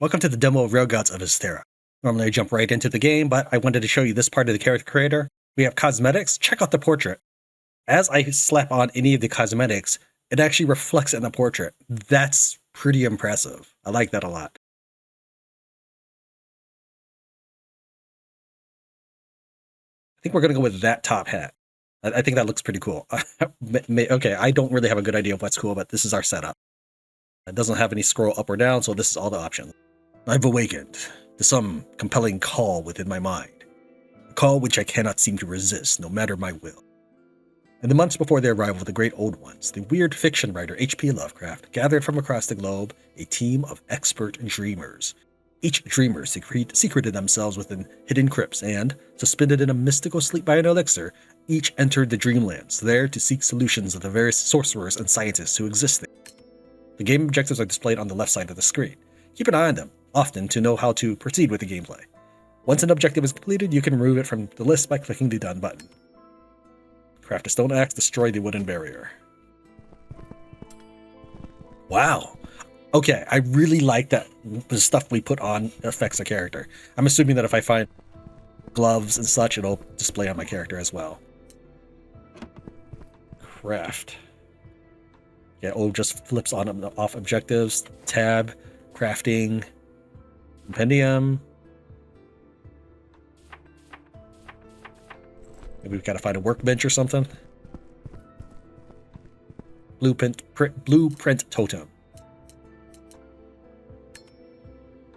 Welcome to the demo of RailGods of Hysterra. Normally I jump right into the game, but I wanted to show you this part of the character creator. We have cosmetics. Check out the portrait. As I slap on any of the cosmetics, it actually reflects in the portrait. That's pretty impressive. I like that a lot. I think we're going to go with that top hat. I think that looks pretty cool. Okay, I don't really have a good idea of what's cool, but this is our setup. It doesn't have any scroll up or down, so this is all the options. I've awakened to some compelling call within my mind, a call which I cannot seem to resist, no matter my will. In the months before the arrival of the great old ones, the weird fiction writer H.P. Lovecraft gathered from across the globe a team of expert dreamers. Each dreamer secreted themselves within hidden crypts and, suspended in a mystical sleep by an elixir, each entered the dreamlands, there to seek solutions of the various sorcerers and scientists who exist there. The game objectives are displayed on the left side of the screen. Keep an eye on them, often to know how to proceed with the gameplay. Once an objective is completed, you can remove it from the list by clicking the Done button. Craft a stone axe, destroy the wooden barrier. Wow. Okay, I really like that the stuff we put on affects a character. I'm assuming that if I find gloves and such, it'll display on my character as well. Craft. Yeah, just flips on and off objectives. Tab, crafting, compendium. Maybe we've got to find a workbench or something. Blueprint totem.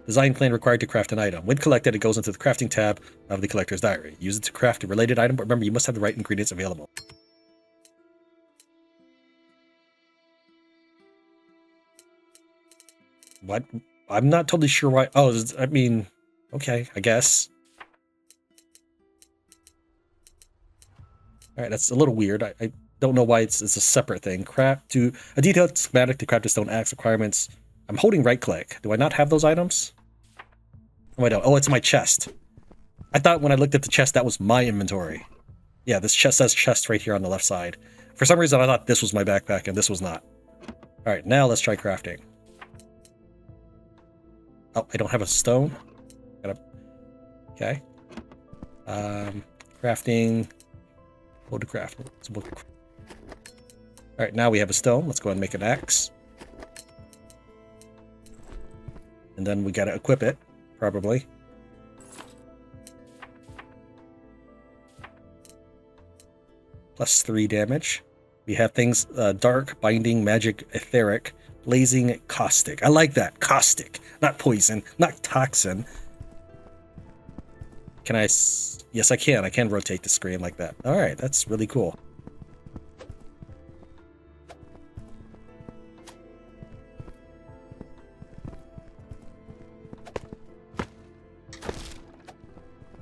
Design plan required to craft an item. When collected, it goes into the crafting tab of the collector's diary. Use it to craft a related item, but remember, you must have the right ingredients available. What? I'm not totally sure why. Oh, I mean, okay, I guess. All right, that's a little weird. I don't know why it's a separate thing. Craft to a detailed schematic to craft a stone axe requirements. I'm holding right click. Do I not have those items? Oh, I don't. Oh, it's my chest. I thought when I looked at the chest, that was my inventory. Yeah, this chest says chest right here on the left side. For some reason, I thought this was my backpack and this was not. All right, now let's try crafting. Oh, I don't have a stone. Okay. Crafting. Go to craft. All right, now we have a stone. Let's go ahead and make an axe. And then we gotta equip it, probably. +3 damage. We have things dark, binding, magic, etheric, blazing, caustic. I like that. Caustic. Not poison, not toxin. Can I? Yes, I can. I can rotate the screen like that. All right, that's really cool.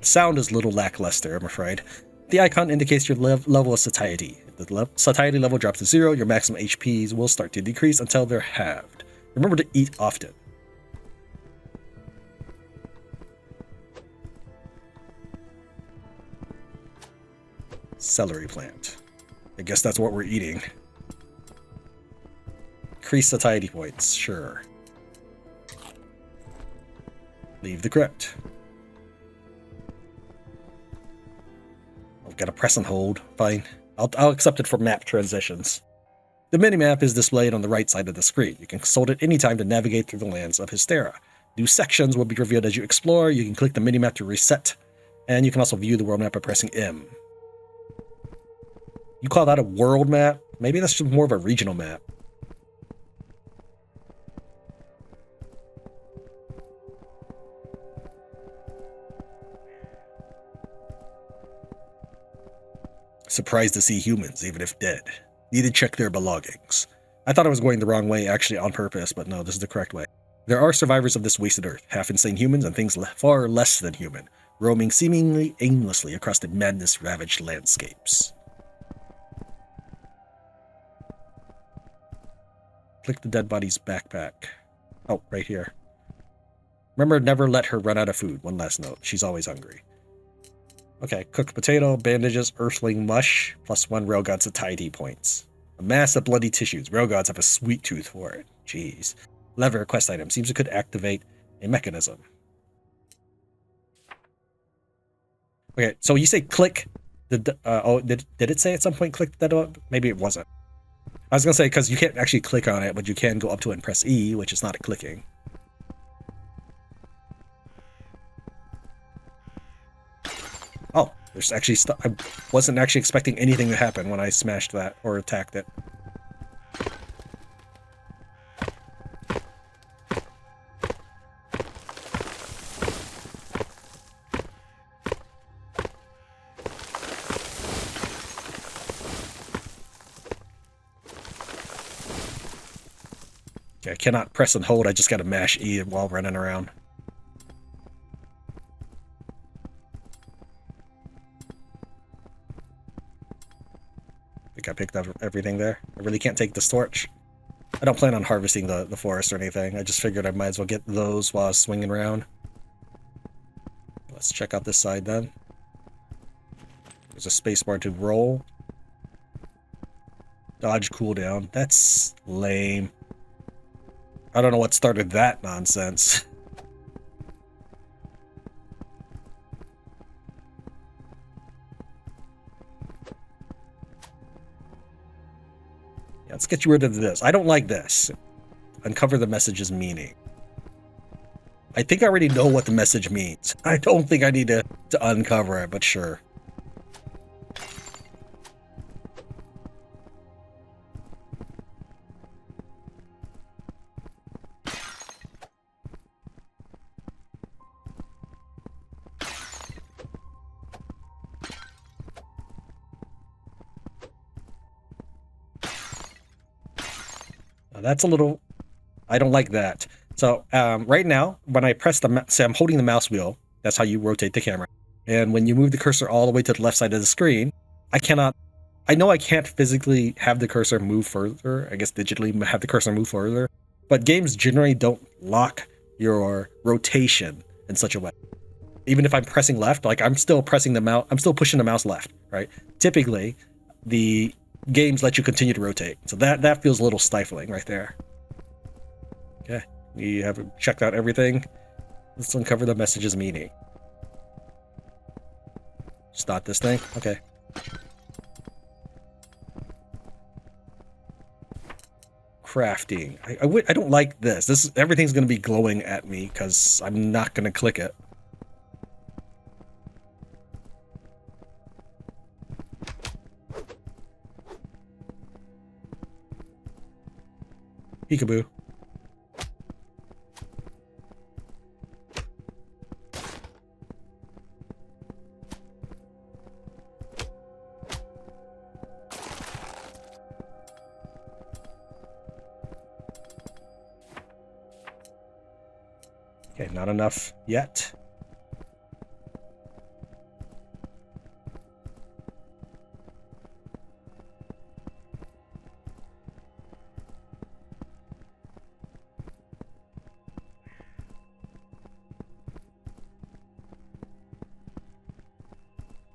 Sound is a little lackluster, I'm afraid. The icon indicates your level of satiety. If the satiety level drops to 0, your maximum HPs will start to decrease until they're halved. Remember to eat often. Celery plant. I guess that's what we're eating. Increase satiety points, sure. Leave the crypt. I've got to press and hold. Fine. I'll accept it for map transitions. The minimap is displayed on the right side of the screen. You can consult it anytime to navigate through the lands of Hysterra. New sections will be revealed as you explore. You can click the minimap to reset, and you can also view the world map by pressing M. You call that a world map? Maybe that's just more of a regional map. Surprised to see humans, even if dead. Need to check their belongings. I thought I was going the wrong way, actually on purpose, but no, this is the correct way. There are survivors of this wasted earth, half-insane humans and things far less than human, roaming seemingly aimlessly across the madness-ravaged landscapes. Click the dead body's backpack. Oh, right here. Remember, never let her run out of food. One last note. She's always hungry. Okay, cooked potato, bandages, earthling mush, +1 RailGods satiety points. A mass of bloody tissues. RailGods have a sweet tooth for it. Jeez. Lever quest item. Seems it could activate a mechanism. Okay, so you say click. Did it say at some point click that up? Maybe it wasn't. I was gonna say because you can't actually click on it, but you can go up to it and press E, which is not a clicking. Oh, there's actually I wasn't actually expecting anything to happen when I smashed that or attacked it. Okay, I cannot press and hold. I just gotta mash E while running around. I think I picked up everything there. I really can't take this torch. I don't plan on harvesting the forest or anything. I just figured I might as well get those while I was swinging around. Let's check out this side then. There's a spacebar to roll. Dodge cooldown. That's lame. I don't know what started that nonsense. Yeah, let's get you rid of this. I don't like this. Uncover the message's meaning. I think I already know what the message means. I don't think I need to uncover it, but sure. Now that's a little... I don't like that. So right now, when I press the... Say I'm holding the mouse wheel. That's how you rotate the camera. And when you move the cursor all the way to the left side of the screen, I cannot... I know I can't physically have the cursor move further. I guess digitally have the cursor move further. But games generally don't lock your rotation in such a way. Even if I'm pressing left, like I'm still pressing the mouse, I'm still pushing the mouse left, right? Typically, the games let you continue to rotate. So that feels a little stifling right there. Okay, we have checked out everything. Let's uncover the message's meaning. Start this thing. Okay. Crafting. I don't like this. Everything's going to be glowing at me because I'm not going to click it. Peekaboo. Okay, not enough yet.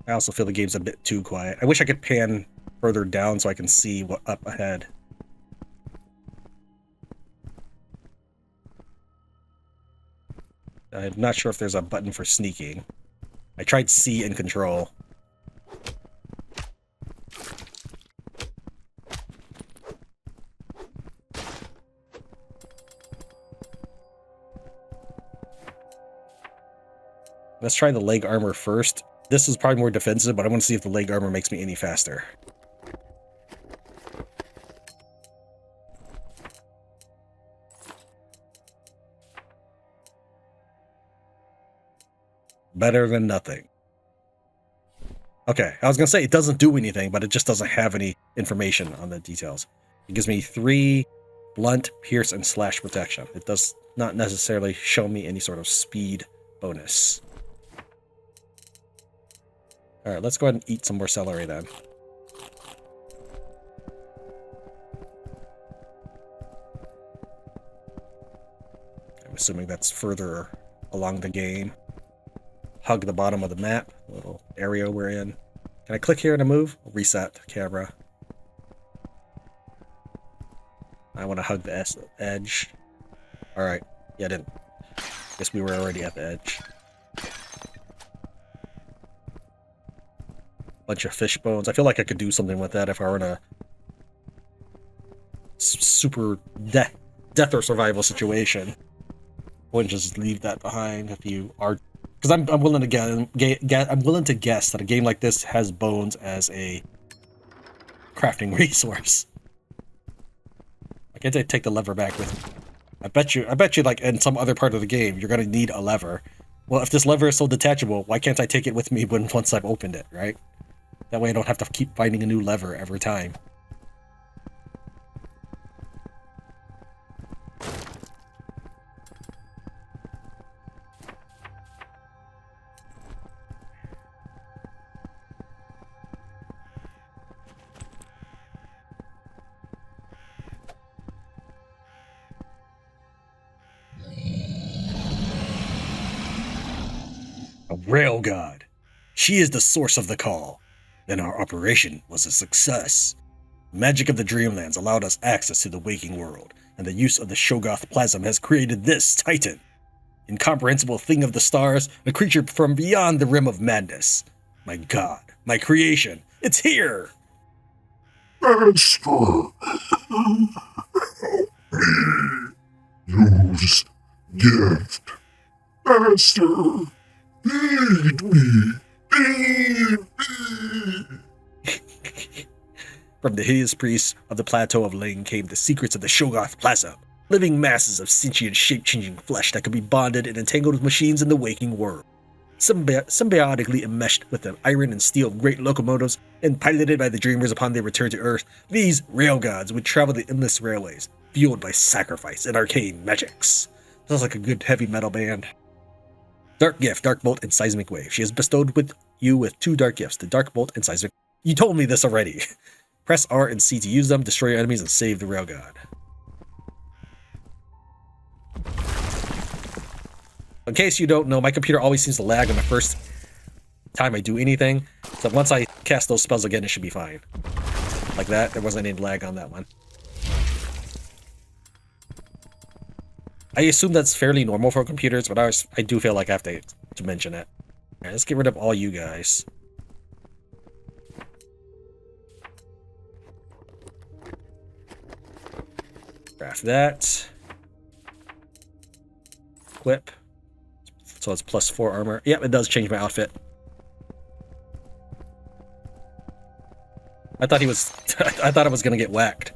I also feel the game's a bit too quiet. I wish I could pan further down so I can see what up ahead. I'm not sure if there's a button for sneaking. I tried C and control. Let's try the leg armor first. This is probably more defensive, but I want to see if the leg armor makes me any faster. Better than nothing. Okay, I was going to say it doesn't do anything, but it just doesn't have any information on the details. It gives me 3 blunt, pierce, and slash protection. It does not necessarily show me any sort of speed bonus. Alright, let's go ahead and eat some more celery then. I'm assuming that's further along the game. Hug the bottom of the map, the little area we're in. Can I click here to move? Reset camera. I want to hug the edge. Alright, yeah, I didn't. Guess we were already at the edge. Bunch of fish bones. I feel like I could do something with that if I were in a super death or survival situation. Wouldn't just leave that behind if you are, because I'm willing to guess that a game like this has bones as a crafting resource. I can't take the lever back with me. I bet you like in some other part of the game you're gonna need a lever. Well, if this lever is so detachable, why can't I take it with me once I've opened it, right? That way I don't have to keep finding a new lever every time. A rail god. She is the source of the call. Then our operation was a success. The magic of the Dreamlands allowed us access to the waking world, and the use of the Shoggoth plasm has created this Titan. Incomprehensible thing of the stars, a creature from beyond the rim of madness. My god, my creation, it's here! Master, help me. Use gift. Master, feed me. Feed me. From the hideous priests of the Plateau of Ling came the secrets of the Shoggoth plasm, living masses of sentient, shape-changing flesh that could be bonded and entangled with machines in the waking world. Symbiotically enmeshed with the iron and steel of great locomotives and piloted by the dreamers upon their return to Earth, these rail gods would travel the endless railways, fueled by sacrifice and arcane magics. Sounds like a good heavy metal band. Dark Gift, Dark Bolt, and Seismic Wave. She has bestowed you with 2 dark gifts, the Dark Bolt and Seismic. You told me this already. Press R and C to use them, destroy your enemies, and save the rail god. In case you don't know, my computer always seems to lag on the first time I do anything. So once I cast those spells again, it should be fine. Like that, there wasn't any lag on that one. I assume that's fairly normal for computers, but I do feel like I have to mention it. Alright, let's get rid of all you guys. Craft that. Equip. So it's +4 armor. Yep, it does change my outfit. I thought I was gonna get whacked.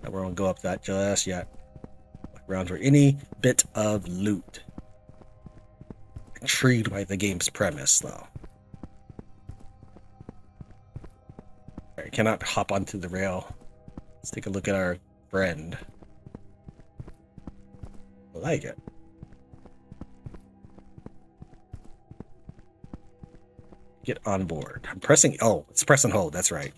We won't go up that just yet. Round for any bit of loot. Intrigued by the game's premise, though. I cannot hop onto the rail. Let's take a look at our friend. I like it. Get on board. I'm pressing. Oh, it's press and hold. That's right.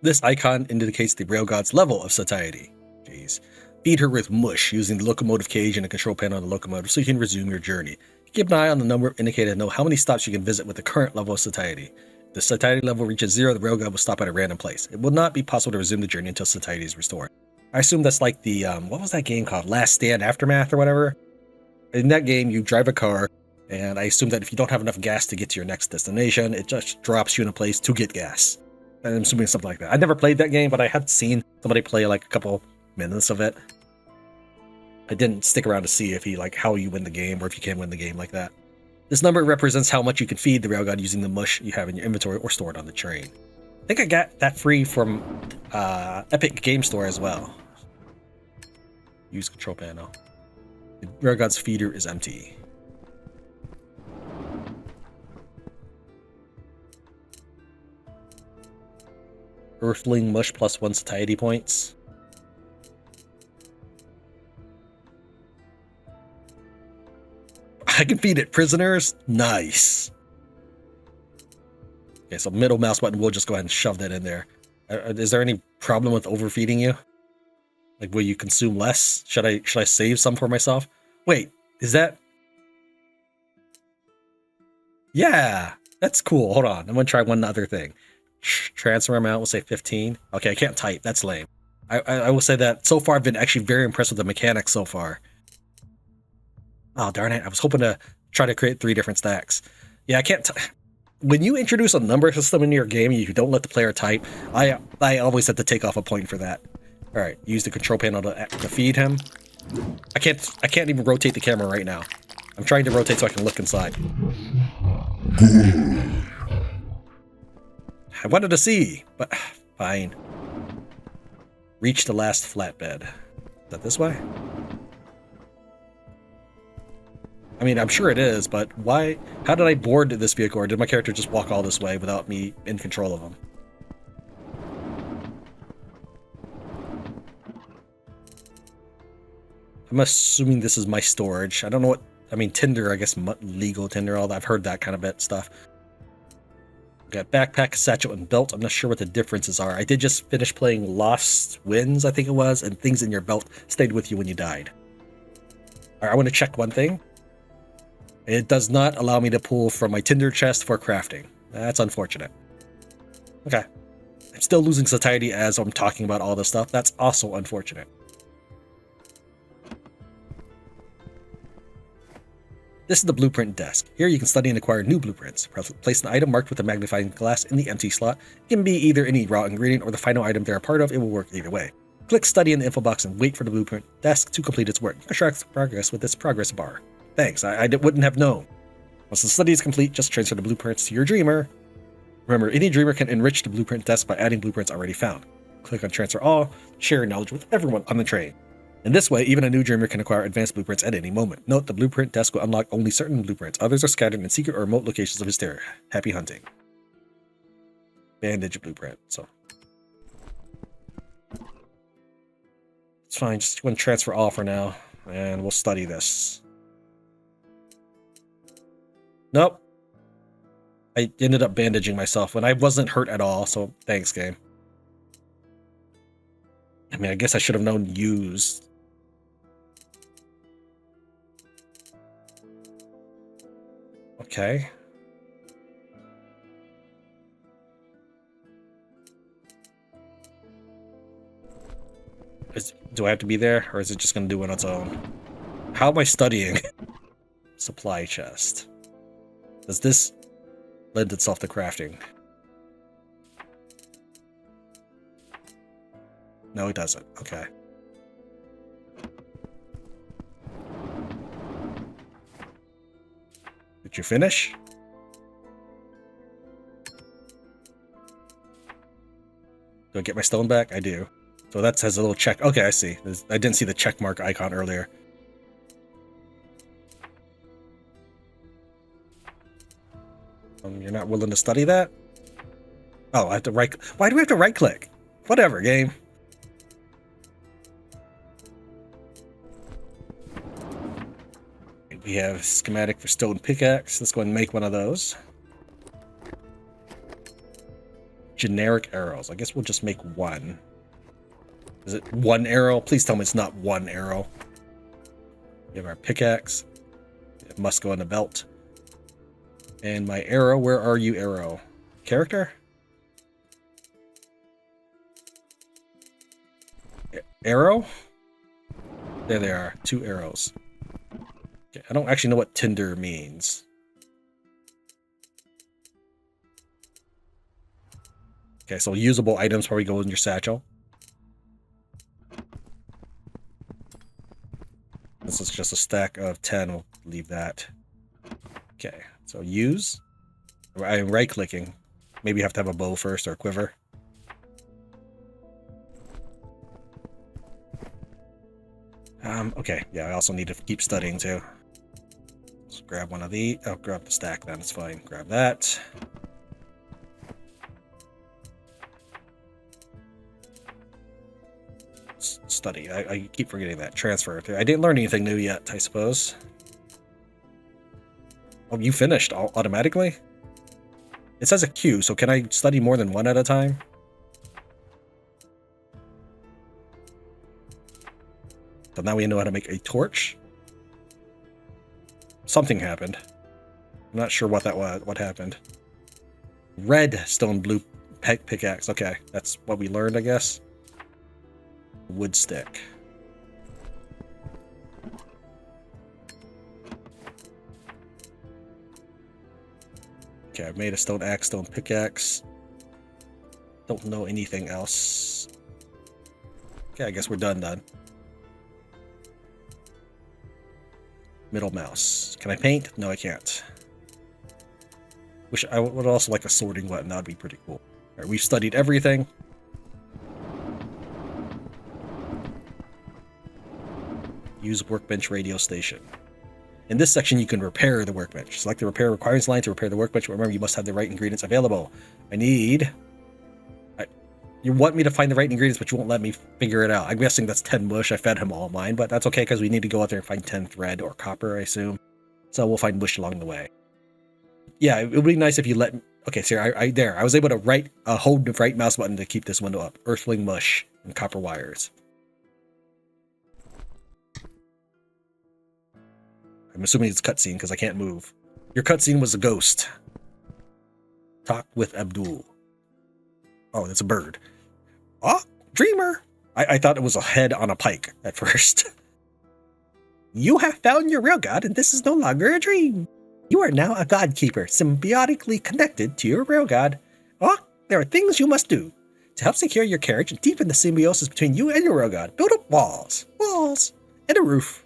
This icon indicates the rail god's level of satiety. Jeez. Feed her with mush using the locomotive cage and the control panel on the locomotive so you can resume your journey. Keep an eye on the number indicated to know how many stops you can visit with the current level of satiety. If the satiety level reaches 0, the rail god will stop at a random place. It will not be possible to resume the journey until satiety is restored. I assume that's like the, what was that game called? Last Stand Aftermath or whatever? In that game, you drive a car, and I assume that if you don't have enough gas to get to your next destination, it just drops you in a place to get gas. I'm assuming something like that. I never played that game, but I had seen somebody play like a couple minutes of it. I didn't stick around to see if how you win the game or if you can win the game like that. This number represents how much you can feed the railgun using the mush you have in your inventory or stored on the train. I think I got that free from Epic Game Store as well. Use control panel. The railgun's feeder is empty. Earthling mush +1 satiety points. I can feed it prisoners. Nice. Okay, so middle mouse button, we'll just go ahead and shove that in there. Is there any problem with overfeeding you? Like, will you consume less? Should I save some for myself? Wait, is that? Yeah, that's cool. Hold on, I'm gonna try one other thing. Transfer amount, we'll say 15. Okay, I can't type. That's lame. I will say that so far I've been actually very impressed with the mechanics so far. Oh, darn it. I was hoping to try to create 3 different stacks. Yeah, I can't... When you introduce a number system into your game, you don't let the player type. I always have to take off a point for that. All right, use the control panel to feed him. I can't even rotate the camera right now. I'm trying to rotate so I can look inside. I wanted to see, but fine. Reach the last flatbed. Is that this way? I mean, I'm sure it is, but why? How did I board this vehicle, or did my character just walk all this way without me in control of him? I'm assuming this is my storage. I don't know what... I mean, Tinder, I guess, legal Tinder, all that. I've heard that kind of bit stuff. Got backpack, satchel, and belt. I'm not sure what the differences are. I did just finish playing Lost Winds, I think it was, and things in your belt stayed with you when you died. All right, I want to check one thing. It does not allow me to pull from my Tinder chest for crafting. That's unfortunate. Okay. I'm still losing satiety as I'm talking about all this stuff. That's also unfortunate. This is the blueprint desk. Here you can study and acquire new blueprints. Place an item marked with a magnifying glass in the empty slot. It can be either any raw ingredient or the final item they're a part of. It will work either way. Click study in the info box and wait for the blueprint desk to complete its work. You can track progress with this progress bar. Thanks, I wouldn't have known. Once the study is complete, just transfer the blueprints to your dreamer. Remember, any dreamer can enrich the blueprint desk by adding blueprints already found. Click on transfer all, share your knowledge with everyone on the train. In this way, even a new dreamer can acquire advanced blueprints at any moment. Note, the blueprint desk will unlock only certain blueprints. Others are scattered in secret or remote locations of Hysterra. Happy hunting. Bandage blueprint, so. It's fine, just going to transfer all for now, and we'll study this. Nope. I ended up bandaging myself when I wasn't hurt at all, so thanks, game. I mean, I guess I should have known use. Okay. Do I have to be there, or is it just going to do it on its own? How am I studying? Supply chest. Does this lend itself to crafting? No, it doesn't. Okay. Did you finish? Do I get my stone back? I do. So that has a little check. Okay, I see. I didn't see the check mark icon earlier. You're not willing to study that? Oh, I have to right... Why do we have to right-click? Whatever, game. We have schematic for stone pickaxe. Let's go ahead and make one of those. Generic arrows. I guess we'll just make one. Is it one arrow? Please tell me it's not one arrow. We have our pickaxe. It must go in the belt. And my arrow. Where are you, arrow? Character? Arrow? There they are. 2 arrows. Okay, I don't actually know what Tinder means. Okay, so usable items probably go in your satchel. This is just a stack of 10. We'll leave that. Okay, so use. I'm right-clicking. Maybe you have to have a bow first or a quiver. Okay, yeah, I also need to keep studying too. Let's grab one of these. Oh, grab the stack then, it's fine. Grab that. Study. I keep forgetting that. Transfer. I didn't learn anything new yet, I suppose. Oh, you finished automatically? It says a queue, so can I study more than one at a time? So now we know how to make a torch. Something happened. I'm not sure what that was. What happened? Red stone blue pickaxe. Okay, that's what we learned, I guess. wood stick. Okay, I've made a stone axe, stone pickaxe. Don't know anything else. Okay, I guess we're done. Middle mouse. Can I paint? No, I can't. Wish I would also like a sorting button. That would be pretty cool. All right, we've studied everything. Use workbench radio station. In this section, you can repair the workbench. Select the repair requirements line to repair the workbench. Remember, you must have the right ingredients available. You want me to find the right ingredients, but you won't let me figure it out. I'm guessing that's 10 bush. I fed him all mine, but that's okay because we need to go out there and find 10 thread or copper, I assume. So we'll find bush along the way. Yeah, it would be nice if you let me... Okay, so I was able to hold the right mouse button to keep this window up. Earthling mush and copper wires. I'm assuming it's cutscene because I can't move. Your cutscene was a ghost. Talk with Abdul. Oh, that's a bird. Oh, dreamer! I thought it was a head on a pike at first. You have found your real god, and this is no longer a dream. You are now a god keeper, symbiotically connected to your real god. Oh, there are things you must do. To help secure your carriage and deepen the symbiosis between you and your real god, build up walls, and a roof.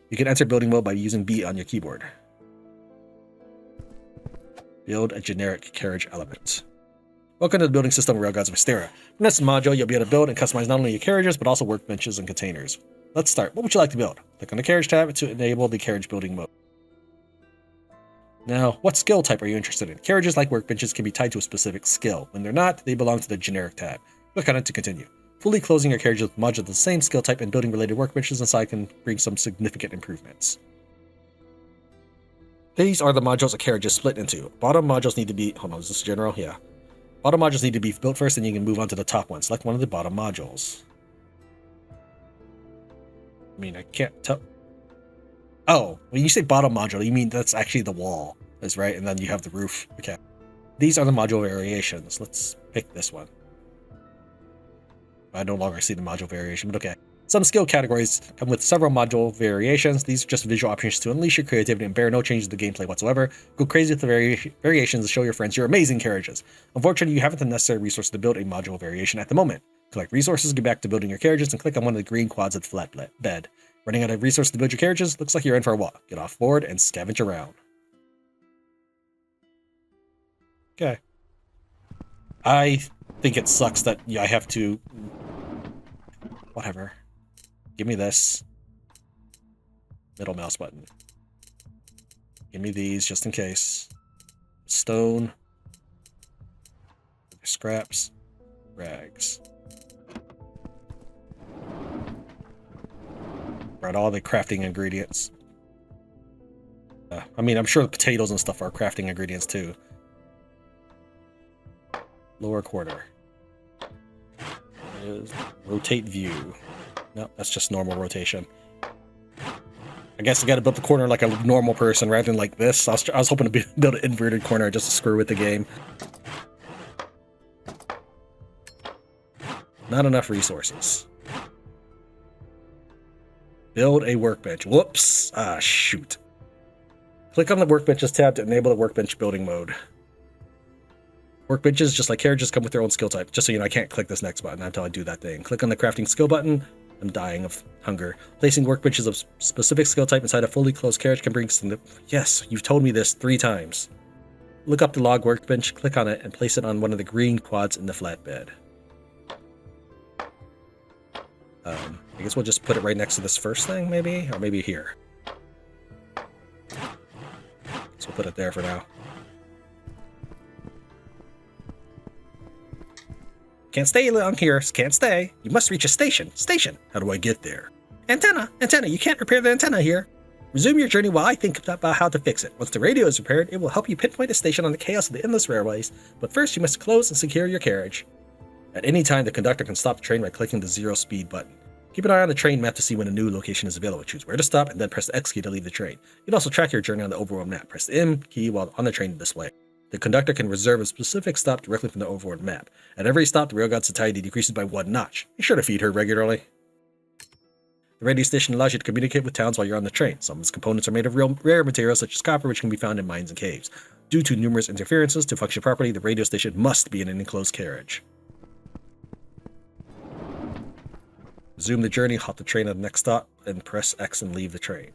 You can enter building mode by using B on your keyboard. Build a generic carriage element. Welcome to the building system of RailGods of Hysterra. From this module, you'll be able to build and customize not only your carriages, but also workbenches and containers. Let's start. What would you like to build? Click on the carriage tab to enable the carriage building mode. Now, what skill type are you interested in? Carriages, like workbenches, can be tied to a specific skill. When they're not, they belong to the generic tab. Click on it to continue. Fully closing your carriage with modules of the same skill type and building related workbenches inside can bring some significant improvements. These are the modules a carriage is split into. Bottom modules need to be... Hold on, is this general? Yeah. Bottom modules need to be built first, and you can move on to the top one. Select one of the bottom modules. I mean, I can't tell... Oh, when you say bottom module, you mean that's actually the wall, is right? And then you have the roof. Okay. These are the module variations. Let's pick this one. I no longer see the module variation, but okay. Some skill categories come with several module variations. These are just visual options to unleash your creativity and bear no changes to the gameplay whatsoever. Go crazy with the variations to show your friends your amazing carriages. Unfortunately, you haven't the necessary resources to build a module variation at the moment. Collect resources, get back to building your carriages, and click on one of the green quads at the flat bed. Running out of resources to build your carriages? Looks like you're in for a walk. Get off board and scavenge around. Okay. I think it sucks that I have to... Whatever. Give me this. Middle mouse button. Give me these just in case. Stone. Scraps. Rags. Right, all the crafting ingredients. I mean, I'm sure the potatoes and stuff are crafting ingredients too. Lower quarter. Rotate view. No, that's just normal rotation. I guess I gotta build the corner like a normal person rather than like this. I was hoping to build an inverted corner just to screw with the game. Not enough resources. Build a workbench. Whoops. Ah, shoot. Click on the Workbenches tab to enable the workbench building mode. Workbenches, just like carriages, come with their own skill type. Just so you know, I can't click this next button until I do that thing. Click on the crafting skill button. I'm dying of hunger. Placing workbenches of specific skill type inside a fully closed carriage can bring some... Yes, you've told me this 3 times. Look up the log workbench, click on it, and place it on one of the green quads in the flatbed. I guess we'll just put it right next to this first thing, maybe? Or maybe here. So we'll put it there for now. Can't stay long here. Can't stay. You must reach a station. Station. How do I get there? Antenna. Antenna. You can't repair the antenna here. Resume your journey while I think about how to fix it. Once the radio is repaired, it will help you pinpoint a station on the chaos of the endless railways. But first, you must close and secure your carriage. At any time, the conductor can stop the train by clicking the 0 speed button. Keep an eye on the train map to see when a new location is available. Choose where to stop and then press the X key to leave the train. You can also track your journey on the overworld map. Press the M key while on the train to display. The conductor can reserve a specific stop directly from the overworld map. At every stop, the RailGods satiety decreases by 1 notch. Be sure to feed her regularly. The radio station allows you to communicate with towns while you're on the train. Some of its components are made of rare materials such as copper, which can be found in mines and caves. Due to numerous interferences, to function properly, the radio station must be in an enclosed carriage. Resume the journey, hop the train at the next stop, and press X and leave the train.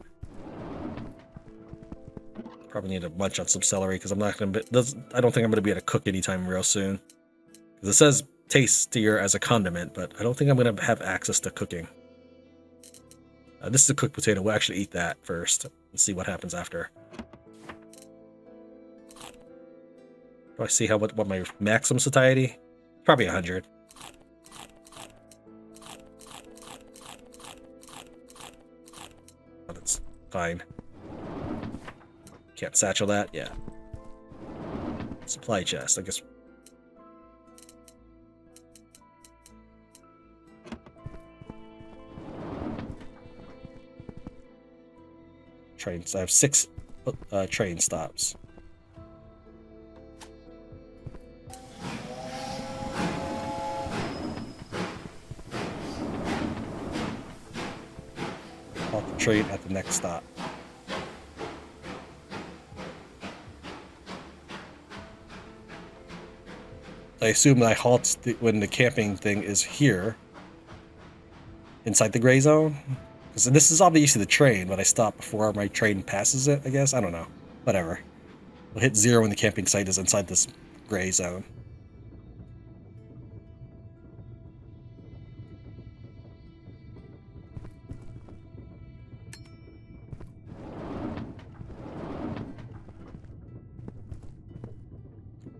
Probably need to munch on some celery because I'm not going to. I don't think I'm going to be able to cook anytime real soon. Because it says tastier as a condiment, but I don't think I'm going to have access to cooking. This is a cooked potato. We'll actually eat that first and see what happens after. Do I see what my maximum satiety? Probably 100. Oh, that's fine. Can't satchel that? Yeah. Supply chest, I guess. Trains. I have 6 train stops. Halt the train at the next stop. I assume I halt when the camping thing is here, inside the gray zone. Because this is obviously the train, but I stop before my train passes it, I guess? I don't know. Whatever. We'll hit 0 when the camping site is inside this gray zone.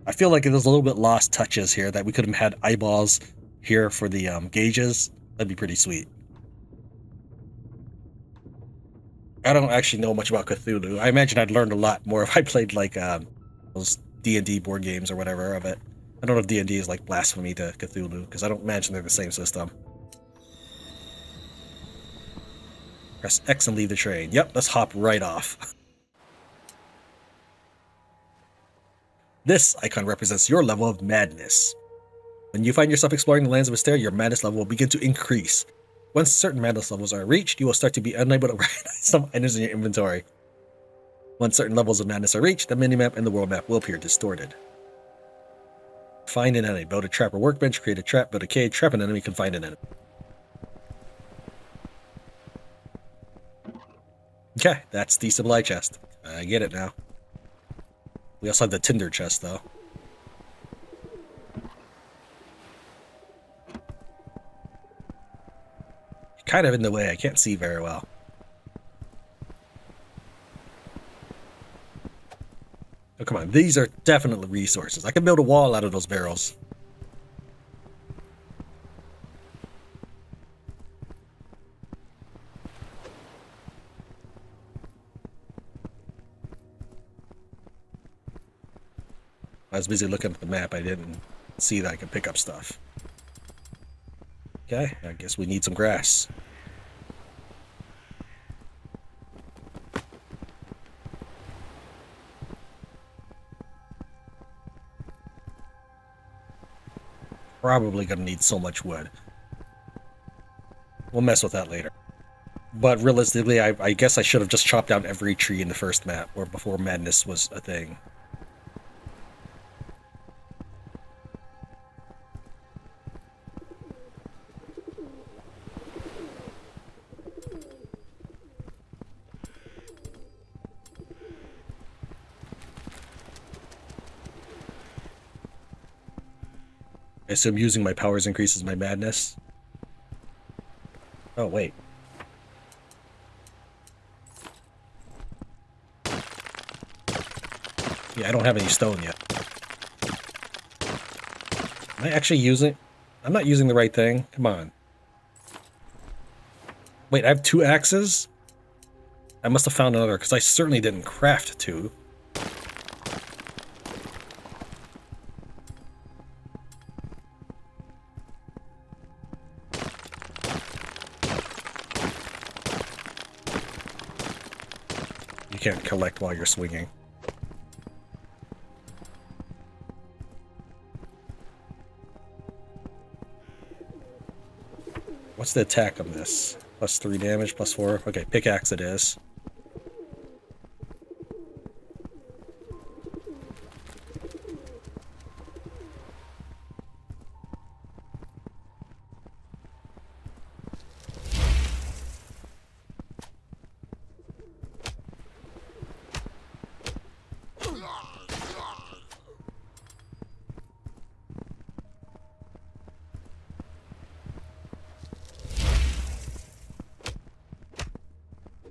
I feel like there's a little bit lost touches here, that we could have had eyeballs here for the gauges. That'd be pretty sweet. I don't actually know much about Cthulhu. I imagine I'd learned a lot more if I played like those D&D board games or whatever of it. I don't know if D&D is like blasphemy to Cthulhu, because I don't imagine they're the same system. Press X and leave the train. Yep, let's hop right off. This icon represents your level of madness. When you find yourself exploring the lands of Hysterra, your madness level will begin to increase. Once certain madness levels are reached, you will start to be unable to recognize some items in your inventory. Once certain levels of madness are reached, the minimap and the world map will appear distorted. Find an enemy. Build a trap or workbench, create a trap, build a cage, trap an enemy, find an enemy. Okay, that's the supply chest. I get it now. We also have the tinder chest, though. Kind of in the way. I can't see very well. Oh, come on. These are definitely resources. I can build a wall out of those barrels. I was busy looking at the map. I didn't see that I could pick up stuff. Okay, I guess we need some grass. Probably gonna need so much wood. We'll mess with that later. But realistically, I guess I should have just chopped down every tree in the first map, or before madness was a thing. I assume using my powers increases my madness. Oh, wait. Yeah, I don't have any stone yet. Am I actually using... I'm not using the right thing. Come on. Wait, I have 2 axes? I must have found another, because I certainly didn't craft 2. You can't collect while you're swinging. What's the attack on this? +3 damage, +4. Okay, pickaxe it is.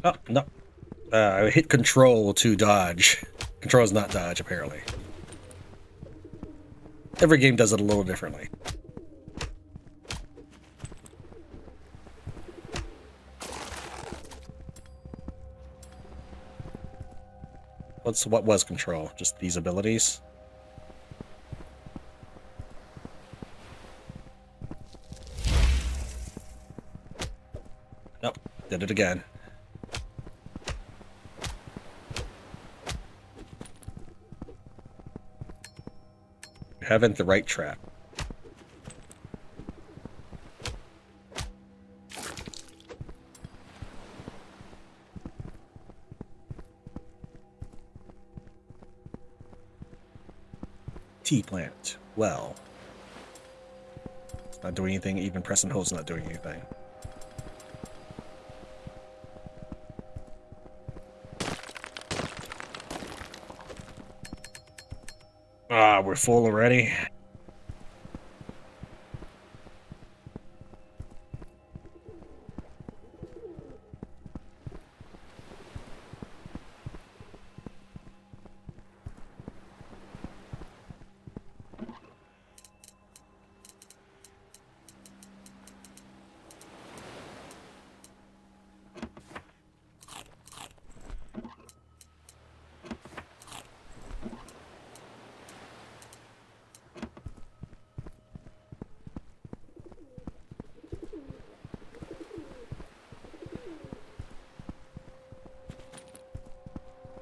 Oh, no. I hit control to dodge. Control is not dodge, apparently. Every game does it a little differently. What was control? Just these abilities? Nope. Did it again. You haven't the right trap. Tea plant. Well. It's not doing anything, even press and hold's not doing anything. Ah, we're full already.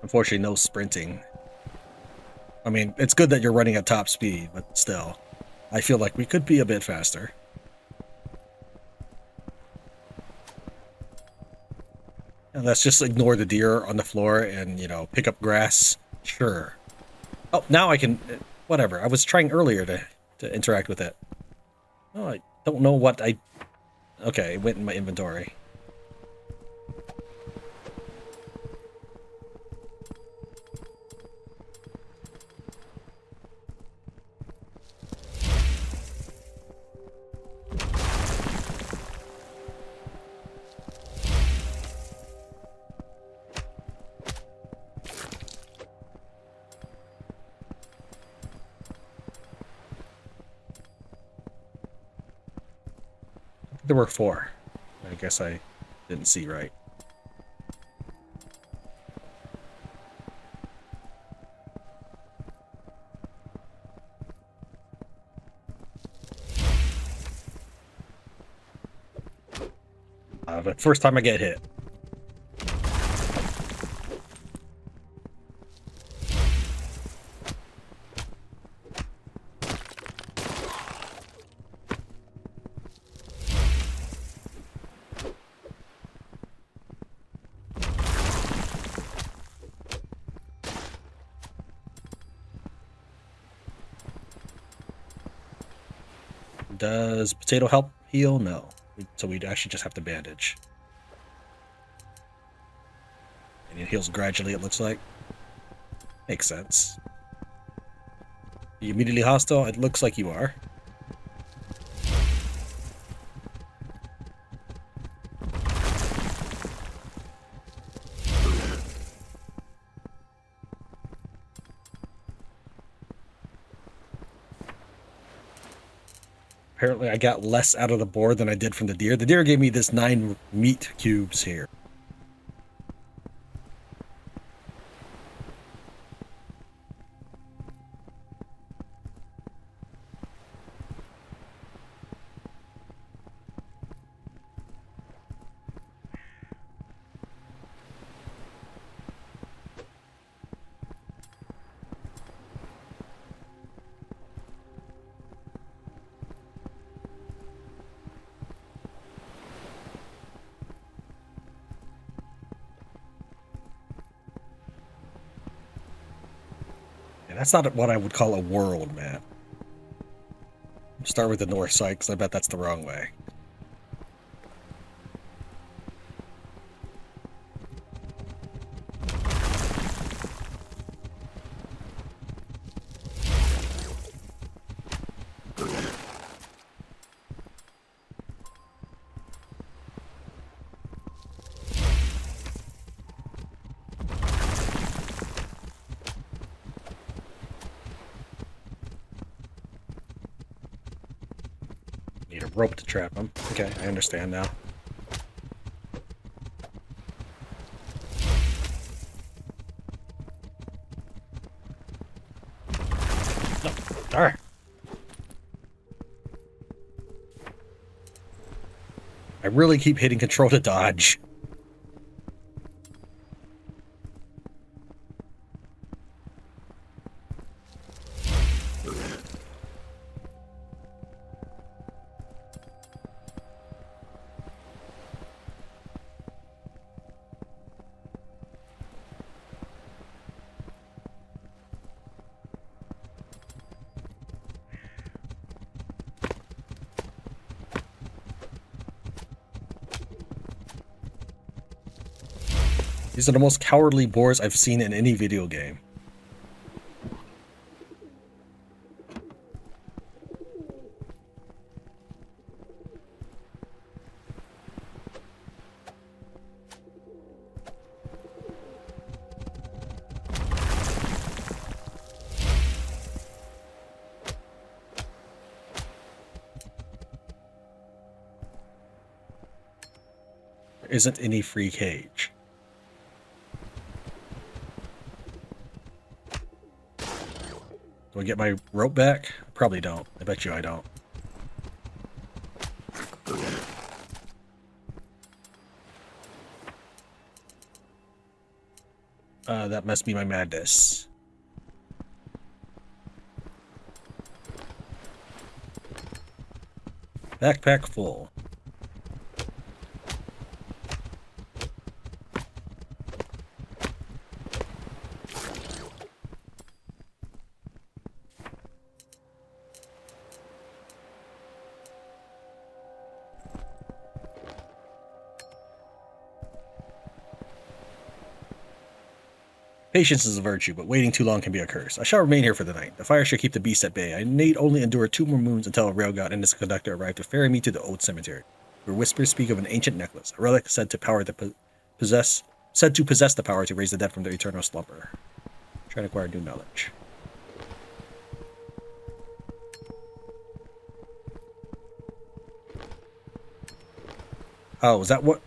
Unfortunately, no sprinting. I mean, it's good that you're running at top speed, but still. I feel like we could be a bit faster. And let's just ignore the deer on the floor and, you know, pick up grass. Sure. Oh, now I can... Whatever. I was trying earlier to interact with it. Oh, I don't know what I... Okay, it went in my inventory. There were 4. I guess I didn't see right. But first time I get hit. Does potato help heal? No. So we'd actually just have to bandage. And it heals gradually, it looks like. Makes sense. Are you immediately hostile? It looks like you are. Apparently I got less out of the board than I did from the deer. The deer gave me this 9 meat cubes here. That's not what I would call a world, man. Start with the north side, because I bet that's the wrong way. Need a rope to trap him. Okay, I understand now. No, darn. I really keep hitting control to dodge. These are the most cowardly boars I've seen in any video game. There isn't any free cage. Do I get my rope back? Probably don't. I bet you I don't. That must be my madness. Backpack full. Patience is a virtue, but waiting too long can be a curse. I shall remain here for the night. The fire should keep the beast at bay. I need only endure 2 more moons until a rail god and his conductor arrive to ferry me to the old cemetery, where whispers speak of an ancient necklace, a relic said to possess the power to raise the dead from their eternal slumber. Trying to acquire new knowledge. Oh, is that what?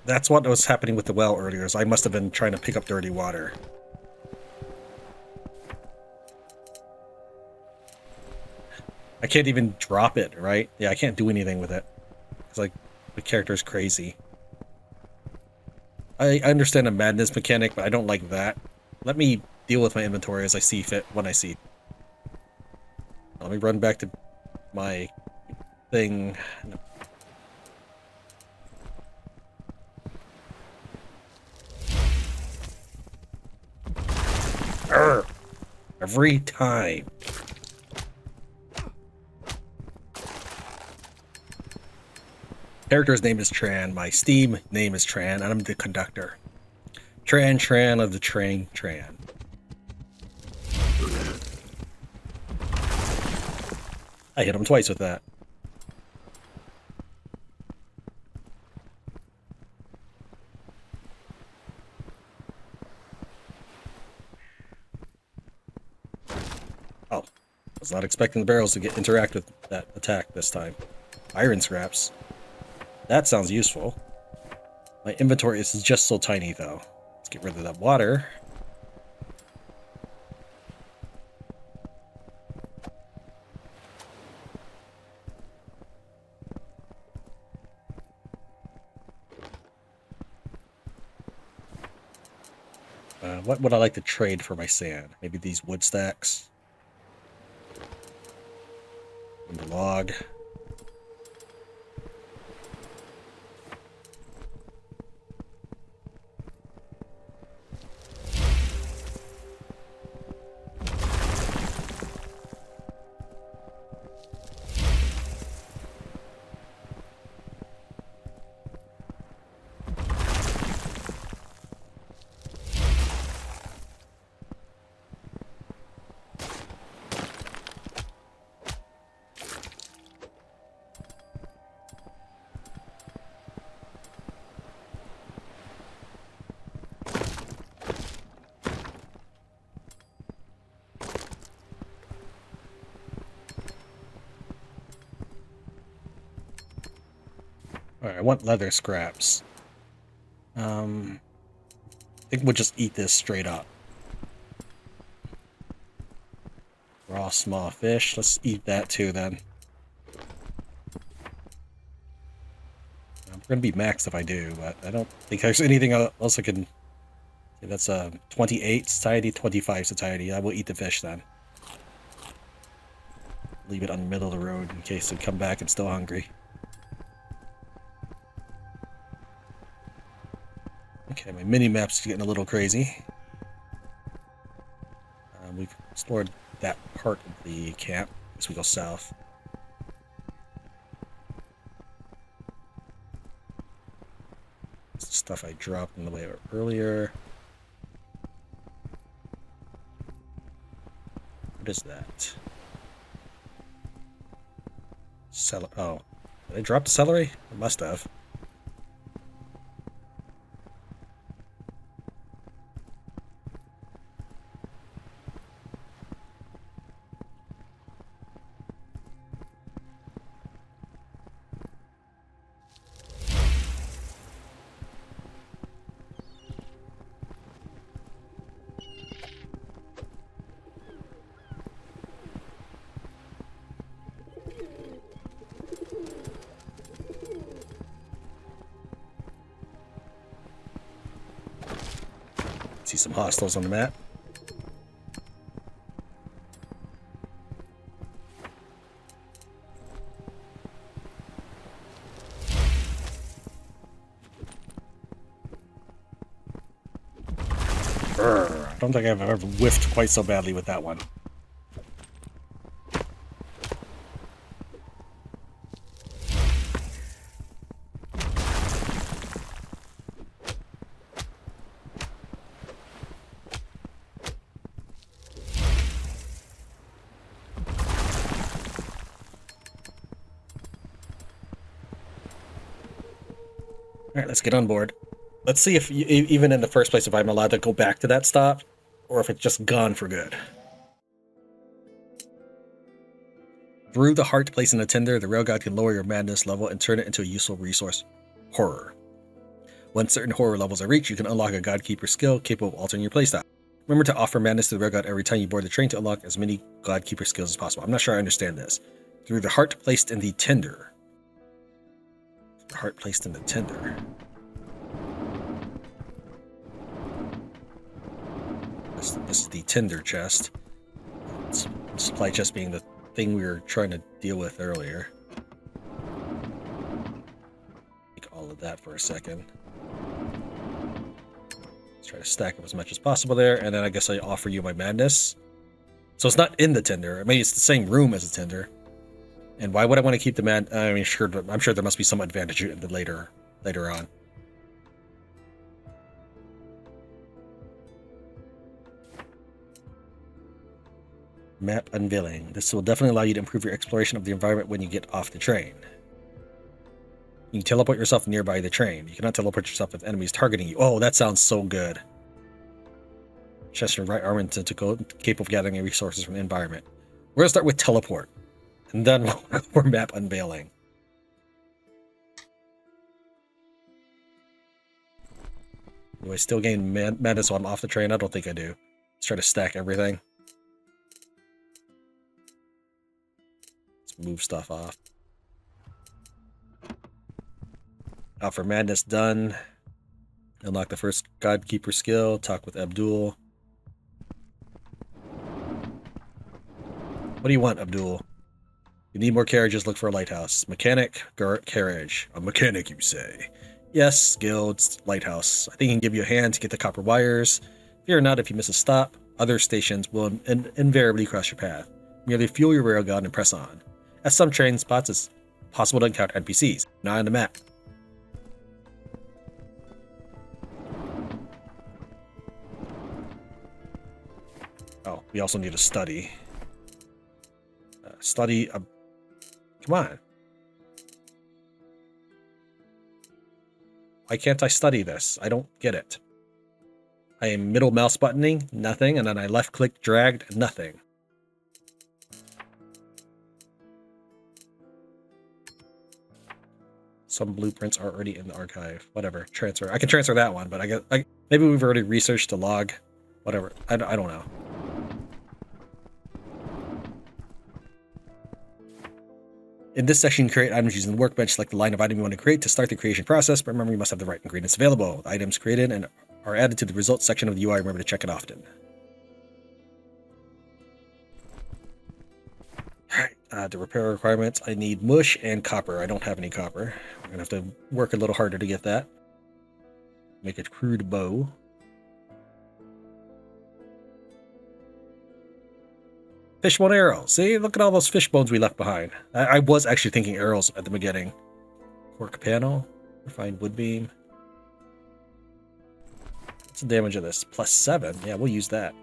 That's what was happening with the well earlier, so I must have been trying to pick up dirty water. I can't even drop it, right? Yeah, I can't do anything with it. It's like, the character is crazy. I understand a madness mechanic, but I don't like that. Let me deal with my inventory as I see fit when I see. Let me run back to my thing. Urgh. Every time. Character's name is Tran. My Steam name is Tran, and I'm the conductor. Tran of the train, Tran. I hit him twice with that. Oh, I was not expecting the barrels to interact with that attack this time. Iron scraps. That sounds useful. My inventory is just so tiny, though. Let's get rid of that water. What would I like to trade for my sand? Maybe these wood stacks. And the log. Alright, I want leather scraps. I think we'll just eat this straight up. Raw small fish. Let's eat that too then. I'm gonna be maxed if I do, but I don't think there's anything else I can. That's 28 satiety, 25 satiety. I will eat the fish then. Leave it on the middle of the road in case they come back and still hungry. Okay, my mini-map's getting a little crazy. We've explored that part of the camp as we go south. Stuff I dropped on the way earlier. What is that? Oh, did I drop the celery? I must have. See some hostiles on the map. I don't think I've ever whiffed quite so badly with that one. Alright, let's get on board. Let's see if, even in the first place, if I'm allowed to go back to that stop, or if it's just gone for good. Through the heart placed in the tinder, the railgod can lower your madness level and turn it into a useful resource. Horror. When certain horror levels are reached, you can unlock a Godkeeper skill capable of altering your playstyle. Remember to offer madness to the railgod every time you board the train to unlock as many Godkeeper skills as possible. I'm not sure I understand this. Through the heart placed in the tinder. The heart placed in the tinder. This is the tinder chest. Supply chest being the thing we were trying to deal with earlier. Take all of that for a second. Let's try to stack up as much as possible there, and then I guess I offer you my madness. So it's not in the tinder. I mean, it's the same room as the tinder. And why would I want to keep the I mean, sure, I'm sure there must be some advantage later on. Map unveiling. This will definitely allow you to improve your exploration of the environment when you get off the train. You can teleport yourself nearby the train. You cannot teleport yourself with enemies targeting you. Oh, that sounds so good. Chest and right arm into capable of gathering resources from the environment. We're going to start with teleport. And then we'll go for map unveiling. Do I still gain madness while I'm off the train? I don't think I do. Let's try to stack everything. Let's move stuff off. Offer madness done. Unlock the first Godkeeper skill. Talk with Abdul. What do you want, Abdul? You need more carriages, look for a lighthouse. Mechanic, carriage. A mechanic, you say? Yes, skilled, lighthouse. I think he can give you a hand to get the copper wires. Fear not if you miss a stop. Other stations will invariably cross your path. Merely fuel your railgun and press on. At some train spots, it's possible to encounter NPCs. Not on the map. Oh, we also need a study. Come on. Why can't I study this? I don't get it. I am middle mouse buttoning, nothing, and then I left click dragged, nothing. Some blueprints are already in the archive. Whatever. Transfer. I can transfer that one, but maybe we've already researched the log. Whatever. I don't know. In this section, create items using the workbench. Select the line of item you want to create to start the creation process, but remember you must have the right ingredients available. The items created and are added to the results section of the UI. Remember to check it often. Alright, the repair requirements. I need mush and copper. I don't have any copper. I'm gonna have to work a little harder to get that. Make a crude bow. Fishbone arrow. See, look at all those fish bones we left behind. I was actually thinking arrows at the beginning. Cork panel. Refined wood beam. What's the damage of this? +7. Yeah, we'll use that.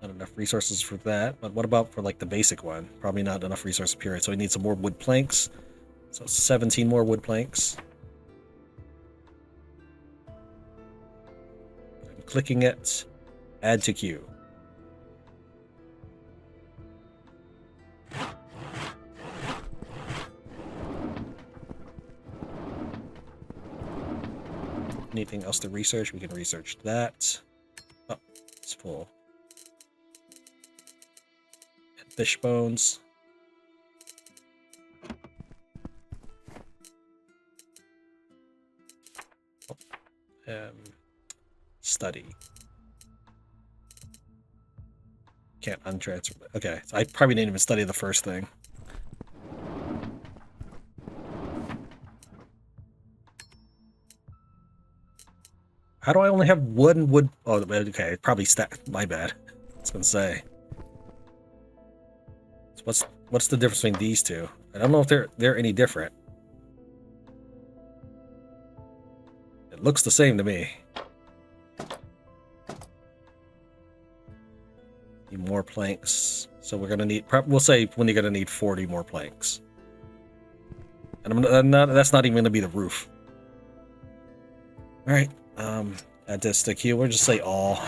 Not enough resources for that, but what about for like the basic one? Probably not enough resource period, so we need some more wood planks. So 17 more wood planks. I'm clicking it. Add to queue. Anything else to research? We can research that. Oh, it's full. Fish bones. Study. Can't untransfer. Okay, so I probably didn't even study the first thing. How do I only have one wood? Oh, okay, probably stack. My bad. I was gonna say. So what's the difference between these two? I don't know if they're any different. It looks the same to me. Need more planks. So we're gonna need. We'll say when you're gonna need 40 more planks. And that's not even gonna be the roof. All right. Add this to queue. We'll just say all.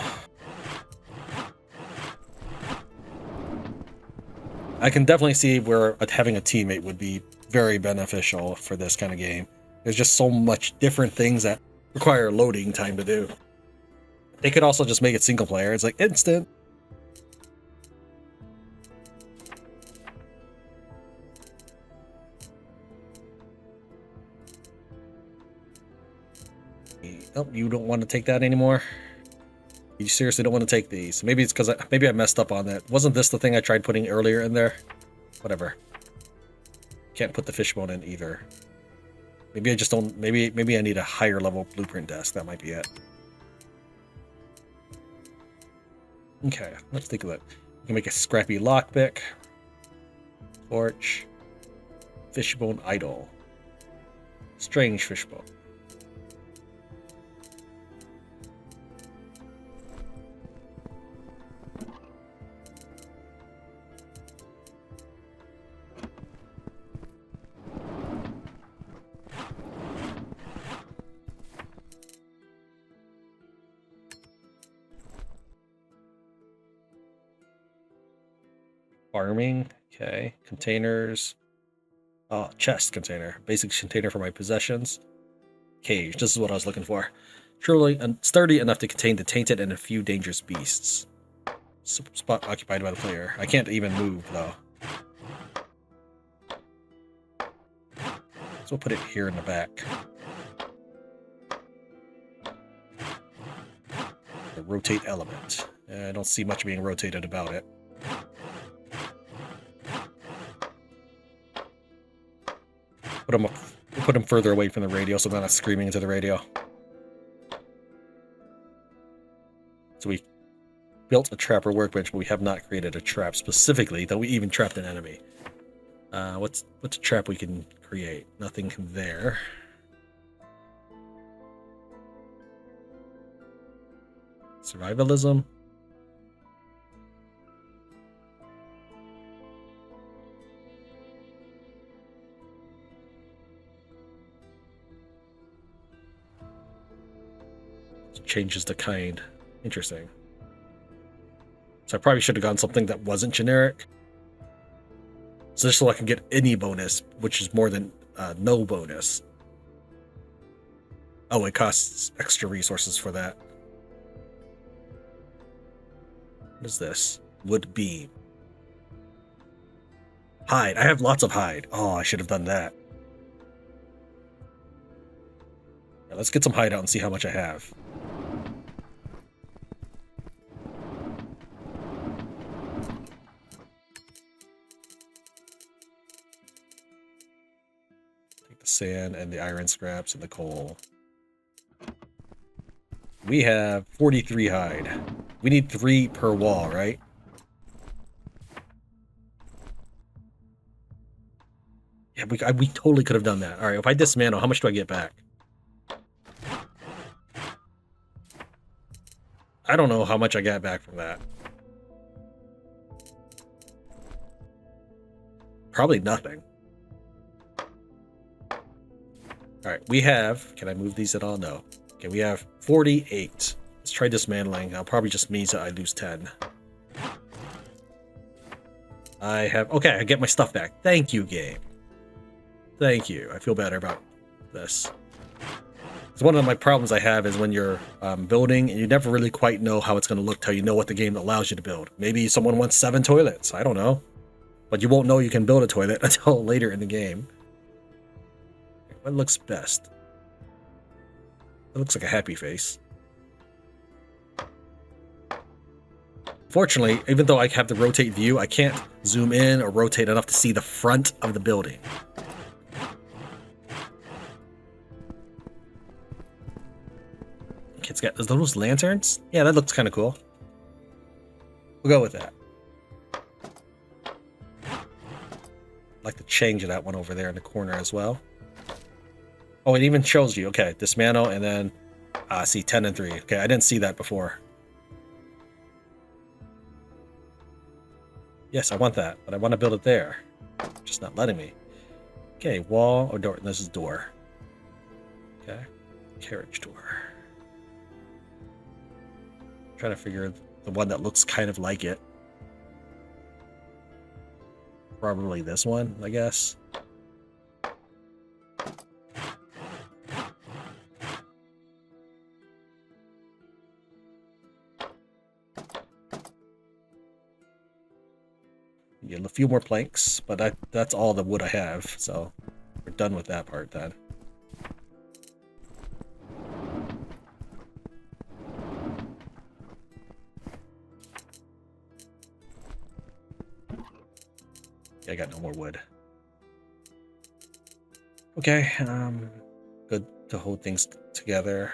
I can definitely see where having a teammate would be very beneficial for this kind of game. There's just so much different things that require loading time to do. They could also just make it single player. It's like instant. Oh, you don't want to take that anymore? You seriously don't want to take these? Maybe it's because maybe I messed up on that. Wasn't this the thing I tried putting earlier in there? Whatever. Can't put the fishbone in either. Maybe I just don't. Maybe I need a higher level blueprint desk. That might be it. Okay, let's take a look. We can make a scrappy lockpick. Torch. Fishbone idol. Strange fishbone. Farming, okay. Containers. Oh, chest container. Basic container for my possessions. Cage, this is what I was looking for. Truly sturdy enough to contain the tainted and a few dangerous beasts. Spot occupied by the player. I can't even move, though. So we'll put it here in the back. The rotate element. I don't see much being rotated about it. Put them further away from the radio so they're not screaming into the radio. So we built a trapper workbench, but we have not created a trap specifically, though we even trapped an enemy. What's a trap we can create? Nothing there. Survivalism. Changes the kind. Interesting. So I probably should have gone something that wasn't generic. So just so I can get any bonus, which is more than no bonus. Oh, it costs extra resources for that. What is this? Wood beam. Hide. I have lots of hide. Oh, I should have done that. Yeah, let's get some hide out and see how much I have. Take the sand and the iron scraps and the coal. We have 43 hide. We need 3 per wall, right? Yeah, we totally could have done that. All right, if I dismantle, how much do I get back? I don't know how much I got back from that. Probably nothing. All right, we have... Can I move these at all? No. Okay, we have 48. Let's try dismantling. That probably just means that I lose 10. I have... Okay, I get my stuff back. Thank you, game. Thank you. I feel better about this. It's one of my problems I have is when you're building and you never really quite know how it's going to look till you know what the game allows you to build. Maybe someone wants 7 toilets. I don't know. But you won't know you can build a toilet until later in the game. What looks best? It looks like a happy face. Fortunately, even though I have the rotate view, I can't zoom in or rotate enough to see the front of the building. It's got those lanterns. Yeah, that looks kind of cool. We'll go with that. I'd like to change that one over there in the corner as well. Oh, it even shows you. Okay, dismantle and then see 10 and 3. Okay, I didn't see that before. Yes, I want that, but I want to build it there. Just not letting me. Okay, wall or door. This is door. Okay, carriage door. Trying to figure the one that looks kind of like it. Probably this one, I guess. Get a few more planks, but that's all the wood I have, so we're done with that part then. I got no more wood. Okay, good to hold things together.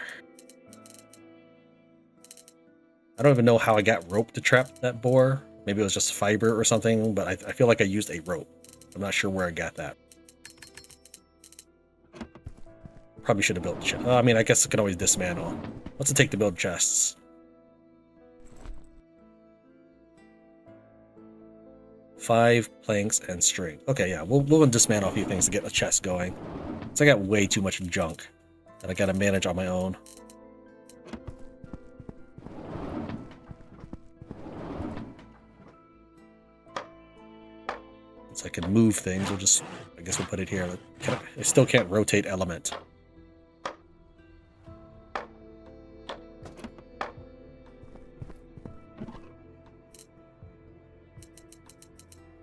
I don't even know how I got rope to trap that boar. Maybe it was just fiber or something, but I feel like I used a rope. I'm not sure where I got that. Probably should have built chests. I mean, I guess I can always dismantle. What's it take to build chests? Five planks and string. Okay, yeah, we'll dismantle a few things to get the chest going. So I got way too much junk that I gotta manage on my own. So I can move things. We'll just, I guess we'll put it here. I still can't rotate element.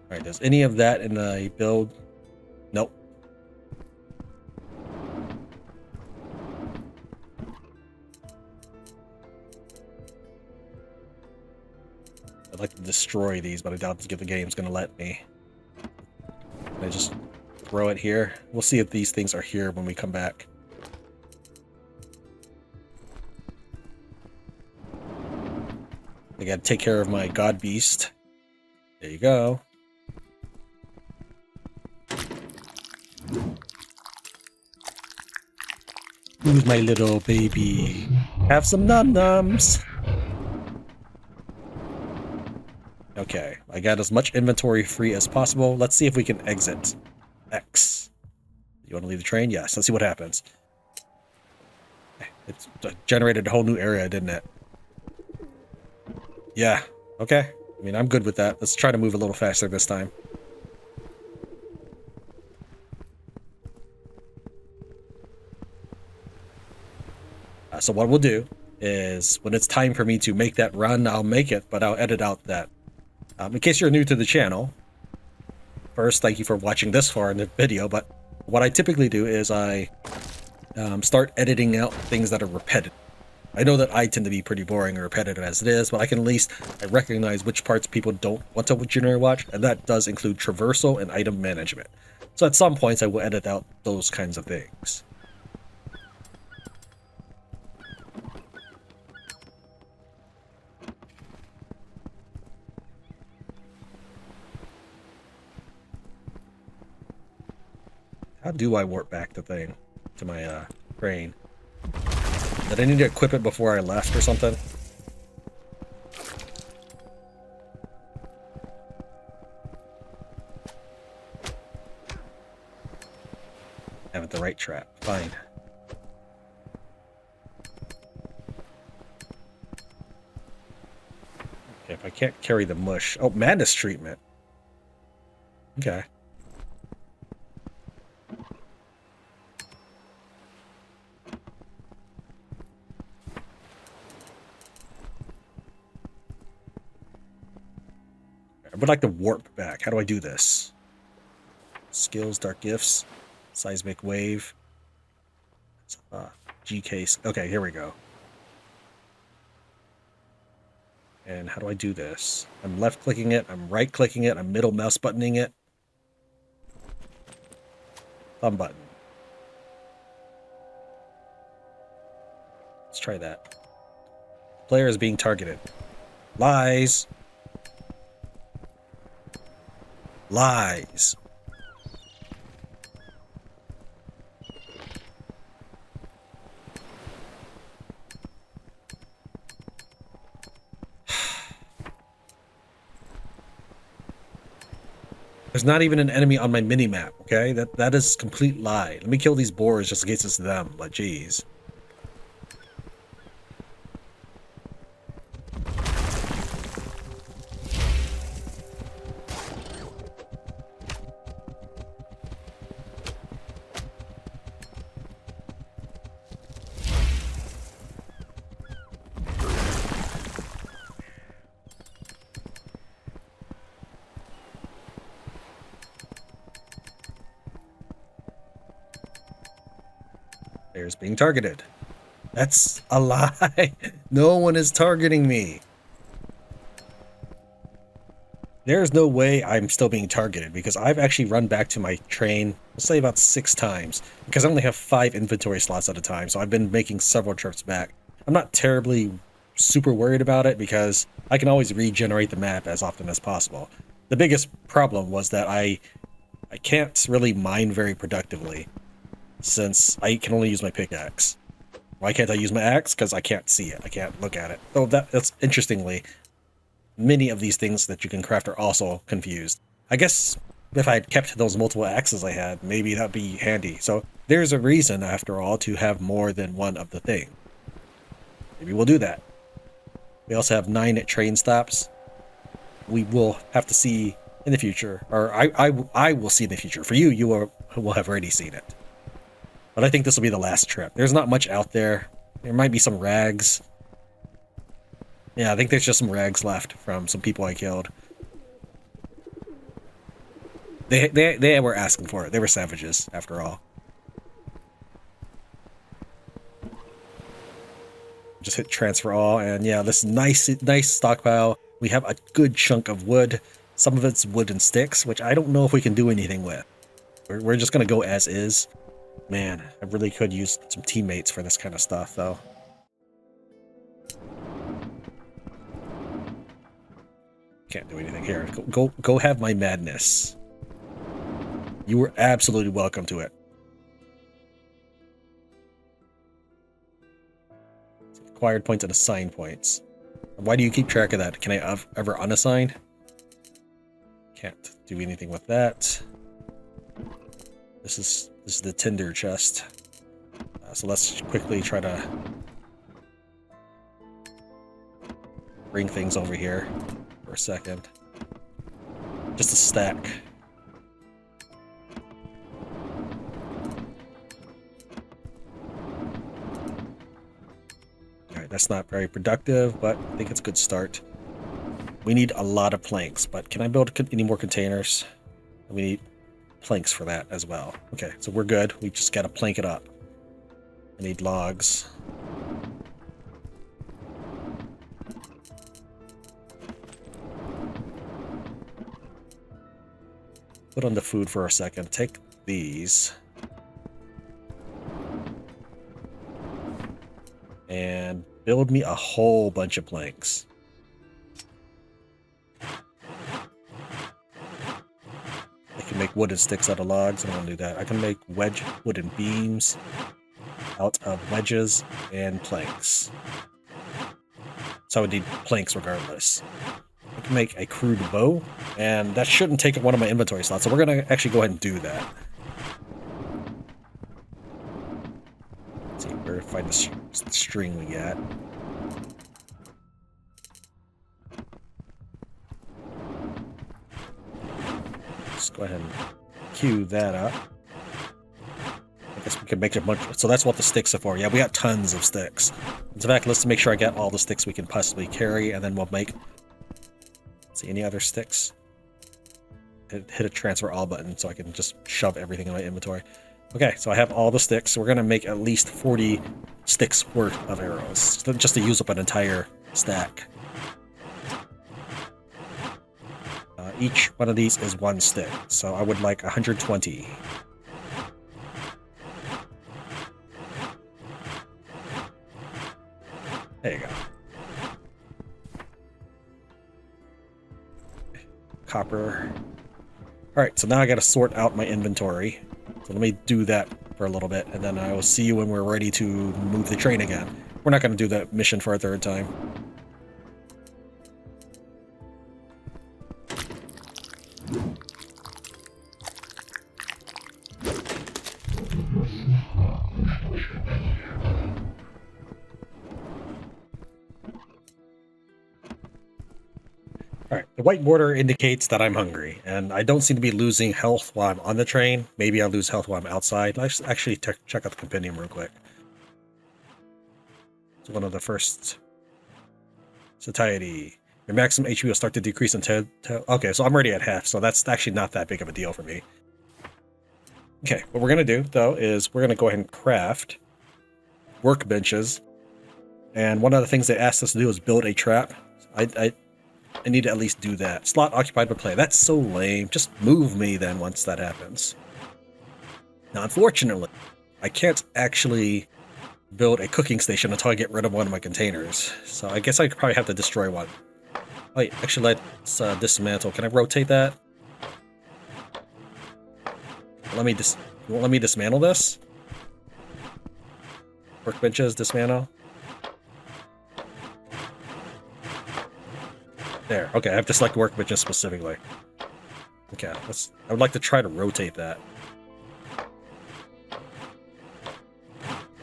Alright, does any of that in the build? Nope. I'd like to destroy these, but I doubt the game's gonna let me. Can I just throw it here? We'll see if these things are here when we come back. I gotta take care of my god beast. There you go. Who's my little baby? Have some num-nums. Okay, I got as much inventory free as possible. Let's see if we can exit. X. You want to leave the train? Yes. Let's see what happens. It's generated a whole new area, didn't it? Yeah. Okay. I mean, I'm good with that. Let's try to move a little faster this time. So what we'll do is when it's time for me to make that run, I'll make it, but I'll edit out that. In case you're new to the channel, first, thank you for watching this far in the video, but what I typically do is I start editing out things that are repetitive. I know that I tend to be pretty boring and repetitive as it is, but I can at least recognize which parts people don't want to generally watch, and that does include traversal and item management. So at some points, I will edit out those kinds of things. How do I warp back the thing to my brain? Did I need to equip it before I left or something? Haven't the right trap. Fine. Okay, if I can't carry the mush. Oh, madness treatment. Okay. I would like to warp back. How do I do this? Skills, dark gifts, seismic wave, G case. Okay, here we go. And how do I do this? I'm left clicking it, I'm right clicking it, I'm middle mouse buttoning it. Thumb button. Let's try that. Player is being targeted. Lies. Lies. There's not even an enemy on my mini-map, okay? That is complete lie. Let me kill these boars just in case it's them, but geez. Player's being targeted. That's a lie. No one is targeting me. There's no way I'm still being targeted because I've actually run back to my train, let's say about 6 times, because I only have 5 inventory slots at a time, so I've been making several trips back. I'm not terribly super worried about it because I can always regenerate the map as often as possible. The biggest problem was that I can't really mine very productively since I can only use my pickaxe. Why can't I use my axe? Because I can't see it. I can't look at it. Oh, that's interestingly, many of these things that you can craft are also confused. I guess if I had kept those multiple axes I had, maybe that'd be handy. So there's a reason, after all, to have more than one of the thing. Maybe we'll do that. We also have 9 train stops. We will have to see in the future, or I will see in the future. For you, you will have already seen it. But I think this will be the last trip. There's not much out there. There might be some rags. Yeah, I think there's just some rags left from some people I killed. They were asking for it. They were savages, after all. Just hit transfer all, and yeah, this nice stockpile. We have a good chunk of wood. Some of it's wood and sticks, which I don't know if we can do anything with. We're just gonna go as is. Man, I really could use some teammates for this kind of stuff, though. Can't do anything here. Go have my madness. You were absolutely welcome to it. Acquired points and assigned points. Why do you keep track of that? Can I ever unassign? Can't do anything with that. This is the tinder chest. So let's quickly try to bring things over here for a second. Just a stack. Alright, that's not very productive, but I think it's a good start. We need a lot of planks, but can I build any more containers? We need planks for that as well. Okay, so we're good. We just gotta plank it up. I need logs. Put on the food for a second. Take these. And build me a whole bunch of planks. I can make wooden sticks out of logs. I don't want to do that. I can make wooden beams out of wedges and planks. So I would need planks regardless. I can make a crude bow, and that shouldn't take up one of my inventory slots, so we're going to actually go ahead and do that. Let's see, where to find the string we got. Let's go ahead and queue that up. I guess we can make a bunch. So that's what the sticks are for. Yeah, we got tons of sticks. In fact, let's make sure I get all the sticks we can possibly carry, and then we'll make... See, any other sticks? Hit a transfer all button so I can just shove everything in my inventory. Okay, so I have all the sticks. So we're going to make at least 40 sticks worth of arrows, just to use up an entire stack. Each one of these is one stick, so I would like 120. There you go. Copper. Alright, so now I gotta sort out my inventory. So let me do that for a little bit, and then I will see you when we're ready to move the train again. We're not gonna do that mission for a third time. Alright, the white border indicates that I'm hungry, and I don't seem to be losing health while I'm on the train. Maybe I'll lose health while I'm outside. Let's actually check out the compendium real quick. It's one of the first. Satiety. Your maximum HP will start to decrease until... Okay, so I'm already at half, so that's actually not that big of a deal for me. Okay, what we're going to do, though, is we're going to go ahead and craft workbenches. And one of the things they asked us to do is build a trap. I need to at least do that. Slot occupied by player. That's so lame. Just move me then once that happens. Now, unfortunately, I can't actually build a cooking station until I get rid of one of my containers. So I guess I could probably have to destroy one. Wait, actually, let's dismantle. Can I rotate that? You won't let me dismantle this? Workbenches, dismantle. There, okay, I have to select workbenches specifically. Okay, I would like to try to rotate that.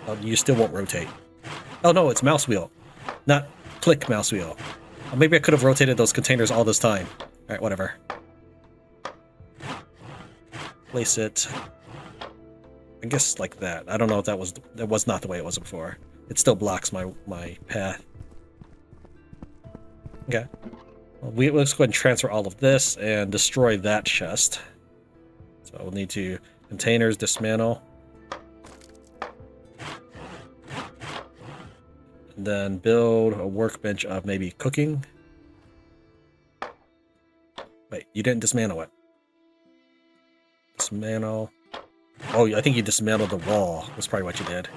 Oh, you still won't rotate. Oh no, it's mouse wheel, not click mouse wheel. Oh, maybe I could have rotated those containers all this time. Alright, whatever. Place it. I guess like that. I don't know if that was not the way it was before. It still blocks my path. Okay. Well, let's go ahead and transfer all of this and destroy that chest. So we'll need to containers, dismantle. And then build a workbench of maybe cooking. Wait, you didn't dismantle it. Dismantle. Oh, I think you dismantled the wall. That's probably what you did.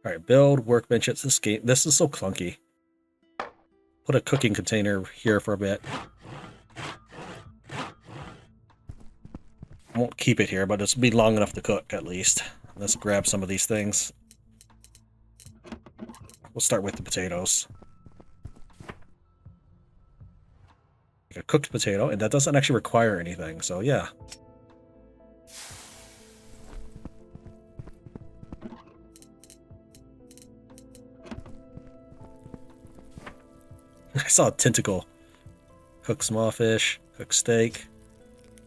Alright, build workbenches. This is so clunky. Put a cooking container here for a bit. I won't keep it here, but it'll be long enough to cook at least. Let's grab some of these things. We'll start with the potatoes. A cooked potato, and that doesn't actually require anything, so yeah. saw a tentacle. Cook small fish, cook steak,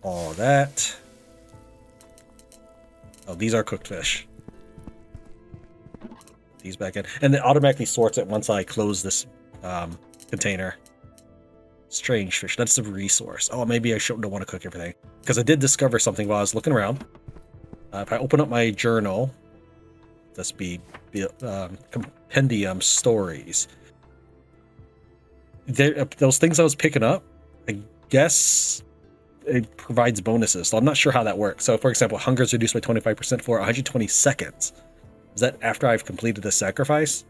all that. Oh, these are cooked fish. These back in, and it automatically sorts it once I close this container. Strange fish, that's the resource. Oh, maybe I don't want to cook everything, because I did discover something while I was looking around. If I open up my journal, this be compendium stories. Those things I was picking up, I guess it provides bonuses. So I'm not sure how that works. So for example, hunger is reduced by 25% for 120 seconds. Is that after I've completed the sacrifice?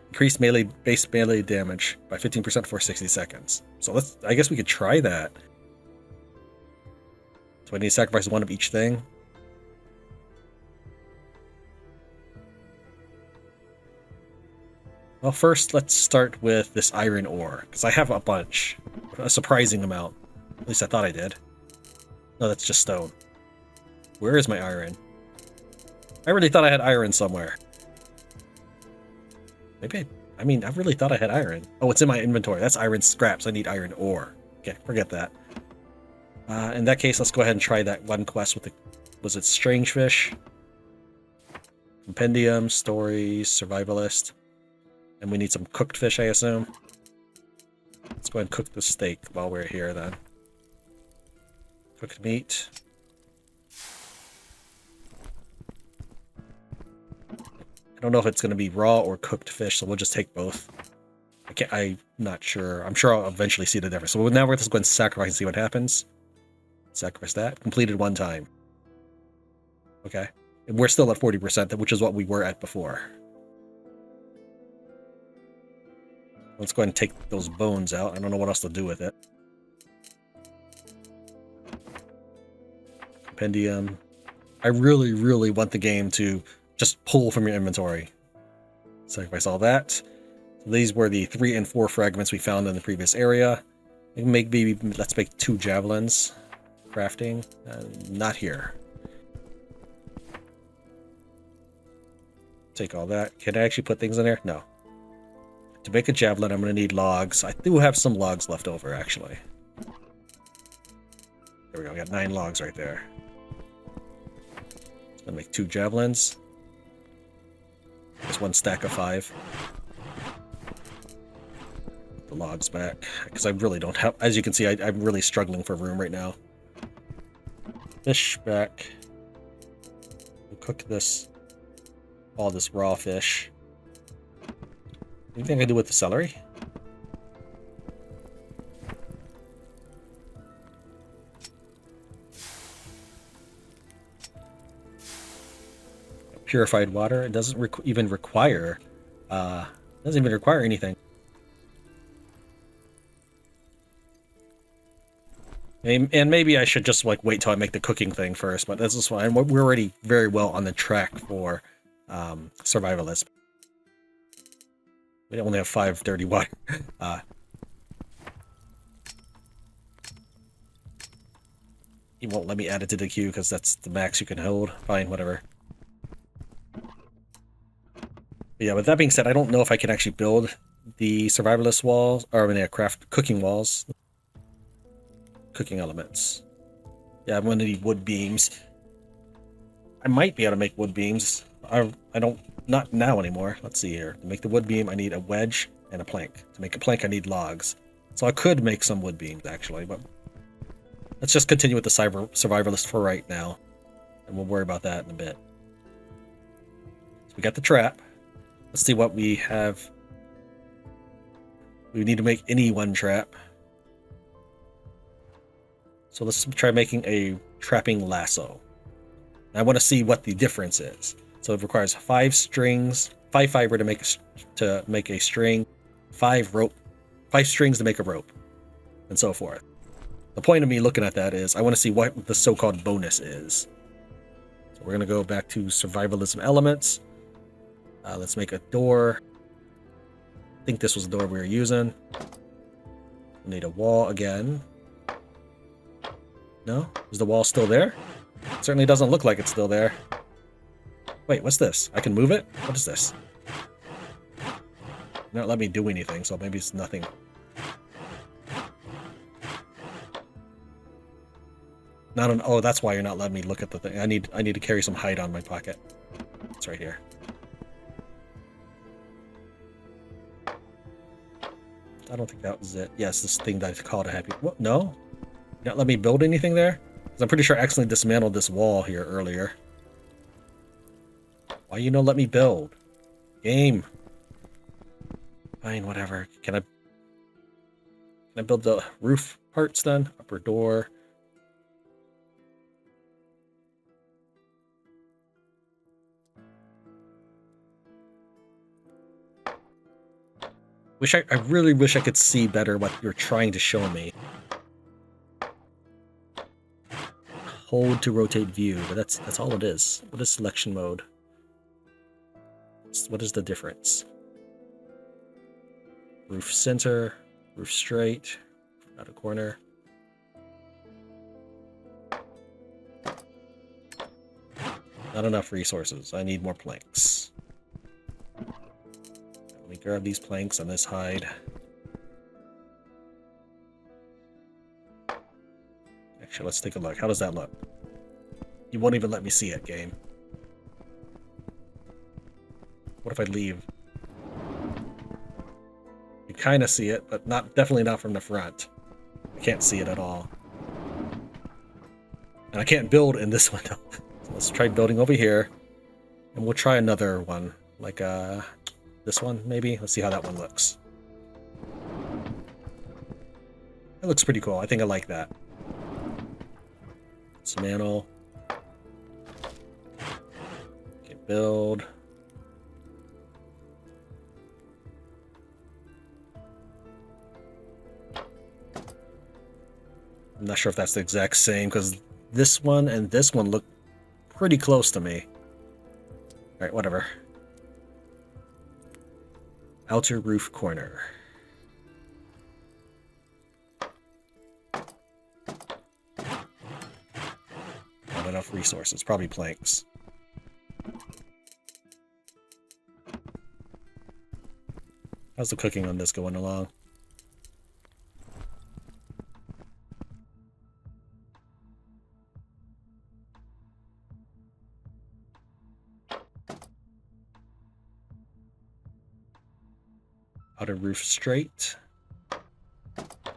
Increase base melee damage by 15% for 60 seconds. So I guess we could try that. So I need to sacrifice one of each thing. Well, first, let's start with this iron ore, because I have a bunch. A surprising amount. At least I thought I did. No, that's just stone. Where is my iron? I really thought I had iron somewhere. Maybe I really thought I had iron. Oh, it's in my inventory. That's iron scraps. I need iron ore. Okay, forget that. In that case, let's go ahead and try that one quest with the... Was it strange fish? Compendium, stories, survivalist. And we need some cooked fish, I assume. Let's go ahead and cook the steak while we're here, then. Cooked meat. I don't know if it's going to be raw or cooked fish, so we'll just take both. I'm not sure. I'm sure I'll eventually see the difference. So now we're just going to sacrifice and see what happens. Sacrifice that. Completed one time. Okay. And we're still at 40%, which is what we were at before. Let's go ahead and take those bones out. I don't know what else to do with it. Compendium. I really, really want the game to just pull from your inventory. Sacrifice all that. So these were the 3 and 4 fragments we found in the previous area. Let's make 2 javelins. Crafting. Not here. Take all that. Can I actually put things in there? No. To make a javelin, I'm going to need logs. I do have some logs left over, actually. There we go. We got 9 logs right there. I'm going to make 2 javelins. There's 1 stack of 5. Put the logs back, because I really don't have... As you can see, I'm really struggling for room right now. Fish back. We'll cook this... all this raw fish. Anything I can do with the celery? Purified water. It doesn't even require. Doesn't even require anything. And maybe I should just wait till I make the cooking thing first. But this is fine. We're already very well on the track for survivalism. We only have 5 dirty water. He won't let me add it to the queue because that's the max you can hold. Fine, whatever. But yeah, with that being said, I don't know if I can actually build the survivalist walls, or craft cooking walls. Cooking elements. Yeah, I'm going to need wood beams. I might be able to make wood beams. I don't... Not now anymore. Let's see here. To make the wood beam, I need a wedge and a plank. To make a plank, I need logs. So I could make some wood beams, actually, but... Let's just continue with the survivalist for right now. And we'll worry about that in a bit. So we got the trap. Let's see what we have. We need to make any one trap. So let's try making a trapping lasso. I want to see what the difference is. So it requires 5 strings, 5 fiber to make a string, 5 strings to make a rope, and so forth. The point of me looking at that is I want to see what the so-called bonus is. So we're going to go back to survivalism elements. Let's make a door. I think this was the door we were using. We need a wall again. No? Is the wall still there? It certainly doesn't look like it's still there. Wait, what's this? I can move it? What is this? Not let me do anything, so maybe it's nothing. Not an, oh, that's why you're not letting me look at the thing. I need to carry some hide on my pocket. It's right here. I don't think that was it. Yes, this thing that I called a happy. What? No? You not let me build anything there? Because I'm pretty sure I accidentally dismantled this wall here earlier. Why you not let me build? Game. Fine, whatever. Can I build the roof parts then? Upper door. I really wish I could see better what you're trying to show me. Hold to rotate view, but that's all it is. What is selection mode? What is the difference? Roof center, roof straight, out of corner. Not enough resources. I need more planks. Let me grab these planks on this hide. Actually, let's take a look. How does that look? You won't even let me see it, game. What if I leave? You kind of see it, but definitely not from the front. I can't see it at all. And I can't build in this window. So let's try building over here. And we'll try another one. Like this one, maybe? Let's see how that one looks. It looks pretty cool. I think I like that. Dismantle. Okay, build. I'm not sure if that's the exact same, because this one and this one look pretty close to me. Alright, whatever. Outer roof corner. Not enough resources. Probably planks. How's the cooking on this going along? Outer roof straight.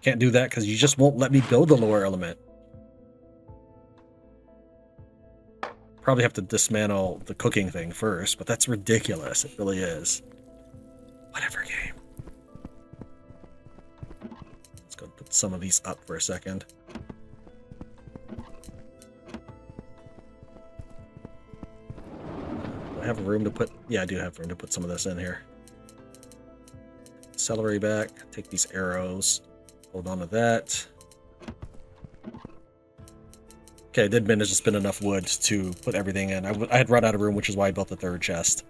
Can't do that because you just won't let me build the lower element. Probably have to dismantle the cooking thing first, but that's ridiculous. It really is. Whatever, game. Let's go put some of these up for a second. Do I have room to put... Yeah, I do have room to put some of this in here. Celery back. Take these arrows. Hold on to that. Okay, I did manage to spin enough wood to put everything in. I had run out of room, which is why I built the third chest.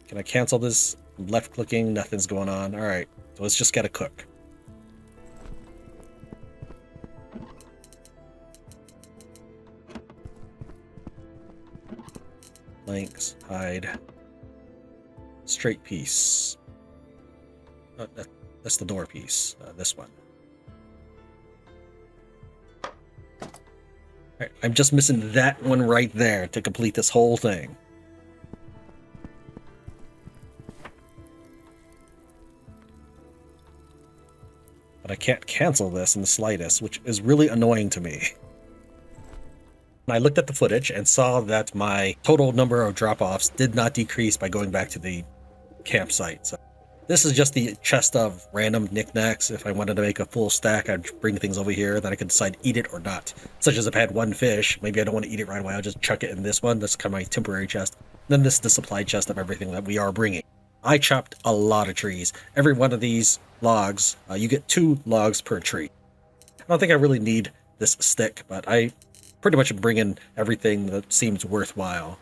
Can I cancel this? I'm left clicking, nothing's going on. Alright, so let's just get a cook. Planks, hide. Straight piece. That's the door piece. This one. Alright, I'm just missing that one right there to complete this whole thing. But I can't cancel this in the slightest, which is really annoying to me. I looked at the footage and saw that my total number of drop-offs did not decrease by going back to the campsite. So this is just the chest of random knickknacks. If I wanted to make a full stack, I'd bring things over here, then I could decide to eat it or not. Such as if I had one fish, maybe I don't want to eat it right away, I'll just chuck it in this one. That's kind of my temporary chest. Then this is the supply chest of everything that we are bringing. I chopped a lot of trees. Every one of these logs, you get 2 logs per tree. I don't think I really need this stick, but I pretty much bring in everything that seems worthwhile.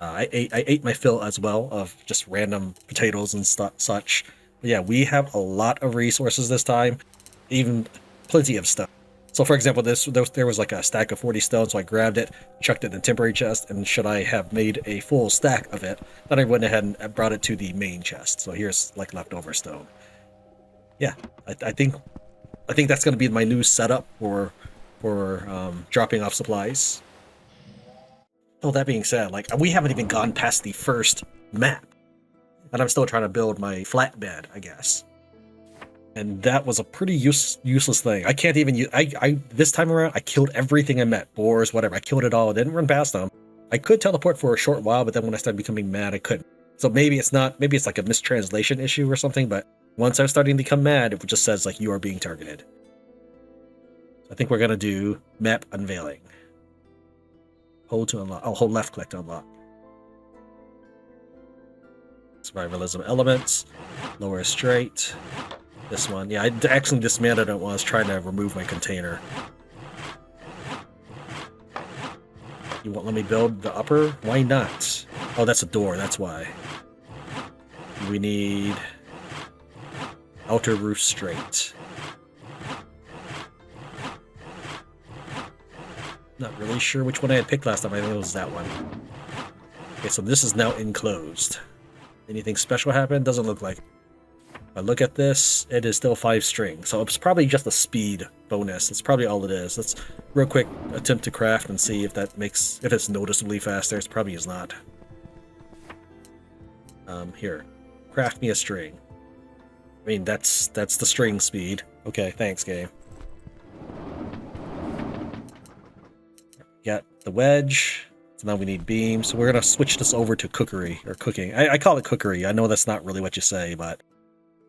I ate my fill as well of just random potatoes and such. But yeah, we have a lot of resources this time, even plenty of stuff. So for example, there was like a stack of 40 stone, so I grabbed it, chucked it in the temporary chest, and should I have made a full stack of it, then I went ahead and brought it to the main chest. So here's like leftover stone. Yeah, I think that's going to be my new setup for dropping off supplies. Oh, that being said, like we haven't even gone past the first map, and I'm still trying to build my flatbed, I guess. And that was a pretty useless thing. I can't even use. I this time around, I killed everything I met, boars, whatever. I killed it all. I didn't run past them. I could teleport for a short while, but then when I started becoming mad, I couldn't. So maybe it's not. Maybe it's like a mistranslation issue or something. But once I'm starting to become mad, it just says like you are being targeted. I think we're gonna do map unveiling. Hold to unlock. Oh, hold left click to unlock. Survivalism elements. Lower straight. This one. Yeah, I actually dismantled it while I was trying to remove my container. You won't let me build the upper? Why not? Oh, that's a door. That's why. We need outer roof straight. Not really sure which one I had picked last time. I think it was that one. Okay, so this is now enclosed. Anything special happened? Doesn't look like it. If I look at this, it is still 5 string, so it's probably just a speed bonus. That's probably all it is. Let's real quick attempt to craft and see if it's noticeably faster. It probably is not. Here, craft me a string. I mean, that's the string speed. Okay, thanks, game. Got the wedge. So now we need beams. So we're gonna switch this over to cookery or cooking. I call it cookery. I know that's not really what you say, but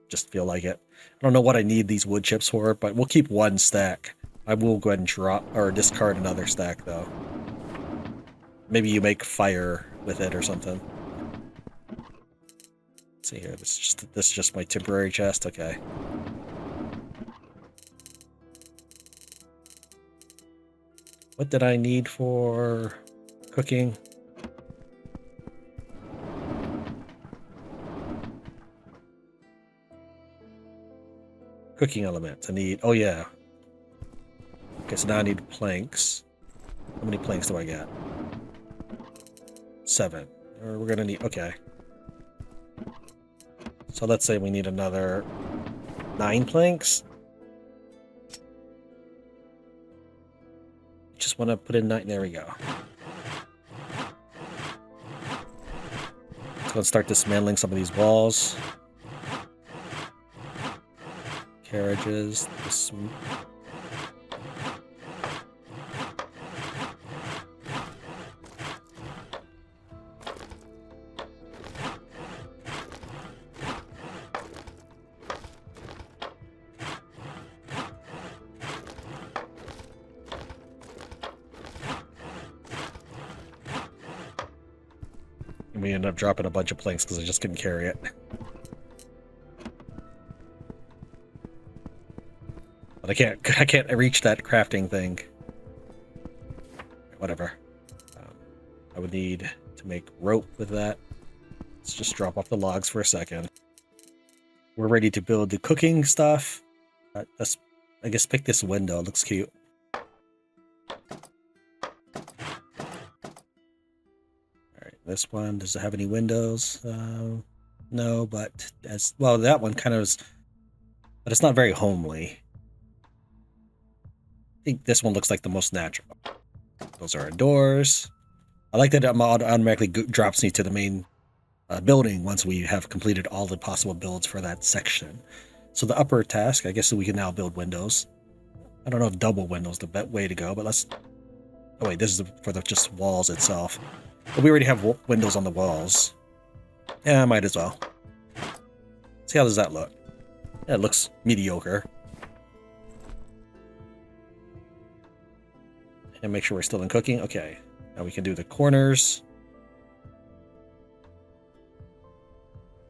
just feel like it. I don't know what I need these wood chips for, but we'll keep 1 stack. I will go ahead and drop or discard another stack though. Maybe you make fire with it or something. Let's see here. This is just my temporary chest. Okay. What did I need for cooking? Cooking elements. I need. Oh yeah. Okay, so now I need planks. How many planks do I get? 7. Or we're gonna need. Okay. So let's say we need another 9 planks. Just want to put in 9. There we go. Let's go and start dismantling some of these walls. Carriages. This. And we ended up dropping a bunch of planks because I just couldn't carry it. But I can't reach that crafting thing. Whatever. I would need to make rope with that. Let's just drop off the logs for a second. We're ready to build the cooking stuff. Let's, I guess, pick this window. It looks cute. Alright, this one, does it have any windows? No, but as well, that one kind of is, but it's not very homely. I think this one looks like the most natural. Those are our doors. I like that it automatically drops me to the main building once we have completed all the possible builds for that section. So the upper task, I guess we can now build windows. I don't know if double windows is the way to go, but let's... Oh wait, this is for the just walls itself. But we already have windows on the walls. Yeah, I might as well. See how does that look? Yeah, it looks mediocre. And make sure we're still in cooking. Okay, now we can do the corners.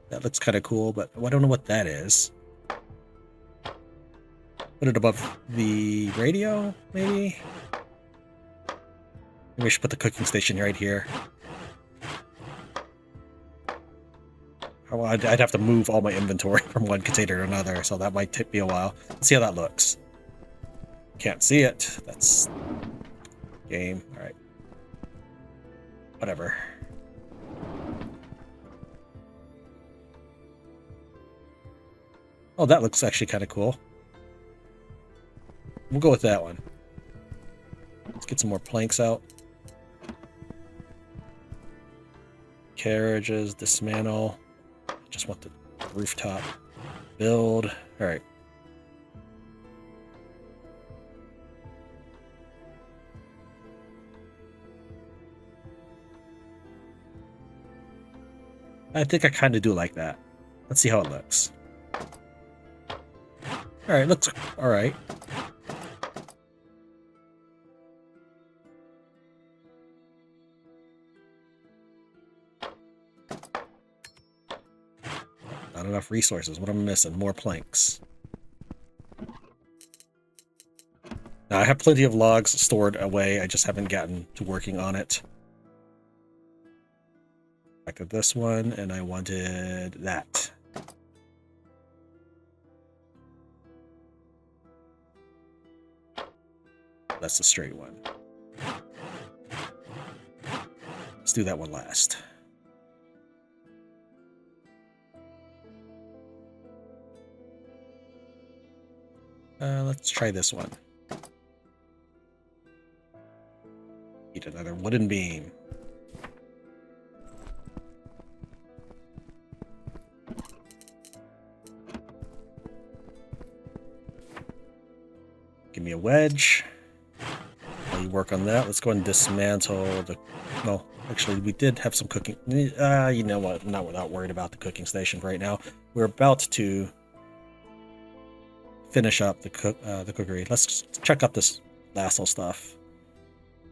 That looks kind of cool, but I don't know what that is. Put it above the radio, maybe? Maybe we should put the cooking station right here. I'd have to move all my inventory from one container to another, so that might take me a while. Let's see how that looks. Can't see it. That's game. All right. Whatever. Oh, that looks actually kind of cool. We'll go with that one. Let's get some more planks out. Carriages, dismantle. Just want the rooftop. Build. All right. I think I kind of do like that. Let's see how it looks. All right, looks all right. Not enough resources. What am I missing? More planks. Now, I have plenty of logs stored away. I just haven't gotten to working on it. Back to this one, and I wanted that. That's the straight one. Let's do that one last. Let's try this one. Need another wooden beam. Give me a wedge. While you work on that, let's go and dismantle the... Well, actually, we did have some cooking... you know what? I'm not worried about the cooking station right now. We're about to finish up the cookery. Let's check out this lasso stuff.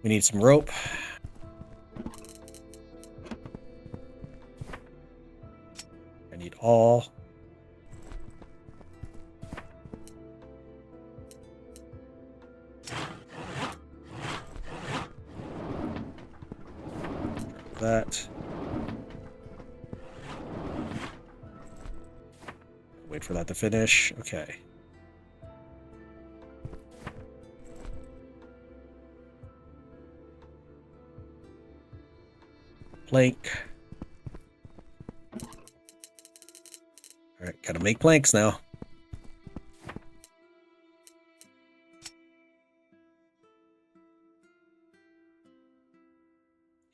We need some rope. I need all. That. Wait for that to finish. Okay. Plank. All right, gotta make planks now.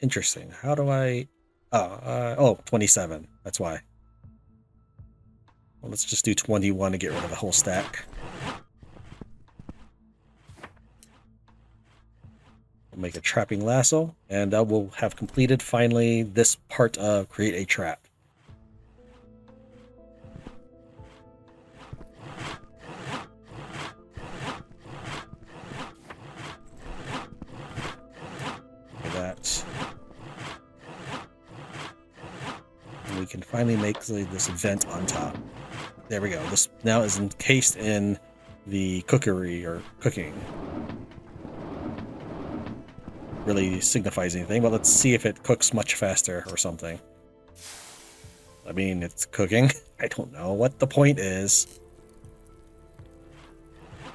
Interesting. How do I... Oh, 27. That's why. Well, let's just do 21 to get rid of the whole stack. We'll make a trapping lasso, and that will have completed finally this part of create a trap. That. And we can finally make this vent on top. There we go. This now is encased in the cookery or cooking. Really signifies anything, but let's see if it cooks much faster or something. I mean, it's cooking. I don't know what the point is.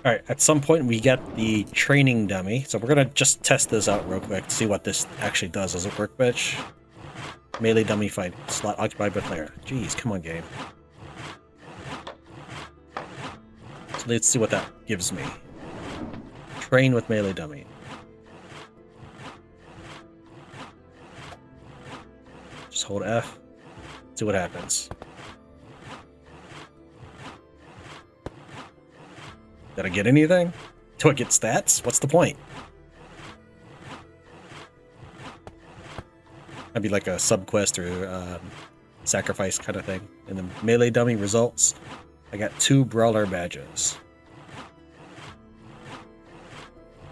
All right, at some point we get the training dummy, so we're gonna just test this out real quick to see what this actually does as a workbench. Melee dummy fight slot occupied by player. Jeez, come on, game. So let's see what that gives me. Train with melee dummy. Just hold F. See what happens. Did I get anything? Do I get stats? What's the point? That'd be like a sub-quest or sacrifice kind of thing. And the melee dummy results, I got 2 brawler badges.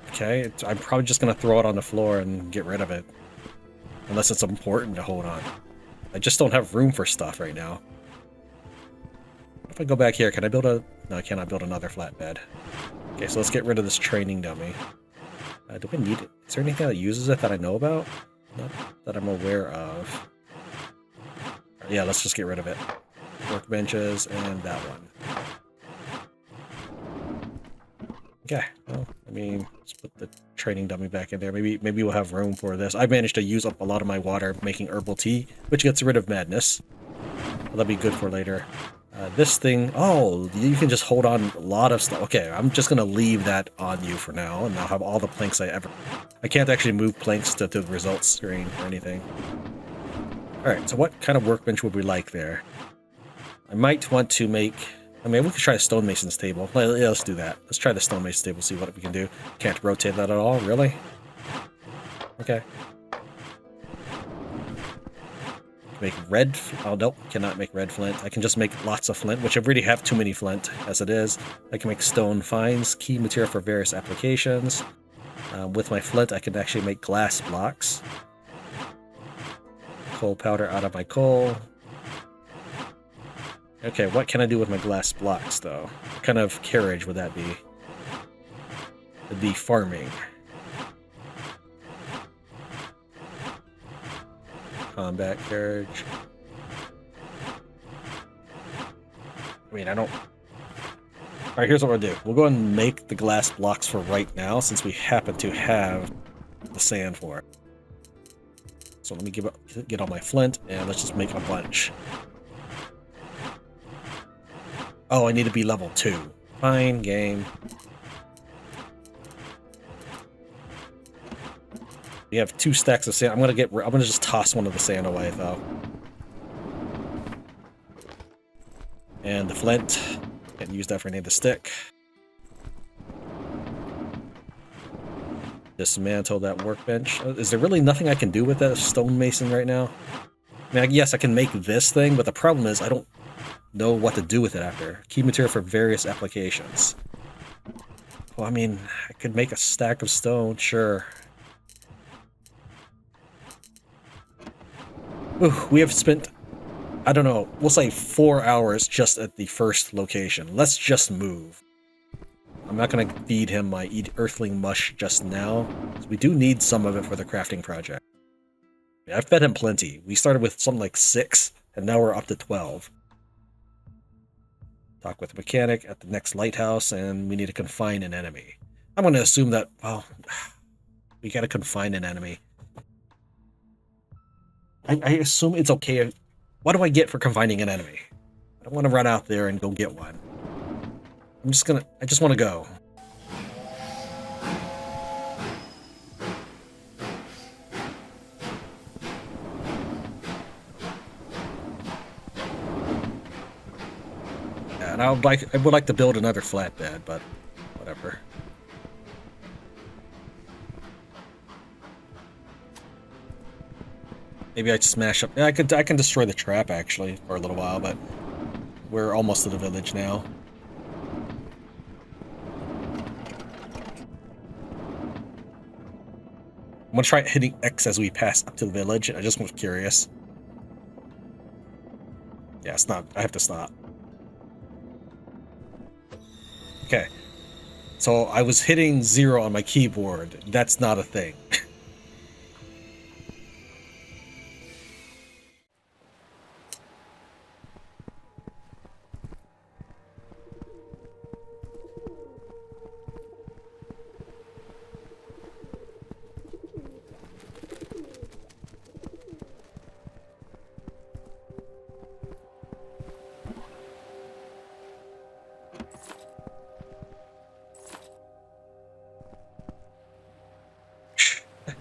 Okay, I'm probably just going to throw it on the floor and get rid of it. Unless it's important to hold on. I just don't have room for stuff right now. If I go back here, can I build a... No, I cannot build another flatbed. Okay, so let's get rid of this training dummy. Do I need it? Is there anything that uses it that I know about? Not that I'm aware of. Yeah, let's just get rid of it. Workbenches and that one. Okay, well, mean, let's put the training dummy back in there. Maybe we'll have room for this. I managed to use up a lot of my water making herbal tea, which gets rid of madness. That'll be good for later. This thing, oh, you can just hold on a lot of stuff. Okay, I'm just gonna leave that on you for now, and I'll have all the planks I can't actually move planks to the results screen or anything. Alright, so what kind of workbench would we like there? I might want to make... I mean, we could try a stonemason's table. Yeah, let's do that. Let's try the stonemason's table, see what we can do. Can't rotate that at all, really? Okay. Make red... Oh, nope. Cannot make red flint. I can just make lots of flint, which I already have too many flint, as it is. I can make stone fines, key material for various applications. With my flint, I can actually make glass blocks. Coal powder out of my coal. Okay, what can I do with my glass blocks, though? What kind of carriage would that be? It'd be farming. Combat carriage. I mean, I don't... Alright, here's what we'll do. We'll go ahead and make the glass blocks for right now, since we happen to have the sand for it. So let me get all my flint, and let's just make a bunch. Oh, I need to be level 2. Fine, game. We have 2 stacks of sand. I'm gonna just toss one of the sand away, though. And the flint. Can't use that for any of the stick. Dismantle that workbench. Is there really nothing I can do with that stonemason right now? I mean, yes, I can make this thing, but the problem is I don't know what to do with it after. Key material for various applications. Well, I mean, I could make a stack of stone, sure. Ooh, we have spent, I don't know, we'll say 4 hours just at the first location. Let's just move. I'm not going to feed him my earthling mush just now, because we do need some of it for the crafting project. Yeah, I've fed him plenty. We started with something like 6, and now we're up to 12. Talk with the mechanic at the next lighthouse, and we need to confine an enemy. I'm going to assume that, well, we got to confine an enemy. I assume it's okay. What do I get for confining an enemy? I don't want to run out there and go get one. I just want to go. Yeah, and I would like to build another flatbed, but whatever. Maybe I'd smash up. Yeah, I can destroy the trap actually for a little while, but we're almost to the village now. I'm gonna try hitting X as we pass up to the village. I just was curious. Yeah, it's not. I have to stop. Okay. So I was hitting 0 on my keyboard. That's not a thing.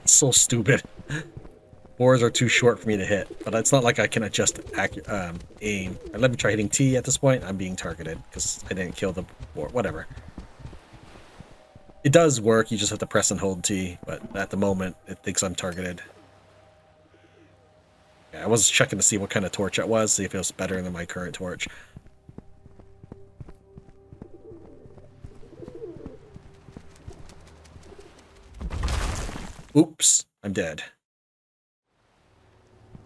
So stupid. Boars are too short for me to hit, but it's not like I can adjust aim. Let me try hitting T at this point. I'm being targeted because I didn't kill the boar. Whatever. It does work. You just have to press and hold T, but at the moment, it thinks I'm targeted. Yeah, I was checking to see what kind of torch it was, see if it was better than my current torch. Oops, I'm dead.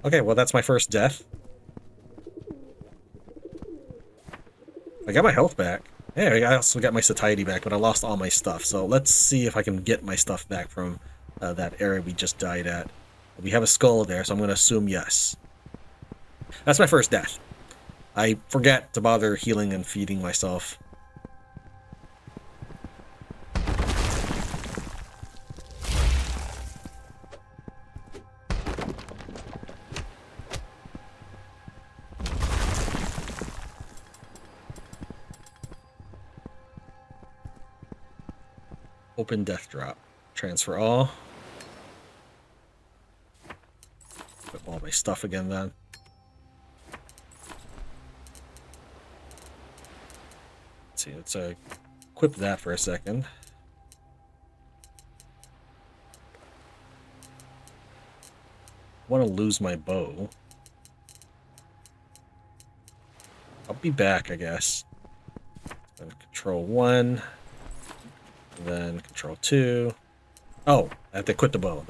Okay, well that's my first death. I got my health back. Hey, I also got my satiety back, but I lost all my stuff. So let's see if I can get my stuff back from that area we just died at. We have a skull there, so I'm going to assume yes. That's my first death. I forget to bother healing and feeding myself. Open death drop. Transfer all. Put all my stuff again then. Let's see, let's equip that for a second. I want to lose my bow. I'll be back, I guess. Then control 1. Then control 2. Oh, I have to equip the bow.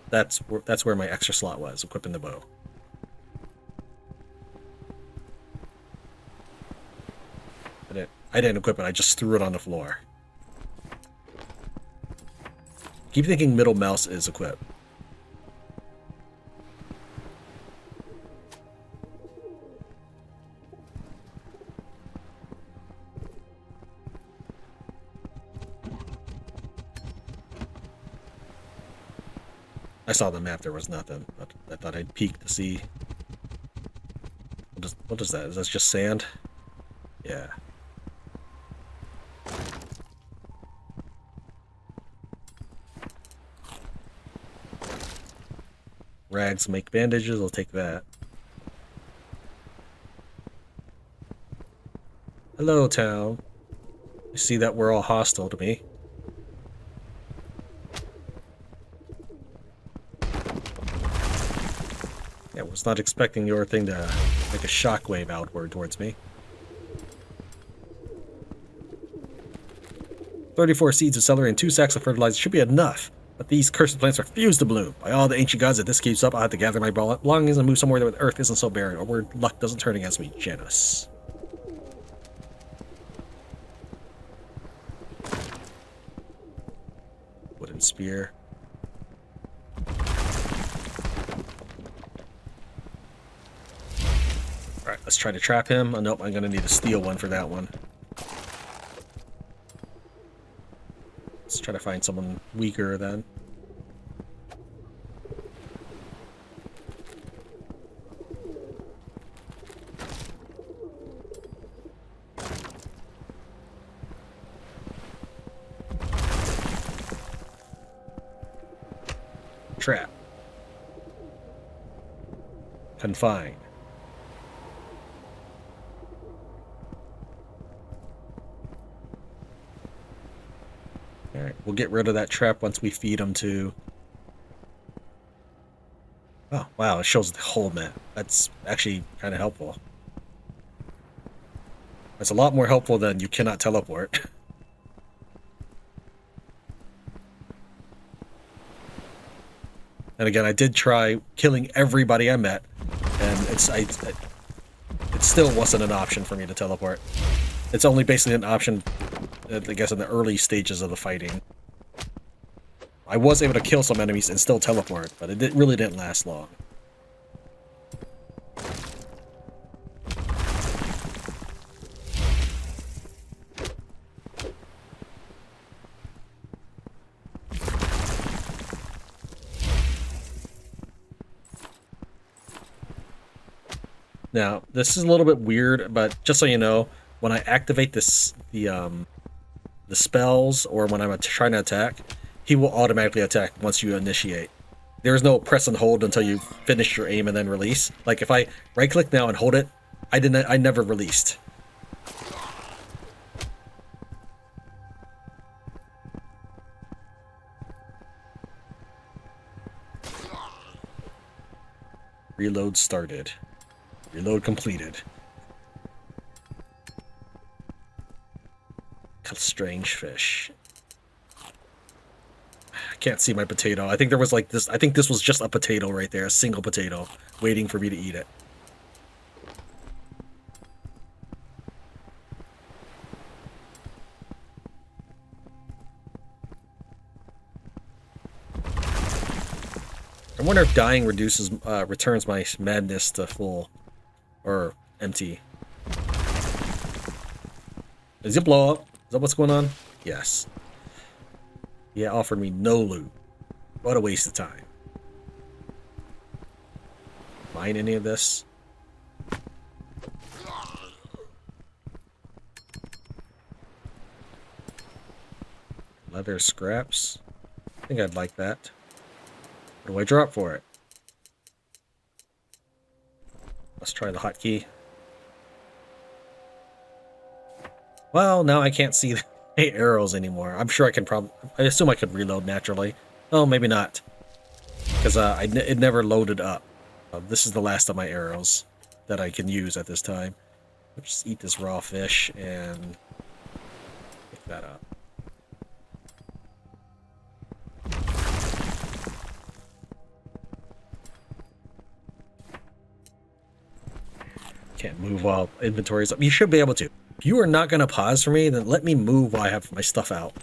That's where my extra slot was, equipping the bow. I didn't equip it, I just threw it on the floor. Keep thinking middle mouse is equipped. I saw the map, there was nothing, but I thought I'd peek to see. What is that? Is that just sand? Yeah. Rags make bandages, I'll take that. Hello, town. You see that we're all hostile to me. Yeah, was not expecting your thing to make a shockwave outward towards me. 34 seeds of celery and 2 sacks of fertilizer should be enough. But these cursed plants refuse to bloom. By all the ancient gods, if this keeps up, I'll have to gather my belongings and move somewhere where the earth isn't so barren, or where luck doesn't turn against me. Janus. Wooden spear. Alright, let's try to trap him. Oh, nope, I'm gonna need a steel one for that one. Let's try to find someone weaker then. Trap. Confine. Alright, we'll get rid of that trap once we feed him to... Oh, wow, it shows the whole map. That's actually kind of helpful. That's a lot more helpful than you cannot teleport. And again, I did try killing everybody I met, and it still wasn't an option for me to teleport. It's only basically an option, I guess, in the early stages of the fighting. I was able to kill some enemies and still teleport, but it really didn't last long. Now, this is a little bit weird, but just so you know, when I activate the spells, or when I'm trying to attack, he will automatically attack once you initiate. There is no press and hold until you finish your aim and then release. Like if I right-click now and hold it, I never released. Reload started. Reload completed. Strange fish. I can't see my potato. I think there was like this. I think this was just a potato right there, a single potato, waiting for me to eat it. I wonder if dying returns my madness to full or empty. Does it blow up? Is that what's going on? Yes. Yeah, offered me no loot. What a waste of time. Mine any of this? Leather scraps. I think I'd like that. What do I drop for it? Let's try the hotkey. Well, now I can't see the arrows anymore. I'm sure I can I assume I could reload naturally. Oh, maybe not. Because it never loaded up. This is the last of my arrows that I can use at this time. I'll just eat this raw fish and pick that up. Can't move while inventory's up. You should be able to. If you are not going to pause for me, then let me move while I have my stuff out.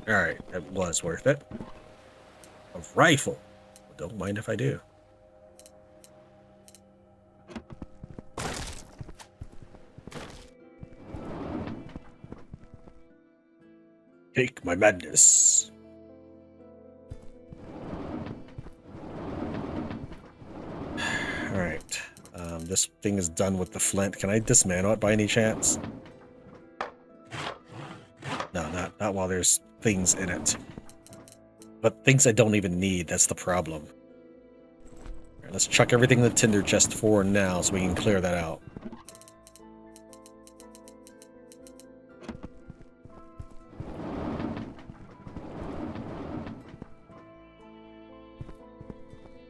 Alright, that was worth it. A rifle. Don't mind if I do. Take my madness. Alright. This thing is done with the flint. Can I dismantle it by any chance? No, not while there's things in it. But things I don't even need, that's the problem. Right, let's chuck everything in the tinder chest for now so we can clear that out.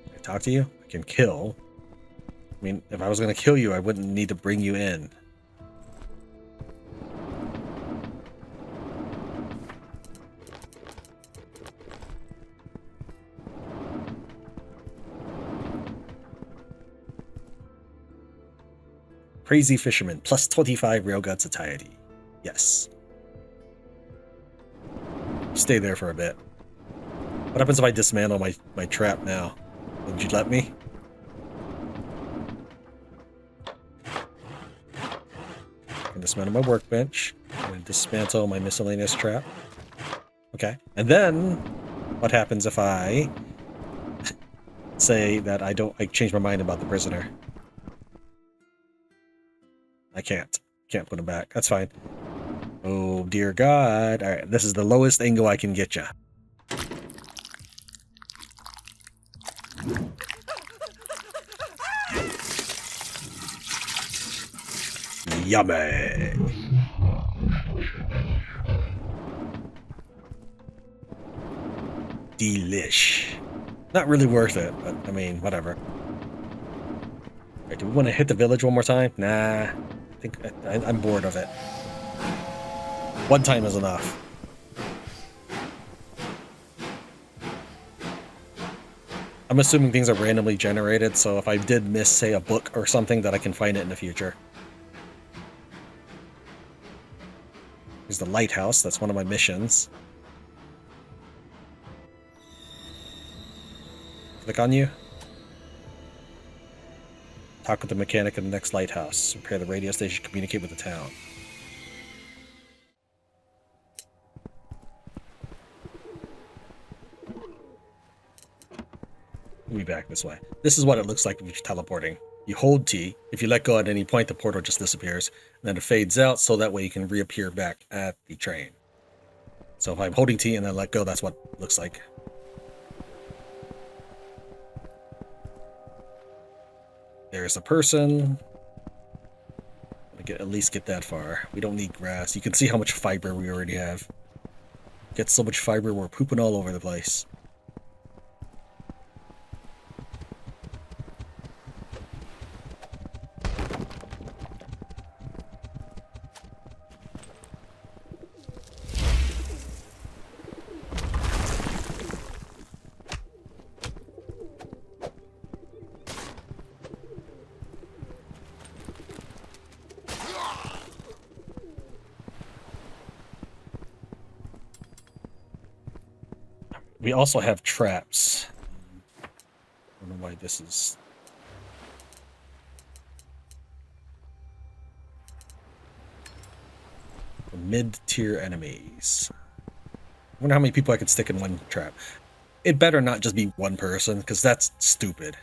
Can I talk to you? I can kill. I mean, if I was going to kill you, I wouldn't need to bring you in. Crazy Fisherman, plus 25 RailGods of Hysterra. Yes. Stay there for a bit. What happens if I dismantle my trap now? Would you let me? I can dismantle my workbench. I'm going to dismantle my miscellaneous trap. Okay. And then, what happens if I say that I change my mind about the prisoner? I can't put him back. That's fine. Oh, dear God. All right, this is the lowest angle I can get you. Yummy. Delish. Not really worth it, but I mean, whatever. All right, do we want to hit the village one more time? Nah. I think I'm bored of it. One time is enough. I'm assuming things are randomly generated, so if I did miss, say, a book or something, that I can find it in the future. Here's the lighthouse. That's one of my missions. Click on you. Talk with the mechanic in the next lighthouse. Repair the radio station. Communicate with the town. We'll be back this way. This is what it looks like if you're teleporting. You hold T. If you let go at any point, the portal just disappears. And then it fades out, so that way you can reappear back at the train. So if I'm holding T and then let go, that's what it looks like. There's a person. At least get that far. We don't need grass. You can see how much fiber we already have. Get so much fiber, we're pooping all over the place. We also have traps. I don't know why this is... for mid-tier enemies. I wonder how many people I could stick in one trap. It better not just be one person, because that's stupid.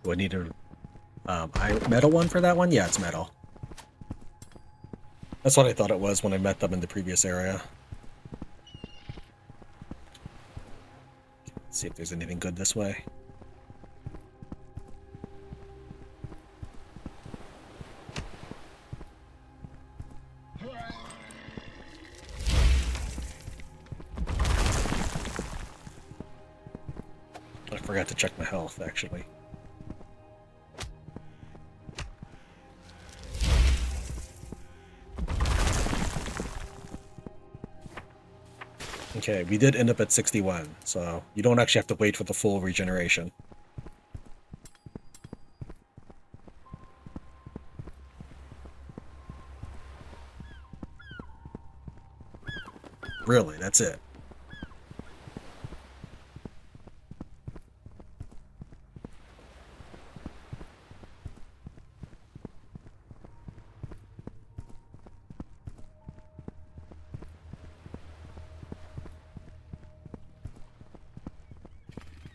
Do I need a metal one for that one? Yeah, it's metal. That's what I thought it was when I met them in the previous area. Let's see if there's anything good this way. I forgot to check my health, actually. Okay, we did end up at 61, so you don't actually have to wait for the full regeneration. Really, that's it.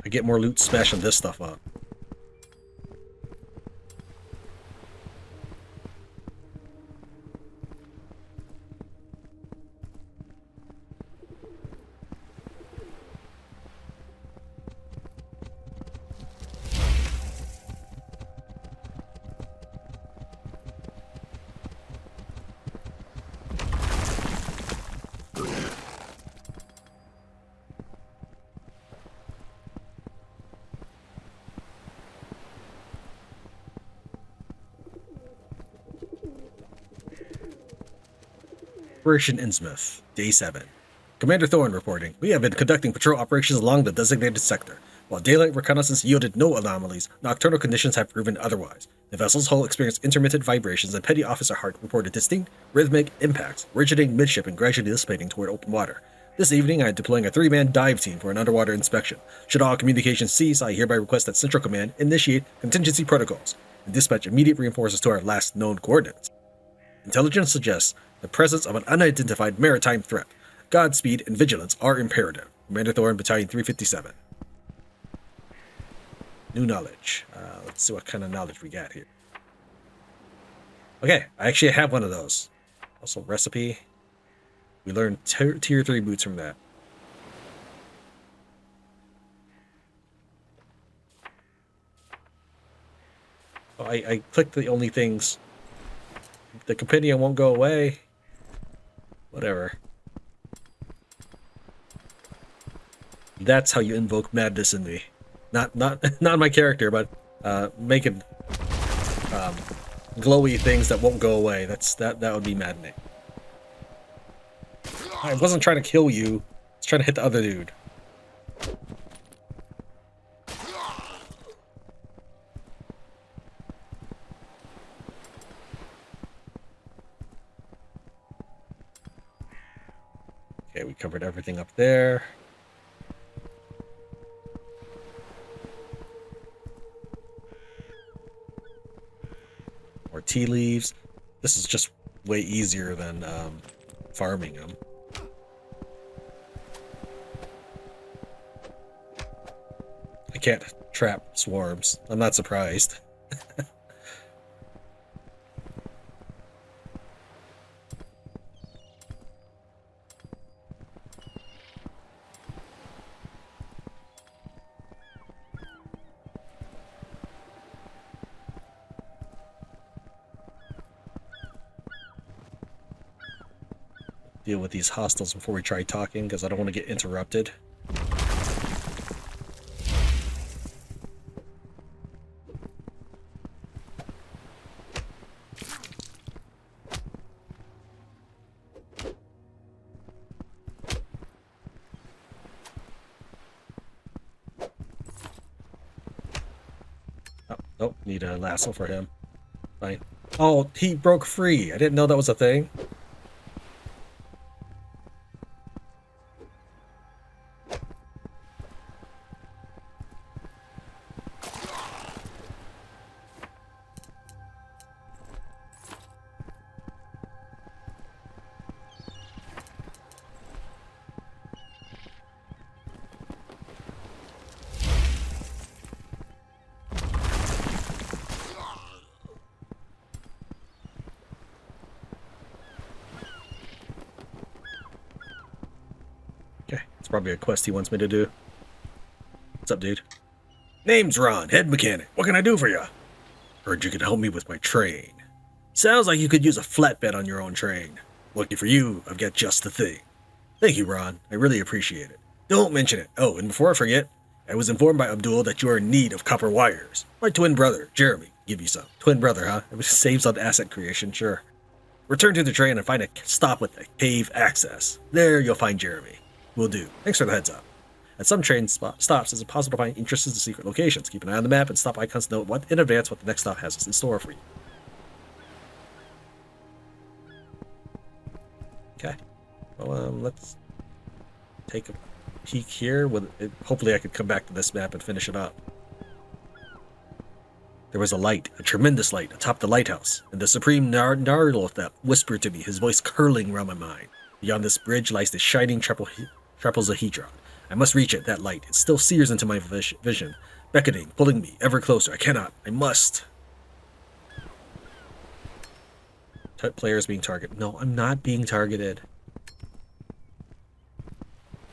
I get more loot smashing this stuff up. Operation Innsmouth, Day 7. Commander Thorne reporting. We have been conducting patrol operations along the designated sector. While daylight reconnaissance yielded no anomalies, nocturnal conditions have proven otherwise. The vessel's hull experienced intermittent vibrations, and Petty Officer Hart reported distinct, rhythmic impacts, originating midship and gradually dissipating toward open water. This evening, I am deploying a 3-man dive team for an underwater inspection. Should all communications cease, I hereby request that Central Command initiate contingency protocols and dispatch immediate reinforcements to our last known coordinates. Intelligence suggests the presence of an unidentified maritime threat. Godspeed and vigilance are imperative. Commander Thorne, Battalion 357. New knowledge. Let's see what kind of knowledge we got here. Okay, I actually have one of those. Also, recipe. We learned tier 3 boots from that. Oh, I clicked the only things. The compendium won't go away. Whatever. That's how you invoke madness in me. Not my character, but making glowy things that won't go away. That would be maddening. I wasn't trying to kill you. I was trying to hit the other dude. Okay, we covered everything up there. More tea leaves. This is just way easier than farming them. I can't trap swarms. I'm not surprised. Deal with these hostiles before we try talking, because I don't want to get interrupted. Nope, need a lasso for him. Fine. Oh, he broke free. I didn't know that was a thing. Okay, it's probably a quest he wants me to do. What's up, dude? Name's Ron, head mechanic. What can I do for you? Heard you could help me with my train. Sounds like you could use a flatbed on your own train. Lucky for you, I've got just the thing. Thank you, Ron. I really appreciate it. Don't mention it. Oh, and before I forget, I was informed by Abdul that you are in need of copper wires. My twin brother, Jeremy, give you some. Twin brother, huh? It saves on asset creation, sure. Return to the train and find a stop with a cave access. There you'll find Jeremy. Will do. Thanks for the heads up. At some train stops, it's possible to find interesting secret locations. Keep an eye on the map and stop icons to note in advance what the next stop has in store for you. Okay. Well, let's take a peek here. Hopefully I could come back to this map and finish it up. There was a light, a tremendous light, atop the lighthouse, and the supreme Narloth whispered to me, his voice curling around my mind. Beyond this bridge lies the shining trapezohedron. I must reach it, that light. It still sears into my vision, beckoning, pulling me ever closer. I cannot. I must. Players being targeted. No, I'm not being targeted.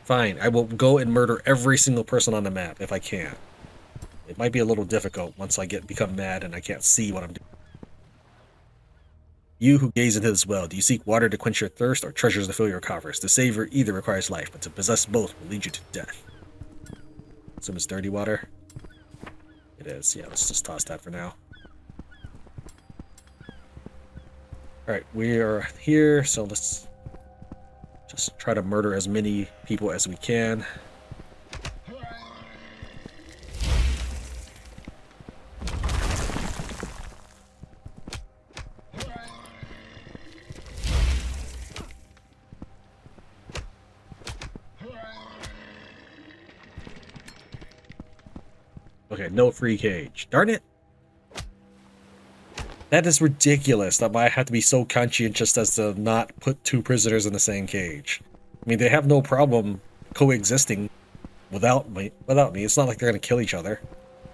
Fine, I will go and murder every single person on the map if I can. It might be a little difficult once I become mad and I can't see what I'm doing. You who gaze into this well, do you seek water to quench your thirst or treasures to fill your coffers? To savor either requires life, but to possess both will lead you to death. So it's dirty water? It is. Yeah, let's just toss that for now. Alright, we are here, so let's just try to murder as many people as we can. Okay, no free cage. Darn it! That is ridiculous that I have to be so conscientious as to not put two prisoners in the same cage. I mean, they have no problem coexisting without me. It's not like they're going to kill each other.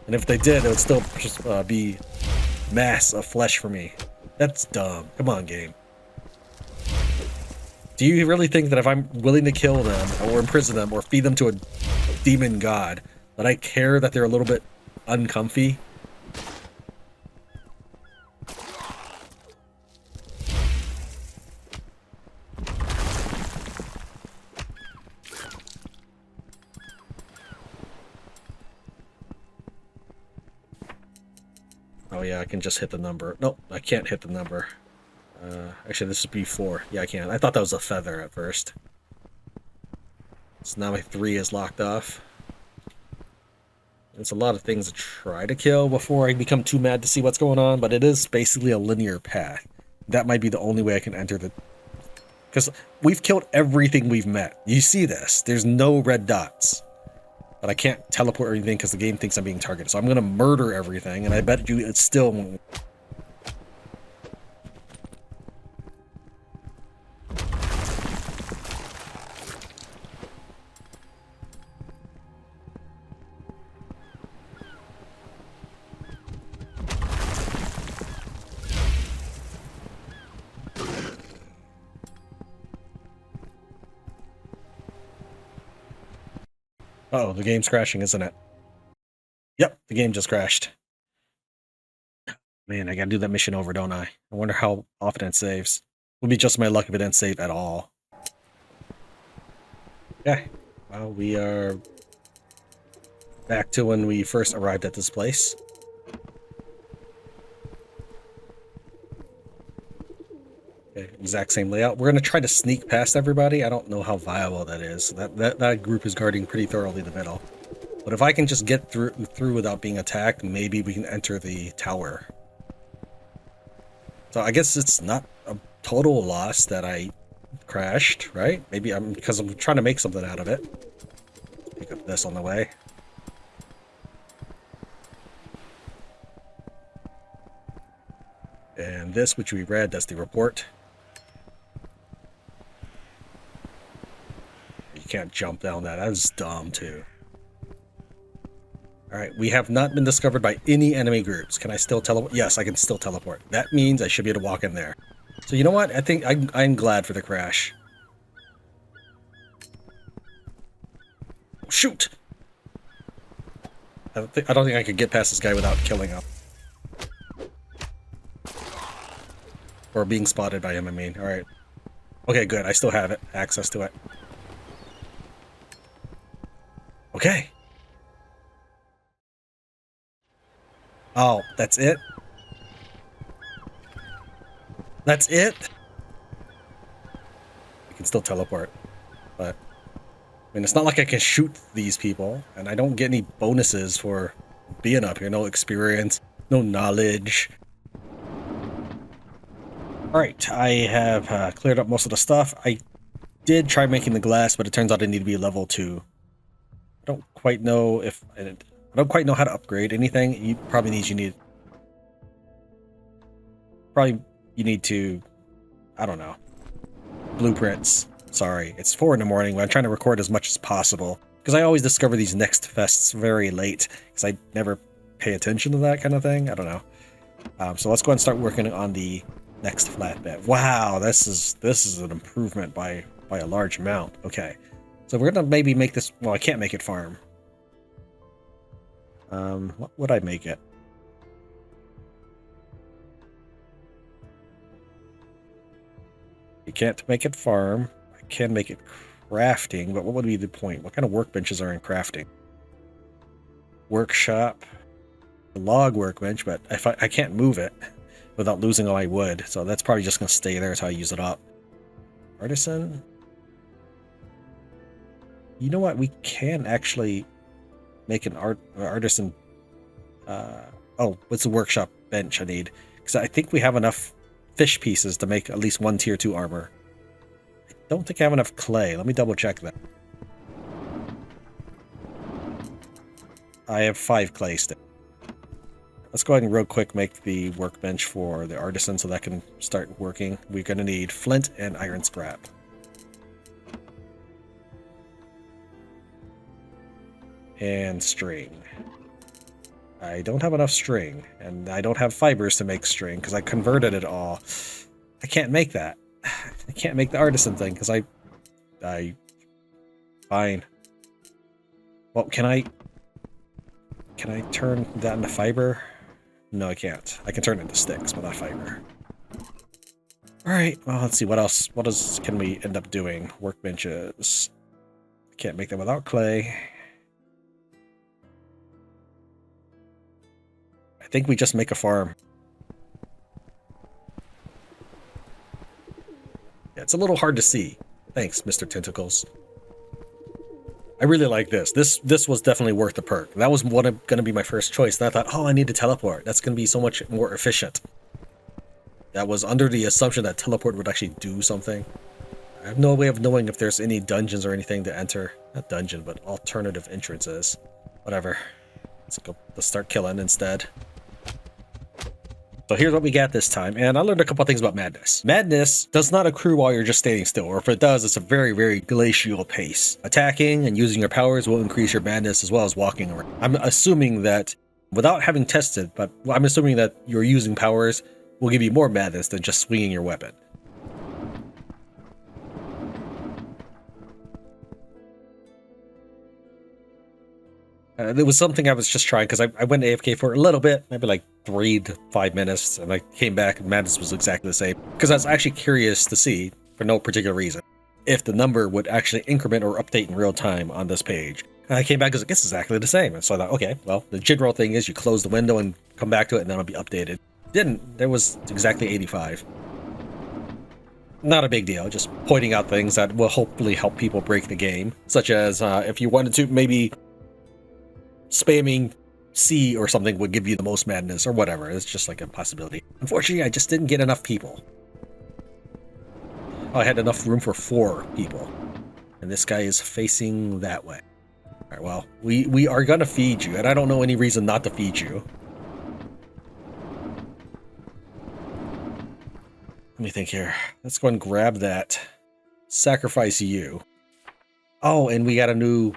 And if they did, it would still just be mass of flesh for me. That's dumb. Come on, game. Do you really think that if I'm willing to kill them, or imprison them, or feed them to a demon god, that I care that they're a little bit uncomfy? Oh yeah, I can just hit the number. Nope, I can't hit the number. Actually, this is B4. Yeah, I can. I thought that was a feather at first. So now my 3 is locked off. It's a lot of things to try to kill before I become too mad to see what's going on, but it is basically a linear path. That might be the only way I can enter the... Because we've killed everything we've met. You see this. There's no red dots. But I can't teleport or anything because the game thinks I'm being targeted. So I'm going to murder everything, and I bet you it still won't. Uh-oh, the game's crashing, isn't it? Yep, the game just crashed. Man, I gotta do that mission over, don't I? I wonder how often it saves. Would be just my luck if it didn't save at all. Okay, well, we are back to when we first arrived at this place. Okay, exact same layout. We're gonna try to sneak past everybody. I don't know how viable that is. That group is guarding pretty thoroughly the middle. But if I can just get through without being attacked, maybe we can enter the tower. So I guess it's not a total loss that I crashed, right? Maybe because I'm trying to make something out of it. Pick up this on the way. And this, which we read, that's the report. You can't jump down that. That is dumb, too. Alright, we have not been discovered by any enemy groups. Can I still teleport? Yes, I can still teleport. That means I should be able to walk in there. So you know what? I think I'm glad for the crash. Shoot! I don't think I could get past this guy without killing him. Or being spotted by him, I mean. Alright. Okay, good. I still have it. Access to it. Okay. Oh, that's it? That's it? I can still teleport. But, I mean, it's not like I can shoot these people. And I don't get any bonuses for being up here. No experience. No knowledge. Alright, I have cleared up most of the stuff. I did try making the glass, but it turns out I need to be level 2. I don't quite know if... I don't quite know how to upgrade anything. You need to... I don't know. Blueprints. Sorry, it's 4 in the morning, but I'm trying to record as much as possible. Because I always discover these next fests very late. Because I never pay attention to that kind of thing. I don't know. So let's go ahead and start working on the next flatbed. Wow, this is an improvement by a large amount. Okay, so we're gonna maybe make this. Well, I can't make it farm. What would I make it? You can't make it farm. I can make it crafting, but what would be the point? What kind of workbenches are in crafting? Workshop, a log workbench, but if I can't move it without losing all my wood, so that's probably just gonna stay there until I use it up. Artisan. You know what? We can actually make an artisan. Oh, what's the workshop bench I need? Because I think we have enough fish pieces to make at least 1 tier 2 armor. I don't think I have enough clay. Let me double check that. I have 5 clay sticks. Let's go ahead and real quick make the workbench for the artisan so that can start working. We're going to need flint and iron scrap. And string. I don't have enough string, and I don't have fibers to make string because I converted it all. I can't make that. I can't make the artisan thing because I... Fine. Well, can I turn that into fiber? No, I can't. I can turn it into sticks, but not fiber. Alright, well, let's see. What else? What else can we end up doing? Workbenches. Can't make them without clay. I think we just make a farm. Yeah, it's a little hard to see. Thanks, Mr. Tentacles. I really like this. This was definitely worth the perk. That was going to be my first choice. And I thought, oh, I need to teleport. That's going to be so much more efficient. That was under the assumption that teleport would actually do something. I have no way of knowing if there's any dungeons or anything to enter. Not dungeon, but alternative entrances. Whatever. Let's start killing instead. So here's what we got this time, and I learned a couple things about madness. Madness does not accrue while you're just standing still, or if it does, it's a very, very glacial pace. Attacking and using your powers will increase your madness as well as walking around. I'm assuming that, without having tested, but I'm assuming that your using powers will give you more madness than just swinging your weapon. It was something I was just trying because I went AFK for a little bit, maybe like 3 to 5 minutes, and I came back and madness was exactly the same. Because I was actually curious to see, for no particular reason, if the number would actually increment or update in real time on this page. And I came back because it's exactly the same. And so I thought, okay, well, the general thing is you close the window and come back to it and then it'll be updated. Didn't. There was exactly 85. Not a big deal, just pointing out things that will hopefully help people break the game. Such as if you wanted to maybe spamming C or something would give you the most madness or whatever. It's just like a possibility. Unfortunately, I just didn't get enough people. Oh, I had enough room for 4 people. And this guy is facing that way. All right, well, we are going to feed you, and I don't know any reason not to feed you. Let me think here. Let's go and grab that. Sacrifice you. Oh, and we got a new...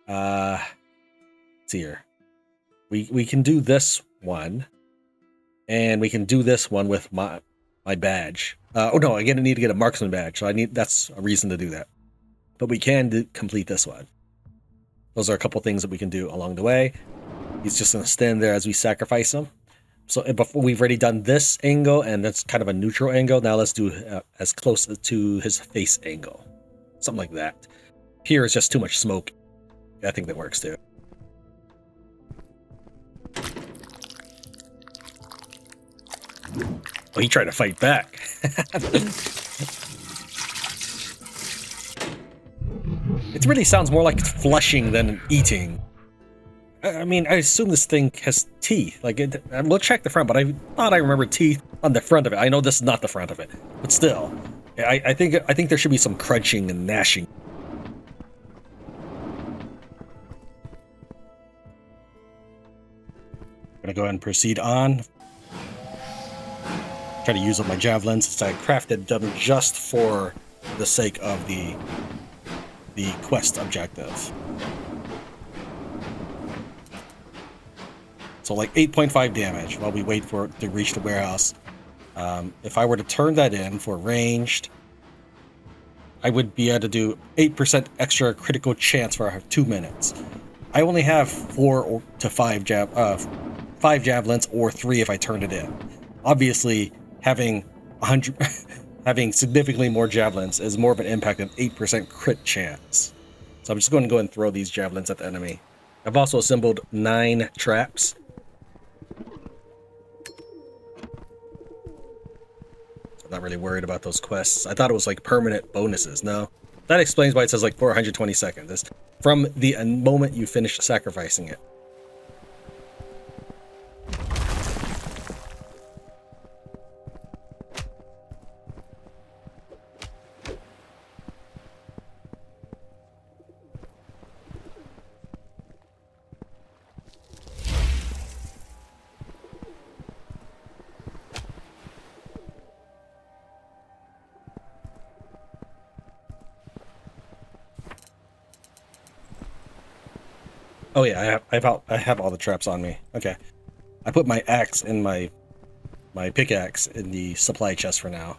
let's see here. We can do this one. And we can do this one with my badge. Oh no, I need to get a marksman badge, so that's a reason to do that. But we can complete this one. Those are a couple things that we can do along the way. He's just going to stand there as we sacrifice him. So before we've already done this angle, and that's kind of a neutral angle. Now let's do as close to his face angle. Something like that. Here is just too much smoke. I think that works too. Oh, he tried to fight back. It really sounds more like flushing than eating. I mean, I assume this thing has teeth. Like, we'll check the front, but I thought I remember teeth on the front of it. I know this is not the front of it, but still, I think there should be some crunching and gnashing. I'm gonna go ahead and proceed on. Try to use up my javelins since I crafted them just for the sake of the quest objective. So like 8.5 damage while we wait for it to reach the warehouse. If I were to turn that in for ranged, I would be able to do 8% extra critical chance for 2 minutes. I only have 4 to 5 javelins, or 3 if I turned it in. Obviously, having 100, having significantly more javelins is more of an impact than 8% crit chance. So I'm just going to go and throw these javelins at the enemy. I've also assembled 9 traps. I'm not really worried about those quests. I thought it was like permanent bonuses. No, that explains why it says like 420 seconds. It's from the moment you finish sacrificing it. Oh yeah, I have all the traps on me. Okay, I put my axe in my pickaxe in the supply chest for now.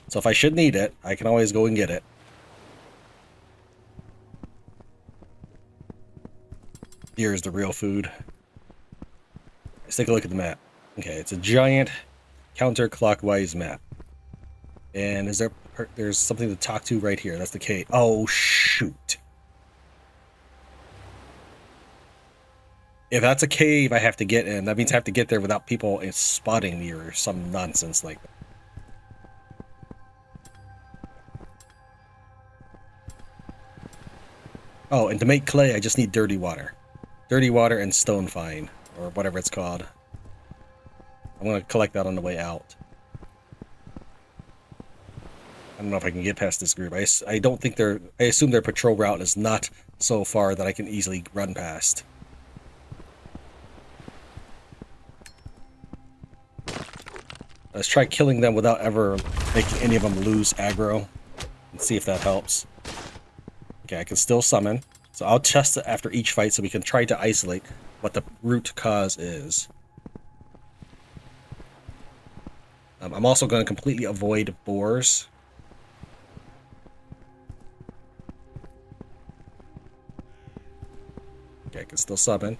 So if I should need it, I can always go and get it. Here's the real food. Let's take a look at the map. Okay, it's a giant counterclockwise map. And there's something to talk to right here. That's the cave. Oh shoot. If that's a cave I have to get in, that means I have to get there without people spotting me or some nonsense like that. Oh, and to make clay, I just need dirty water. Dirty water and stone fine, or whatever it's called. I'm going to collect that on the way out. I don't know if I can get past this group. I don't think I assume their patrol route is not so far that I can easily run past. Let's try killing them without ever making any of them lose aggro and see if that helps. Okay, I can still summon. So I'll test it after each fight so we can try to isolate what the root cause is. I'm also going to completely avoid boars. Okay, I can still summon.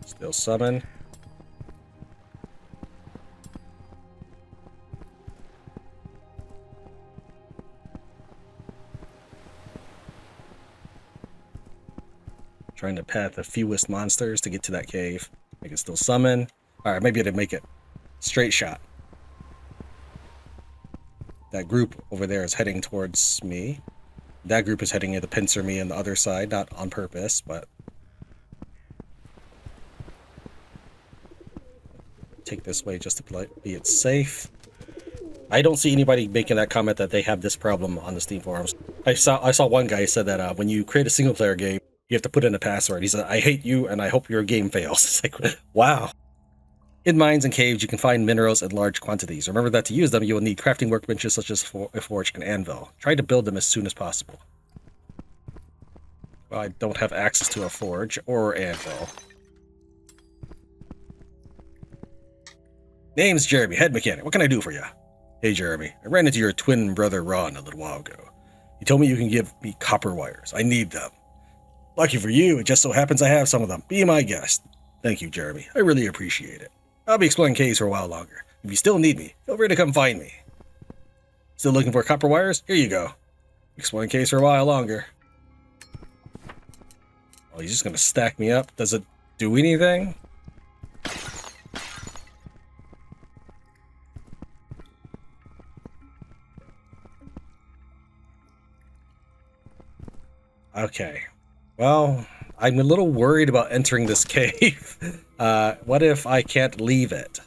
Still summon. Trying to path the fewest monsters to get to that cave. I can still summon. Alright, maybe I didn't make it. Straight shot. That group over there is heading towards me. That group is heading to pincer me on the other side, not on purpose, but... take this way just to be it safe. I don't see anybody making that comment that they have this problem on the Steam forums. I saw one guy said that when you create a single player game, you have to put in a password. He said, "I hate you and I hope your game fails." It's like, wow. In mines and caves, you can find minerals in large quantities. Remember that to use them, you will need crafting workbenches such as a forge and anvil. Try to build them as soon as possible. Well, I don't have access to a forge or anvil. Name's Jeremy, head mechanic. What can I do for you? Hey Jeremy, I ran into your twin brother Ron a little while ago. He told me you can give me copper wires. I need them. Lucky for you, it just so happens I have some of them. Be my guest. Thank you, Jeremy. I really appreciate it. I'll be exploring caves for a while longer. If you still need me, feel free to come find me. Still looking for copper wires? Here you go. Exploring caves for a while longer. Oh, he's just gonna stack me up. Does it do anything? Okay. Well, I'm a little worried about entering this cave. What if I can't leave it?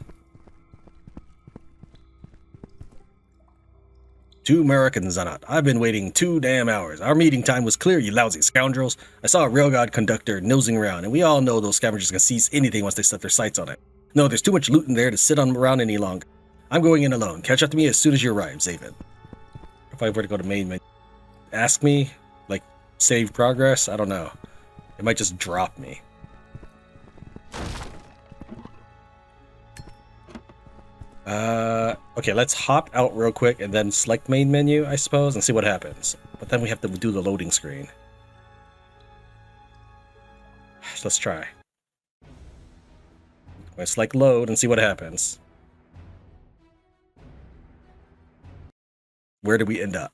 2 Americans on it. I've been waiting 2 damn hours. Our meeting time was clear, you lousy scoundrels. I saw a railgod conductor nosing around, and we all know those scavengers can seize anything once they set their sights on it. No, there's too much loot in there to sit around any longer. I'm going in alone. Catch up to me as soon as you arrive, Zaven. If I were to go to main menu, ask me, like, save progress? I don't know. It might just drop me. Okay, let's hop out real quick and then select main menu, I suppose, and see what happens. But then we have to do the loading screen. Let's try. Let's select load and see what happens. Where do we end up?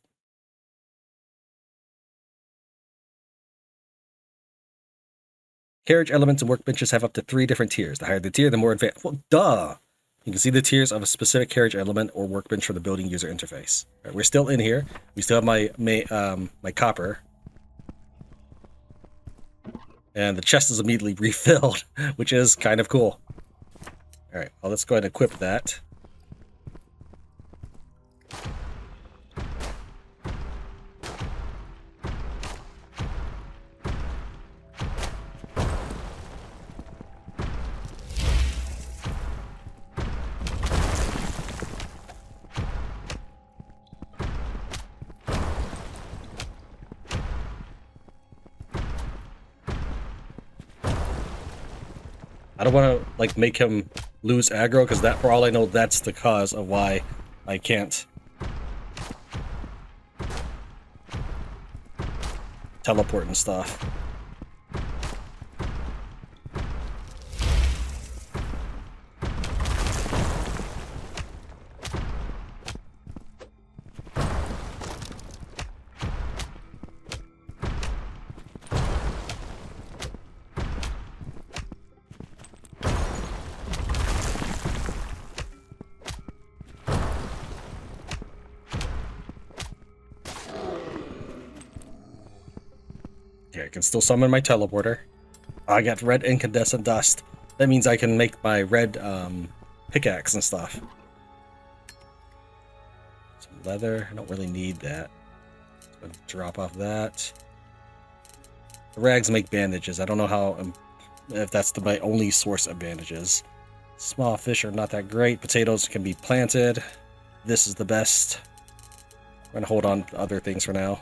Carriage elements and workbenches have up to 3 different tiers. The higher the tier, the more advanced. Well, duh! You can see the tiers of a specific carriage element or workbench from the building user interface. Right, we're still in here. We still have my copper. And the chest is immediately refilled, which is kind of cool. Alright, well, let's go ahead and equip that. I don't want to, like, make him lose aggro, because that, for all I know, that's the cause of why I can't teleport and stuff. Okay, I can still summon my teleporter. I got red incandescent dust. That means I can make my red pickaxe and stuff. Some leather. I don't really need that. I'm gonna drop off that. The rags make bandages. I don't know how if that's my only source of bandages. Small fish are not that great. Potatoes can be planted. This is the best. I'm gonna hold on to other things for now.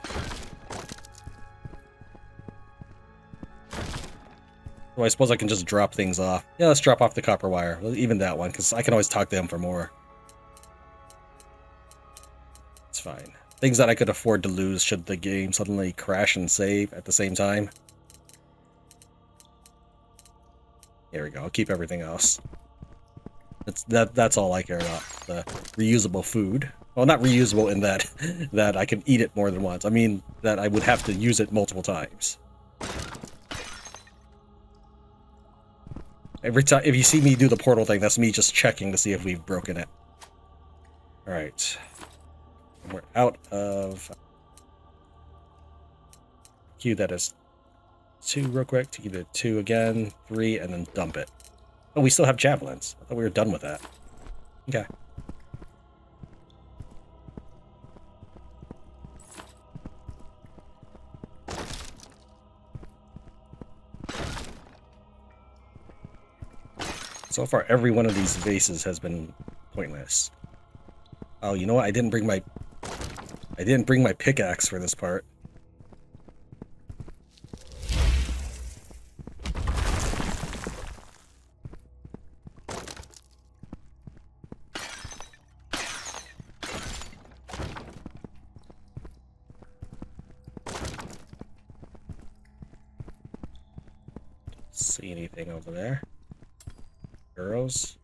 So I suppose I can just drop things off. Yeah, let's drop off the copper wire. Even that one, because I can always talk to them for more. It's fine. Things that I could afford to lose should the game suddenly crash and save at the same time. There we go. I'll keep everything else. That's all I care about. The reusable food. Well, not reusable in that that I can eat it more than once. I mean that I would have to use it multiple times. Every time, if you see me do the portal thing, that's me just checking to see if we've broken it. All right. We're out of queue. That is 2 real quick. To keep it 2 again, 3, and then dump it. Oh, we still have javelins. I thought we were done with that. Okay. So far, every one of these vases has been pointless. Oh, you know what? I didn't bring my pickaxe for this part. See anything over there? Arrows?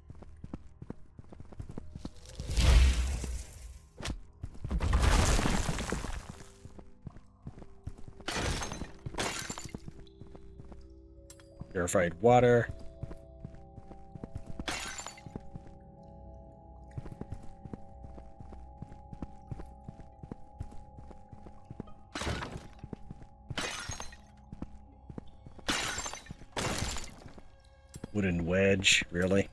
Purified water. Wooden wedge, really?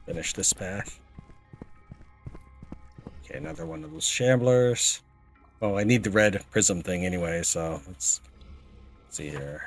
Finish this path. Okay, another one of those shamblers. Oh, I need the red prism thing anyway, so let's see here.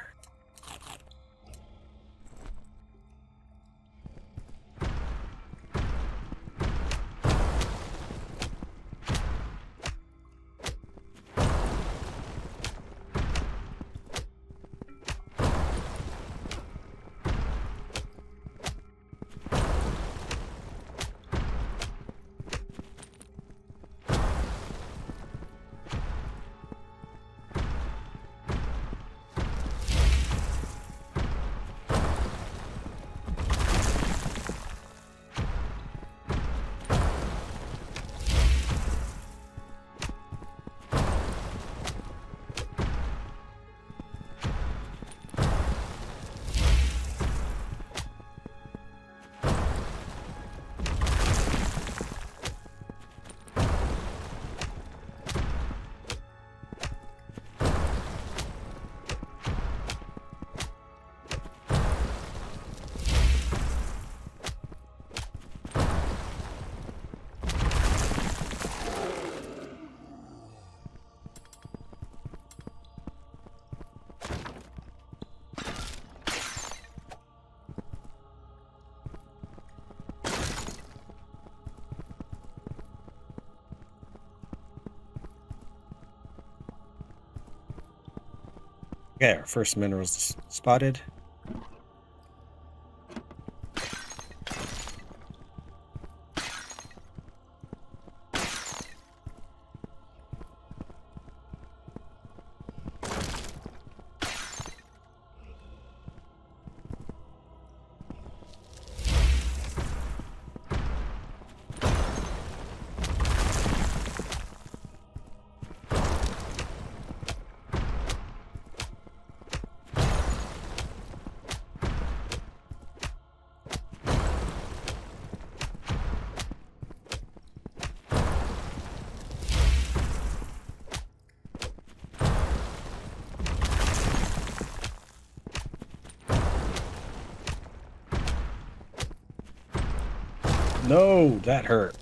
Okay, our first minerals spotted. No, that hurt.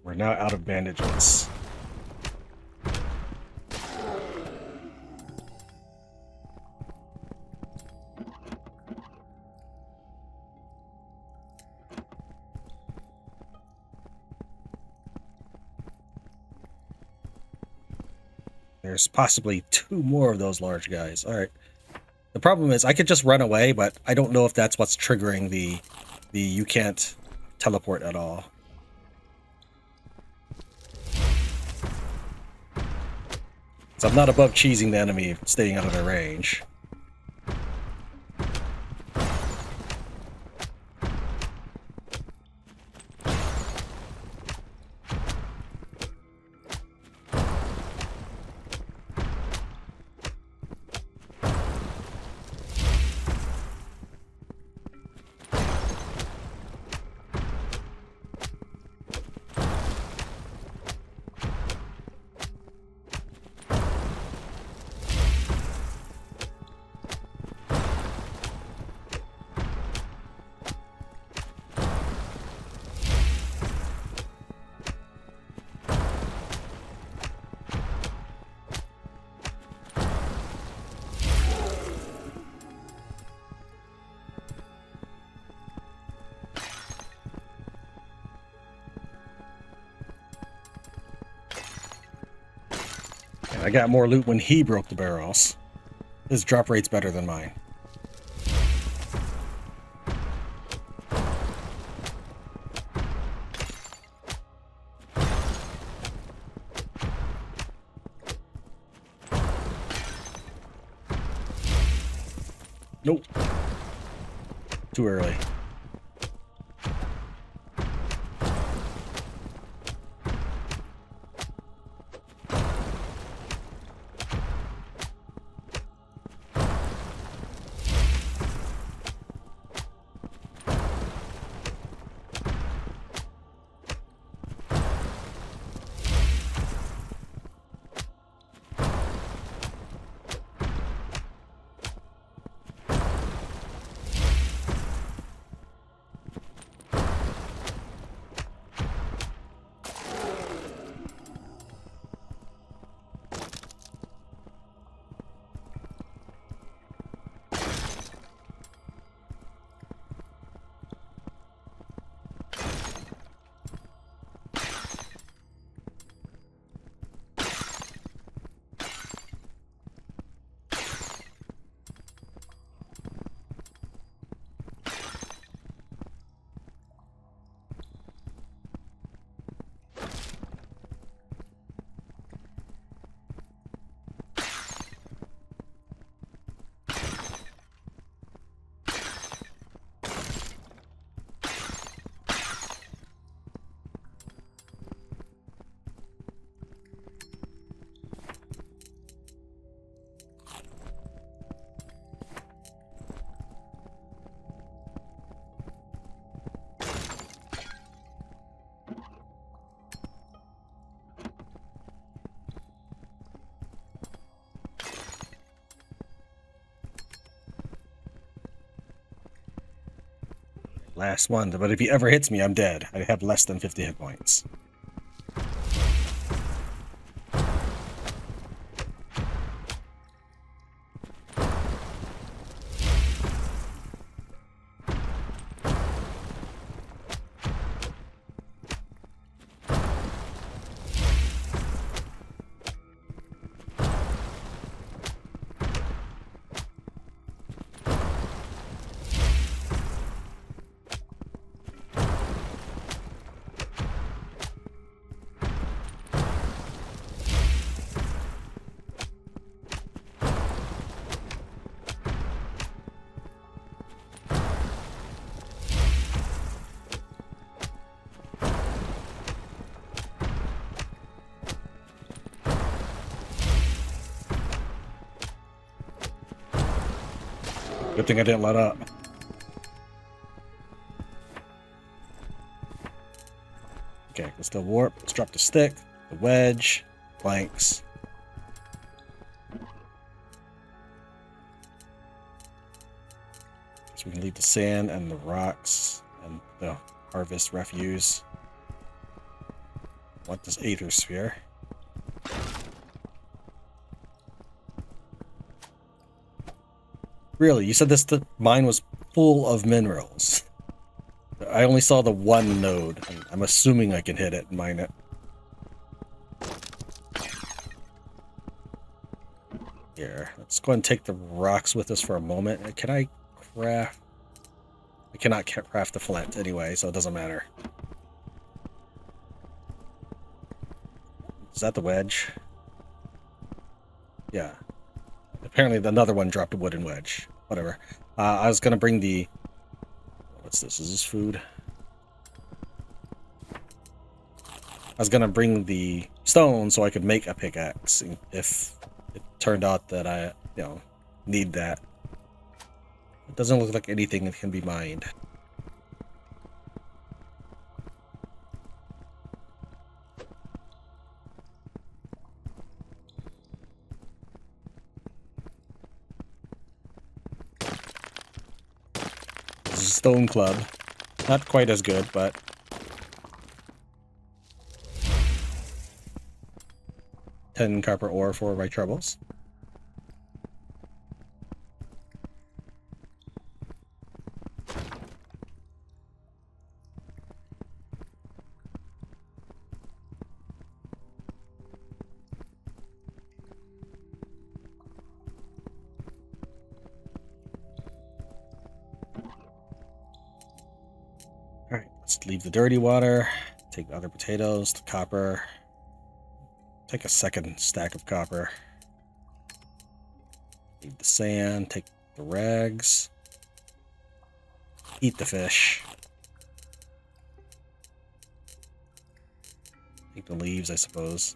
We're now out of bandages. There's possibly 2 more of those large guys. All right. The problem is I could just run away, but I don't know if that's what's triggering the you can't teleport at all. So I'm not above cheesing the enemy, staying out of their range. I got more loot when he broke the barrels. His drop rate's better than mine. Nope. Too early. Last one, but if he ever hits me, I'm dead. I have less than 50 hit points. Good thing I didn't let up. Okay, let's go warp. Let's drop the stick, the wedge, planks. So we can leave the sand and the rocks and the harvest refuse. Want this aether sphere. Really? You said this mine was full of minerals. I only saw the one node. I'm assuming I can hit it and mine it. Here, let's go ahead and take the rocks with us for a moment. Can I craft? I cannot craft the flint anyway, so it doesn't matter. Is that the wedge? Yeah. Apparently another one dropped a wooden wedge. Whatever. I was gonna bring the... What's this? Is this food? I was gonna bring the stone so I could make a pickaxe if it turned out that I, need that. It doesn't look like anything that can be mined. This is a stone club. Not quite as good, but... $10 copper ore for my troubles. Alright, let's leave the dirty water. Take the other potatoes, the copper. Take a second stack of copper. Leave the sand, take the rags. Eat the fish. Take the leaves, I suppose.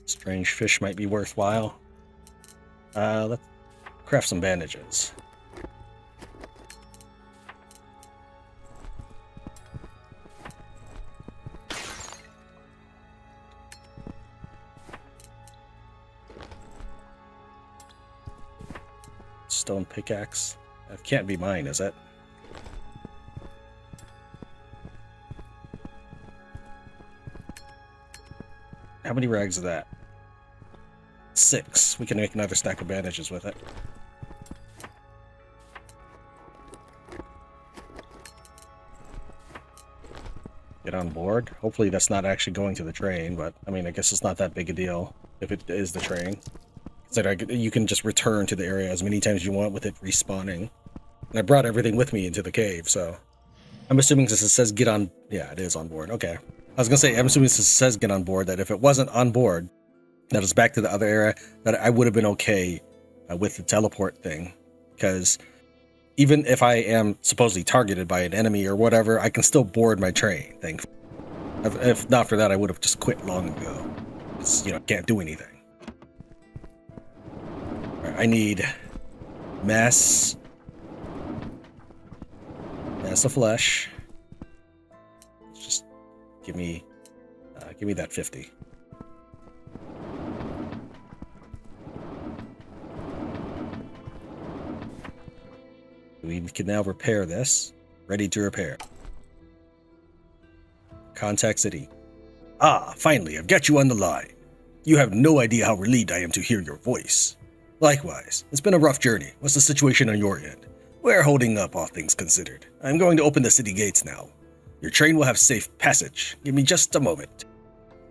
Strange fish might be worthwhile. Let's craft some bandages. Stone pickaxe. That can't be mine, is it? How many rags is that? 6. We can make another stack of bandages with it. Get on board. Hopefully that's not actually going to the train, but I mean, I guess it's not that big a deal if it is the train. You can just return to the area as many times as you want with it respawning. And I brought everything with me into the cave, so I'm assuming since it says get on... Yeah, it is on board. Okay. I was gonna say, I'm assuming since it says get on board, that if it wasn't on board, that it's back to the other area, that I would have been okay with the teleport thing. Because even if I am supposedly targeted by an enemy or whatever, I can still board my train, thankfully. If not for that, I would have just quit long ago. Because, can't do anything. Right, I need mass of flesh. Just give me that 50. We can now repair this. Ready to repair. Contact City. Ah, finally, I've got you on the line. You have no idea how relieved I am to hear your voice. Likewise, it's been a rough journey. What's the situation on your end? We're holding up, all things considered. I'm going to open the city gates now. Your train will have safe passage. Give me just a moment.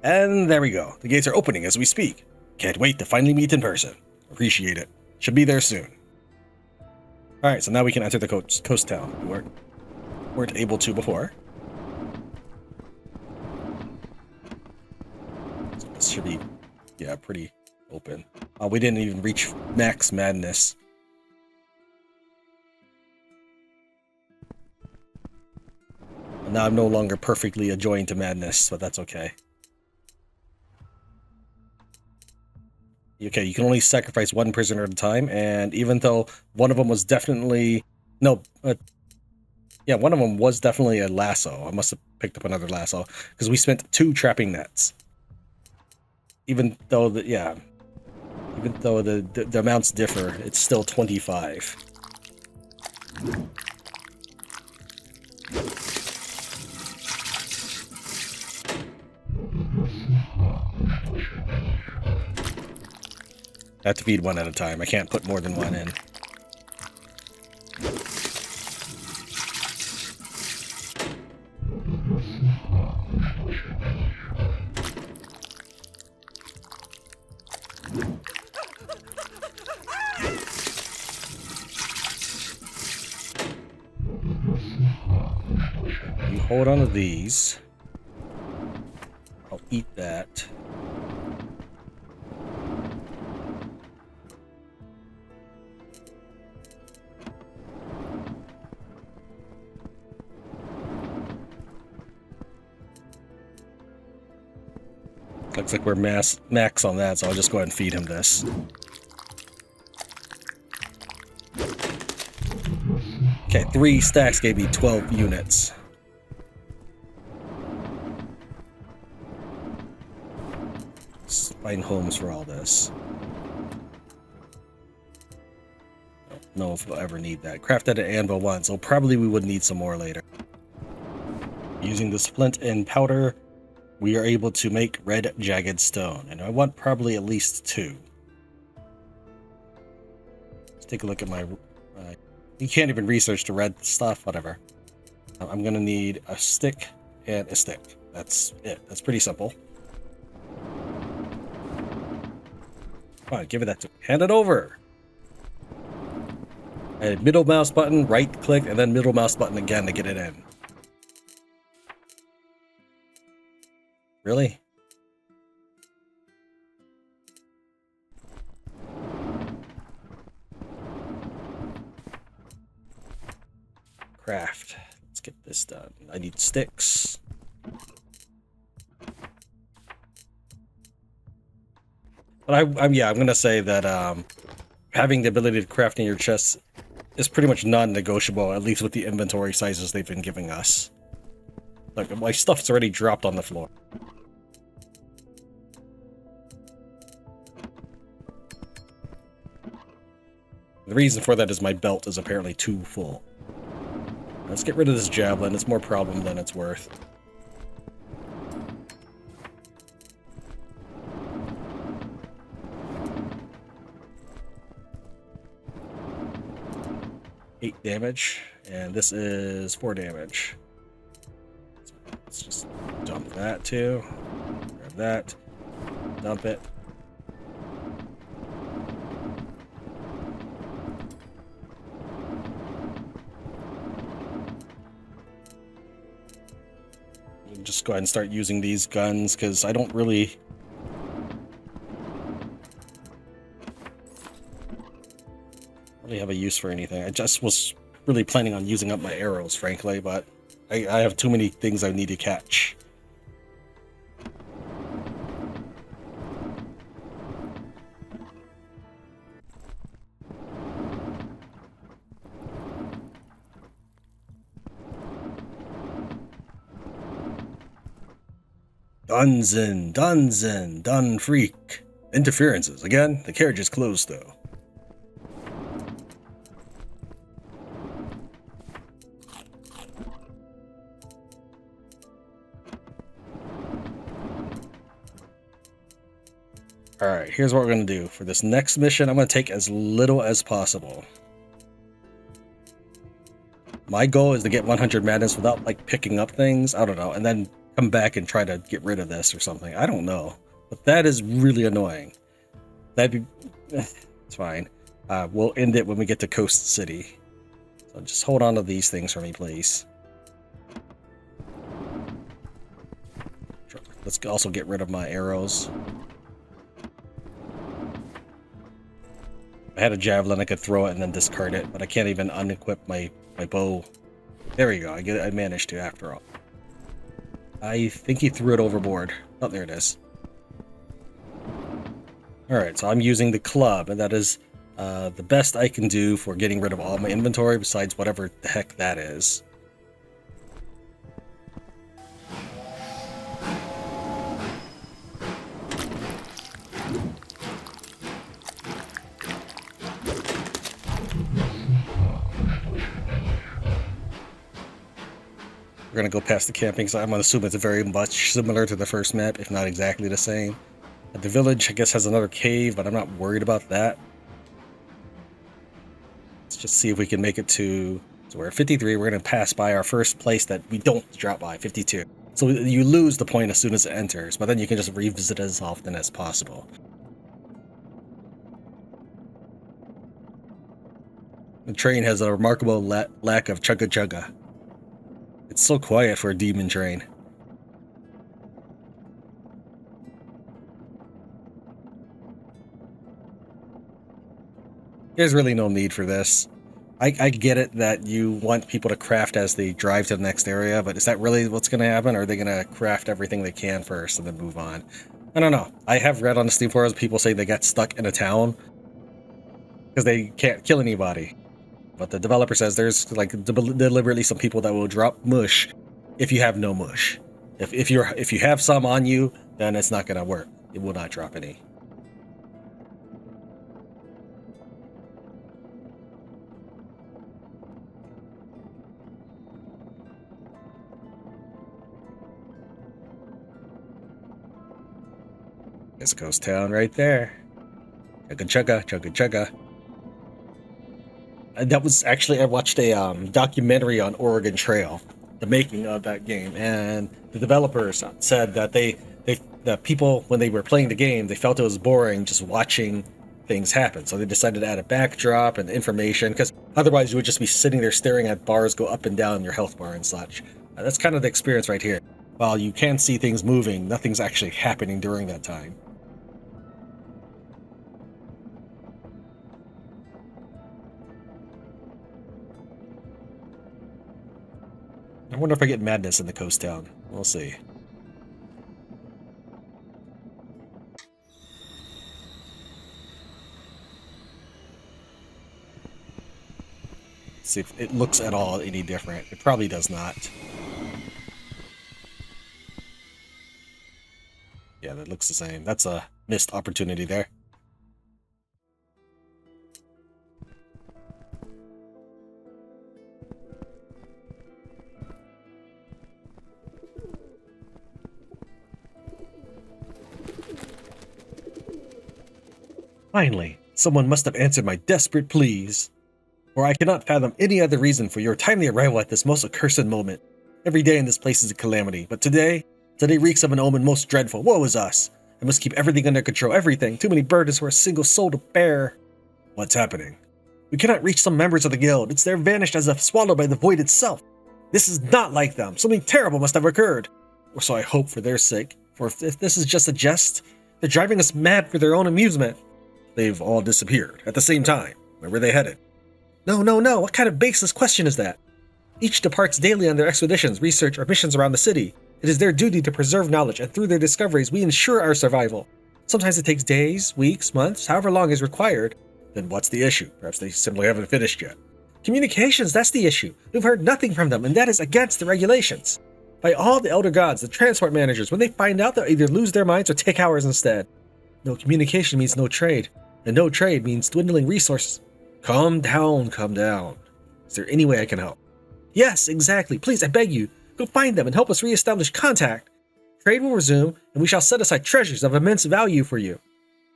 And there we go. The gates are opening as we speak. Can't wait to finally meet in person. Appreciate it. Should be there soon. Alright, so now we can enter the coast town. We weren't able to before. So this should be, pretty open. We didn't even reach max madness. And now I'm no longer perfectly adjoined to madness, but that's okay. Okay, you can only sacrifice one prisoner at a time, and even though one of them was definitely... one of them was definitely a lasso. I must have picked up another lasso, because we spent 2 trapping nets. Even though the amounts differ, it's still 25. I have to feed one at a time. I can't put more than one in. You hold on to these. I'll eat that. Looks like we're max on that, so I'll just go ahead and feed him this. Okay, 3 stacks gave me 12 units. Let's find homes for all this. Don't know if we'll ever need that. Crafted an anvil once, so probably we would need some more later. Using the splint and powder, we are able to make red jagged stone, and I want probably at least 2. Let's take a look at my... you can't even research the red stuff, whatever. I'm gonna need a stick and a stick. That's it. That's pretty simple. Come on, give it that to me. Hand it over! And middle mouse button, right click, and then middle mouse button again to get it in. Really? Craft. Let's get this done. I need sticks. But I'm gonna say that having the ability to craft in your chest is pretty much non-negotiable, at least with the inventory sizes they've been giving us. Like, my stuff's already dropped on the floor. The reason for that is my belt is apparently too full. Let's get rid of this javelin. It's more problem than it's worth. Eight damage, and this is 4 damage. So let's just dump that too. Grab that. Dump it. Just go ahead and start using these guns because I don't really have a use for anything. I just was really planning on using up my arrows, frankly, but I have too many things I need to catch. Done freak. Interferences. Again, the carriage is closed though. Alright, here's what we're going to do. For this next mission, I'm going to take as little as possible. My goal is to get 100 madness without, like, picking up things. I don't know. And then come back and try to get rid of this or something. I don't know. But that is really annoying. That'd be... it's fine. We'll end it when we get to Coast City. So just hold on to these things for me, please. Let's also get rid of my arrows. I had a javelin, I could throw it and then discard it, but I can't even unequip my bow. There we go, I managed to after all. I think he threw it overboard. Oh, there it is. Alright, so I'm using the club, and that is the best I can do for getting rid of all my inventory besides whatever the heck that is. We're going to go past the camping site. I'm going to assume it's very much similar to the first map, if not exactly the same. The village, I guess, has another cave, but I'm not worried about that. Let's just see if we can make it to... So we're at 53. We're going to pass by our first place that we don't drop by, 52. So you lose the point as soon as it enters, but then you can just revisit it as often as possible. The train has a remarkable lack of chugga chugga. It's so quiet for a demon train. There's really no need for this. I get it that you want people to craft as they drive to the next area, but is that really what's going to happen? Or are they going to craft everything they can first and then move on? I don't know. I have read on the Steam forums people say they got stuck in a town because they can't kill anybody. But the developer says there's like deliberately some people that will drop mush if you have no mush. If you have some on you, then it's not going to work. It will not drop any. This ghost town right there. Chugga chugga, chugga chugga. And that was actually, I watched a documentary on Oregon Trail, the making of that game, and the developers said that the people, when they were playing the game, they felt it was boring just watching things happen. So they decided to add a backdrop and information, because otherwise you would just be sitting there staring at bars go up and down your health bar and such. That's kind of the experience right here. While you can see things moving, nothing's actually happening during that time. I wonder if I get madness in the coast town. We'll see. See if it looks at all any different. It probably does not. Yeah, that looks the same. That's a missed opportunity there. Finally, someone must have answered my desperate pleas. For I cannot fathom any other reason for your timely arrival at this most accursed moment. Every day in this place is a calamity, but today reeks of an omen most dreadful. Woe is us! I must keep everything under control, everything. Too many burdens for a single soul to bear. What's happening? We cannot reach some members of the guild. It's there vanished as if swallowed by the void itself. This is not like them. Something terrible must have occurred. Or so I hope for their sake. For if this is just a jest, they're driving us mad for their own amusement. They've all disappeared at the same time. Where were they headed? No. What kind of baseless question is that? Each departs daily on their expeditions, research, or missions around the city. It is their duty to preserve knowledge, and through their discoveries, we ensure our survival. Sometimes it takes days, weeks, months, however long is required. Then what's the issue? Perhaps they simply haven't finished yet. Communications, that's the issue. We've heard nothing from them, and that is against the regulations. By all the elder gods, the transport managers, when they find out, they'll either lose their minds or take ours instead. No communication means no trade, and no trade means dwindling resources. Calm down. Is there any way I can help? Yes, exactly. Please, I beg you, go find them and help us reestablish contact. Trade will resume, and we shall set aside treasures of immense value for you.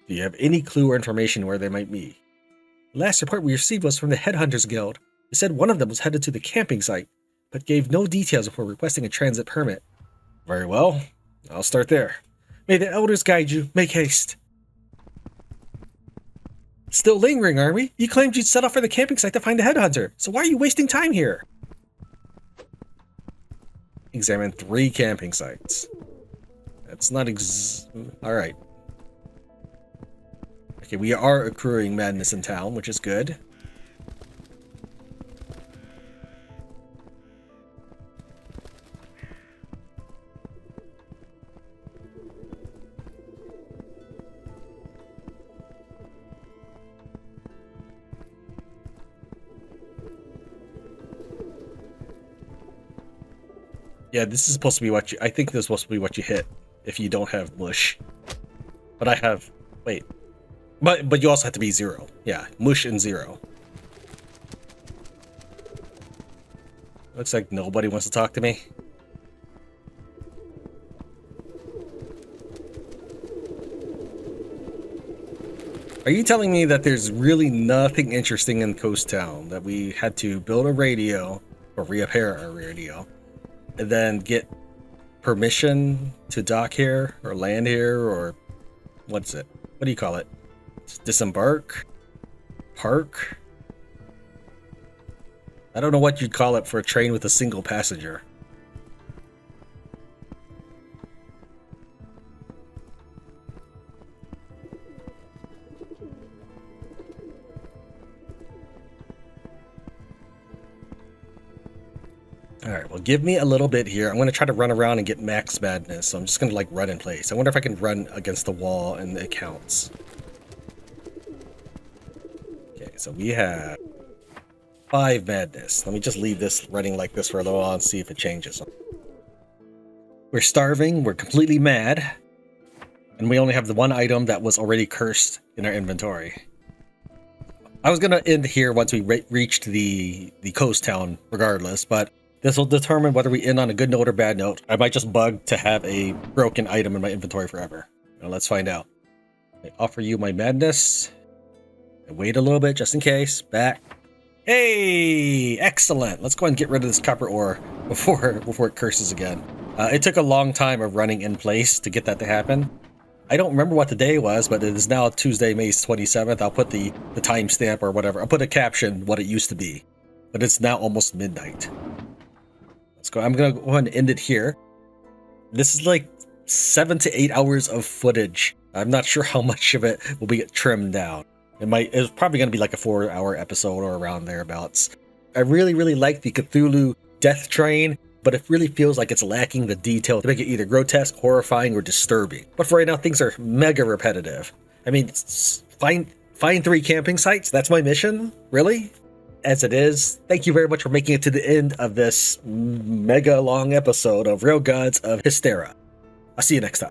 Do you have any clue or information where they might be? The last report we received was from the Headhunters Guild. They said one of them was headed to the camping site, but gave no details before requesting a transit permit. Very well. I'll start there. May the elders guide you. Make haste. Still lingering, are we? You claimed you'd set off for the camping site to find the headhunter, so why are you wasting time here? Examine 3 camping sites. That's not alright. Okay, we are accruing madness in town, which is good. Yeah, this is supposed to be what you... I think this is supposed to be what you hit if you don't have mush. But I have... Wait. But you also have to be 0. Yeah, mush and 0. Looks like nobody wants to talk to me. Are you telling me that there's really nothing interesting in Coast Town, that we had to build a radio or repair our radio and then get permission to dock here or land here, or what's it? What do you call it? Disembark? Park? I don't know what you'd call it for a train with a single passenger. Alright, well, give me a little bit here. I'm going to try to run around and get max madness, so I'm just going to, like, run in place. I wonder if I can run against the wall and it counts. Okay, so we have 5 madness. Let me just leave this running like this for a little while and see if it changes. We're starving, we're completely mad, and we only have the one item that was already cursed in our inventory. I was going to end here once we reached the coast town regardless, but this will determine whether we end on a good note or bad note. I might just bug to have a broken item in my inventory forever. Now let's find out. I offer you my madness. And wait a little bit just in case. Back. Hey! Excellent! Let's go ahead and get rid of this copper ore before it curses again. It took a long time of running in place to get that to happen. I don't remember what the day was, but it is now Tuesday, May 27th. I'll put the timestamp or whatever. I'll put a caption what it used to be. But it's now almost midnight. Let's go. I'm going to go ahead and end it here. This is like 7 to 8 hours of footage. I'm not sure how much of it will be trimmed down. It's probably going to be like a 4-hour episode or around thereabouts. I really like the Cthulhu Death Train, but it really feels like it's lacking the detail to make it either grotesque, horrifying, or disturbing. But for right now, things are mega repetitive. I mean, find 3 camping sites? That's my mission? Really? As it is, thank you very much for making it to the end of this mega long episode of RailGods of Hysterra. I'll see you next time.